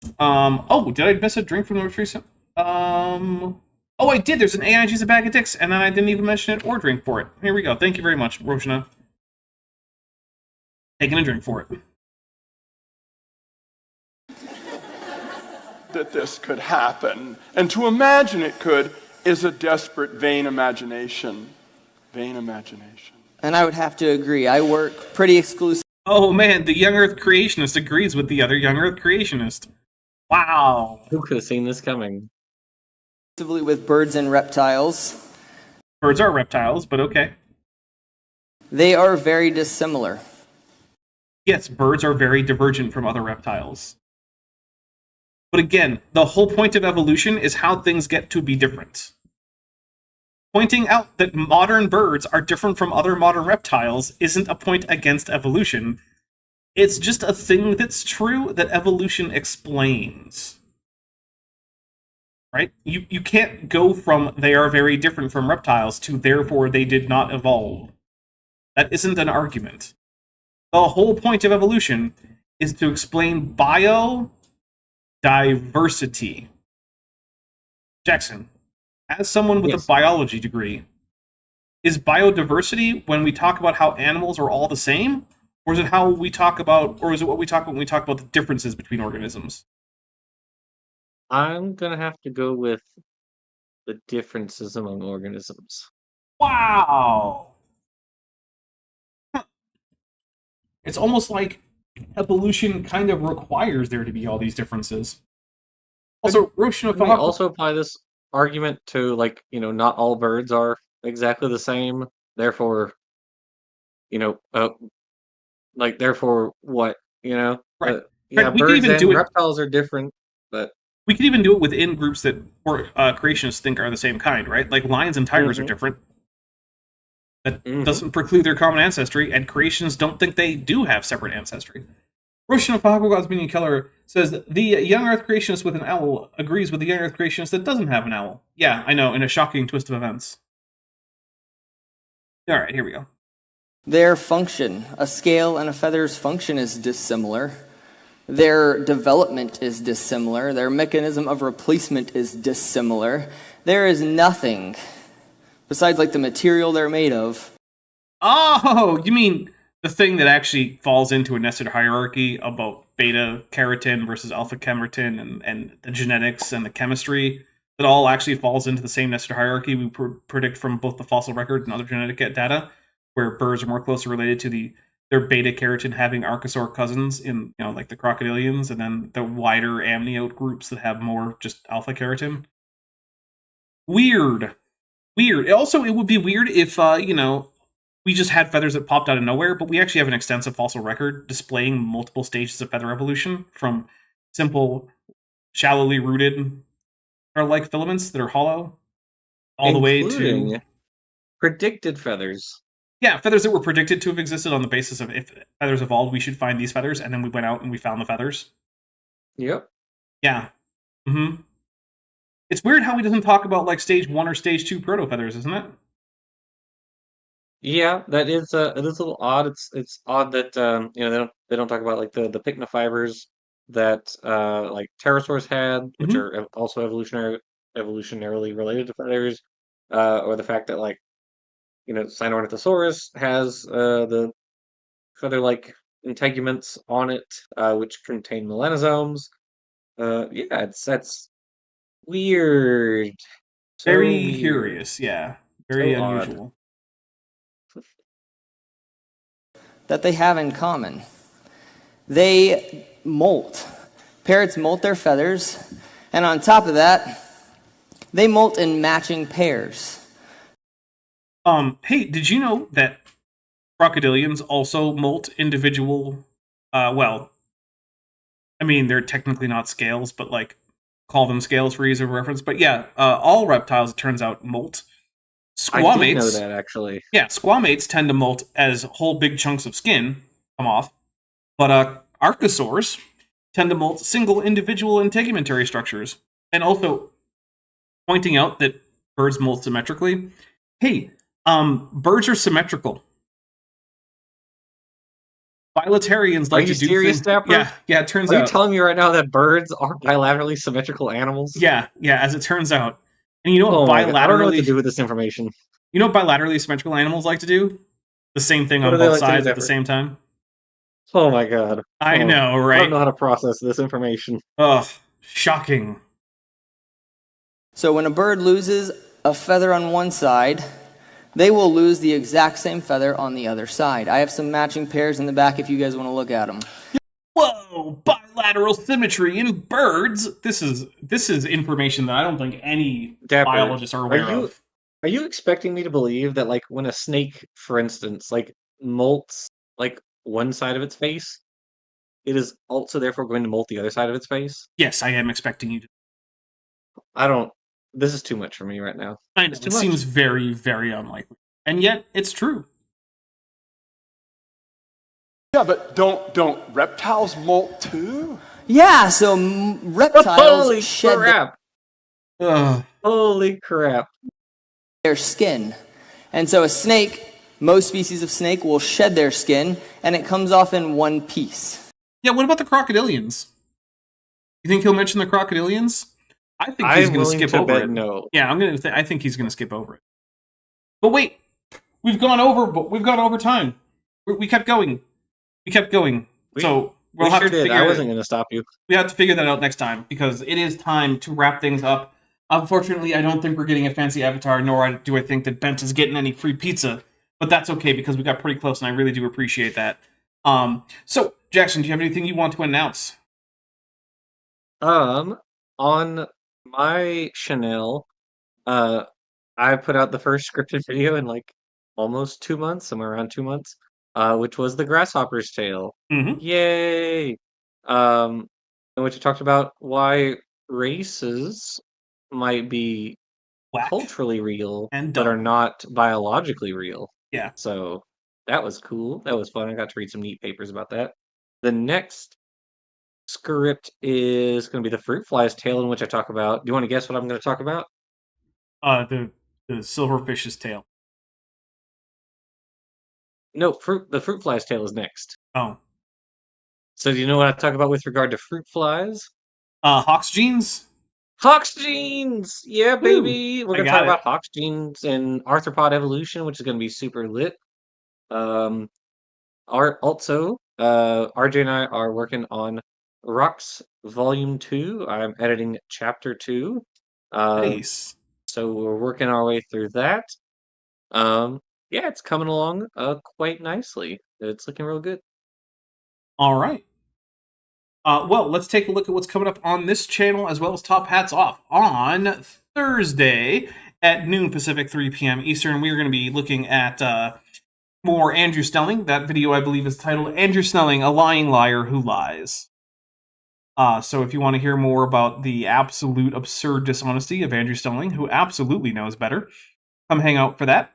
Did I miss a drink from the most recent? I did. There's an AIG's a bag of dicks, and then I didn't even mention it or drink for it. Here we go. Thank you very much, Roshana. Taking a drink for it. That this could happen, and to imagine it could, is a desperate, vain imagination. Vain imagination. And I would have to agree. I work pretty exclusively. Oh man, the young Earth creationist agrees with the other young Earth creationist. Wow. Who could have seen this coming? With birds and reptiles. Birds are reptiles, but okay. They are very dissimilar. Yes, birds are very divergent from other reptiles. But again, the whole point of evolution is how things get to be different. Pointing out that modern birds are different from other modern reptiles isn't a point against evolution. It's just a thing that's true that evolution explains. Right? You can't go from they are very different from reptiles to therefore they did not evolve. That isn't an argument. The whole point of evolution is to explain biodiversity. Jackson, as someone with Yes. a biology degree, is biodiversity when we talk about how animals are all the same? Or is it how we talk about, or is it what we talk about when we talk about the differences between organisms? I'm gonna have to go with the differences among organisms. Wow! It's almost like evolution kind of requires there to be all these differences. Also, Can we also apply this argument to, like, not all birds are exactly the same, therefore, therefore what, Right. Yeah, We could birds even and do it. reptiles are different, but We could even do it within groups that creationists think are the same kind, right? Like lions and tigers are different. That doesn't preclude their common ancestry, and creationists don't think they do have separate ancestry. Roshan of God's Meaning Keller says that the young Earth creationist with an owl agrees with the young Earth creationist that doesn't have an owl. Yeah, I know, in a shocking twist of events. Alright, here we go. Their function, a scale and a feather's function is dissimilar. Their development is dissimilar. Their mechanism of replacement is dissimilar. There is nothing besides like the material they're made of. Oh, you mean the thing that actually falls into a nested hierarchy about beta keratin versus alpha keratin and the genetics and the chemistry that all actually falls into the same nested hierarchy we predict from both the fossil record and other genetic data, where birds are more closely related to their beta keratin having archosaur cousins in like the crocodilians, and then the wider amniote groups that have more just alpha keratin. Weird. Also, it would be weird if we just had feathers that popped out of nowhere, but we actually have an extensive fossil record displaying multiple stages of feather evolution, from simple, shallowly rooted hair-like filaments that are hollow, all the way to predicted feathers. Yeah, feathers that were predicted to have existed on the basis of if feathers evolved, we should find these feathers, and then we went out and we found the feathers. Yep. Yeah. Mm-hmm. It's weird how he doesn't talk about like stage 1 or stage 2 proto feathers, isn't it? Yeah, that is it is a little odd. It's odd that they don't talk about like the pycnofibers that like pterosaurs had, which are also evolutionarily related to feathers, or the fact that like Sinornithosaurus has the feather-like integuments on it, which contain melanosomes. Yeah, that's weird. So Very weird. curious, yeah. Very So unusual. That they have in common. They molt. Parrots molt their feathers, and on top of that, they molt in matching pairs. Hey, did you know that crocodilians also molt individual, well, I mean, they're technically not scales, but like, call them scales for ease of reference. But yeah, all reptiles, it turns out, molt. I did know that, actually. Yeah, squamates tend to molt as whole big chunks of skin come off, but archosaurs tend to molt single individual integumentary structures. And also, pointing out that birds molt symmetrically. Hey, birds are symmetrical. Bilaterians like to do serious, things. Dapper? Yeah, it turns Are out. you telling me right now that birds are bilaterally symmetrical animals? Yeah, as it turns out. And you know what I don't know what to do with this information. You know what bilaterally symmetrical animals like to do? The same thing What on do they both like to do, sides at the Dapper? same time. Oh my god. I know, I right? don't know how to process this information. Ugh, shocking. So when a bird loses a feather on one side, they will lose the exact same feather on the other side. I have some matching pairs in the back if you guys want to look at them. Whoa, bilateral symmetry in birds. This is information that I don't think any Dapper, biologists are aware of. Are you expecting me to believe that, like, when a snake, for instance, like, molts, like, one side of its face, it is also therefore going to molt the other side of its face? Yes, I am expecting you to. I don't This is too much for me right now. I know, It's too it much. seems very, very unlikely. And yet, it's true. Yeah, but don't reptiles molt too? Yeah, so reptiles Holy shed crap! Ugh. Holy crap! their skin. And so a snake, most species of snake will shed their skin, and it comes off in one piece. Yeah, what about the crocodilians? You think he'll mention the crocodilians? I think he's I'm going to willing skip to over bet it. no. Yeah, I think he's going to skip over it. But wait, we've gone over time. We kept going. So we'll We have sure to did. figure I wasn't going to stop you. We have to figure that out next time, because it is time to wrap things up. Unfortunately, I don't think we're getting a fancy avatar, nor do I think that Bent is getting any free pizza. But that's okay, because we got pretty close, and I really do appreciate that. So, Jackson, do you have anything you want to announce? On my Chanel, I put out the first scripted video in like almost 2 months, somewhere around 2 months, which was the grasshopper's tale. Mm-hmm. Yay! In which I talked about why races might be Whack. culturally real, And but are dumb. not biologically real. Yeah. So that was cool. That was fun. I got to read some neat papers about that. The next script is going to be the fruit fly's tale, in which I talk about. Do you want to guess what I'm going to talk about? The silverfish's tail. No, the fruit fly's tale is next. Oh. So do you know what I talk about with regard to fruit flies? Hawk's genes? Hawk's genes! Yeah, baby! We're I going to got talk it. about Hawk's genes and arthropod evolution, which is going to be super lit. RJ and I are working on Rocks Volume 2. I'm editing Chapter 2. Nice. So we're working our way through that. Yeah, it's coming along quite nicely. It's looking real good. All right. Well, let's take a look at what's coming up on this channel, as well as Top Hats Off. On Thursday at noon Pacific, 3 p.m. Eastern, we are going to be looking at more Andrew Snelling. That video, I believe, is titled Andrew Snelling, a Lying Liar Who Lies. So if you want to hear more about the absolute absurd dishonesty of Andrew Snelling, who absolutely knows better, come hang out for that.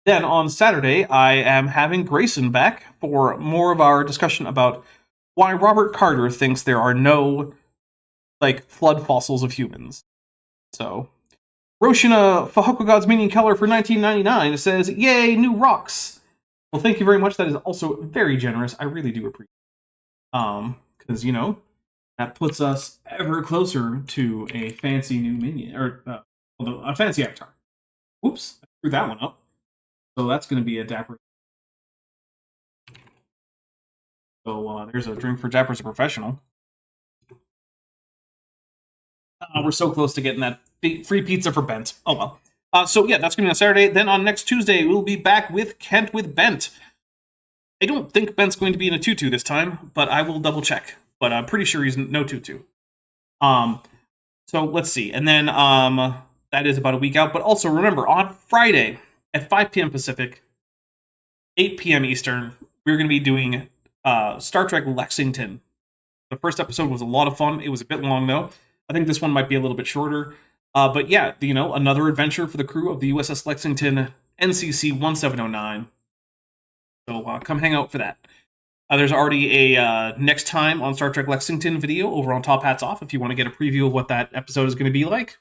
Then on Saturday, I am having Grayson back for more of our discussion about why Robert Carter thinks there are no, flood fossils of humans. So, Roshina Fahokogod's Meaning Keller for 1999 says, "Yay, new rocks!" Well, thank you very much. That is also very generous. I really do appreciate it. Because, that puts us ever closer to a fancy new minion, or a fancy avatar. Oops, I screwed that one up. So that's going to be a Dapper. So there's a drink for Dapper's a Professional. We're so close to getting that free pizza for Bent. Oh well. So yeah, that's going to be on Saturday. Then on next Tuesday, we'll be back with Kent with Bent. I don't think Bent's going to be in a tutu this time, but I will double check. But I'm pretty sure he's no tutu. So let's see. And then that is about a week out. But also remember, on Friday at 5 p.m. Pacific, 8 p.m. Eastern, we're going to be doing Star Trek Lexington. The first episode was a lot of fun. It was a bit long, though. I think this one might be a little bit shorter. But yeah, another adventure for the crew of the USS Lexington, NCC 1709. So come hang out for that. There's already a next time on Star Trek Lexington video over on Top Hats Off if you want to get a preview of what that episode is going to be like.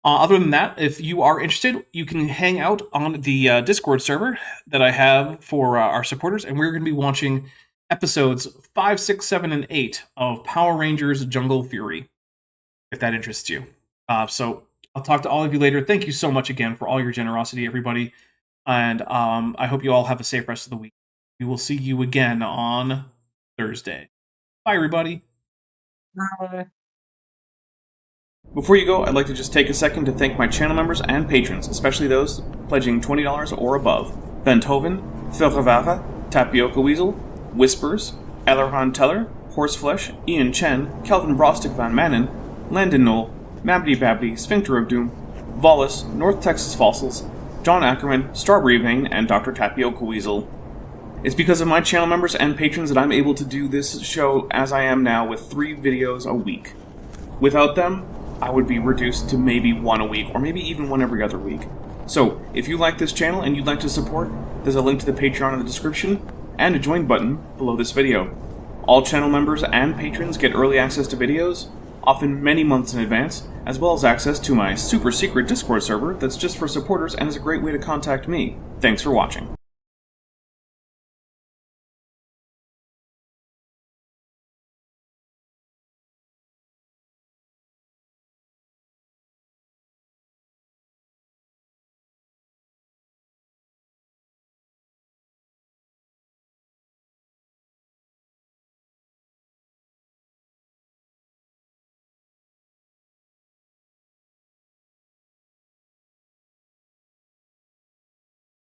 Other than that, if you are interested, you can hang out on the Discord server that I have for our supporters, and we're going to be watching episodes 5, 6, 7, and 8 of Power Rangers Jungle Fury, if that interests you. So I'll talk to all of you later. Thank you so much again for all your generosity, everybody, and I hope you all have a safe rest of the week. We will see you again on Thursday. Bye, everybody. Bye. Before you go, I'd like to just take a second to thank my channel members and patrons, especially those pledging $20 or above. Benthoven, Thilravara, Tapioca Weasel, Whispers, Ellerhan Teller, Horseflesh, Ian Chen, Kelvin Brostick Van Manen, Landon Knoll, Mabdy Babdy, Sphincter of Doom, Vollus, North Texas Fossils, John Ackerman, Strawberry Vein, and Dr. Tapioca Weasel. It's because of my channel members and patrons that I'm able to do this show as I am now with 3 videos a week. Without them, I would be reduced to maybe one a week, or maybe even one every other week. So, if you like this channel and you'd like to support, there's a link to the Patreon in the description, and a join button below this video. All channel members and patrons get early access to videos, often many months in advance, as well as access to my super secret Discord server that's just for supporters and is a great way to contact me. Thanks for watching.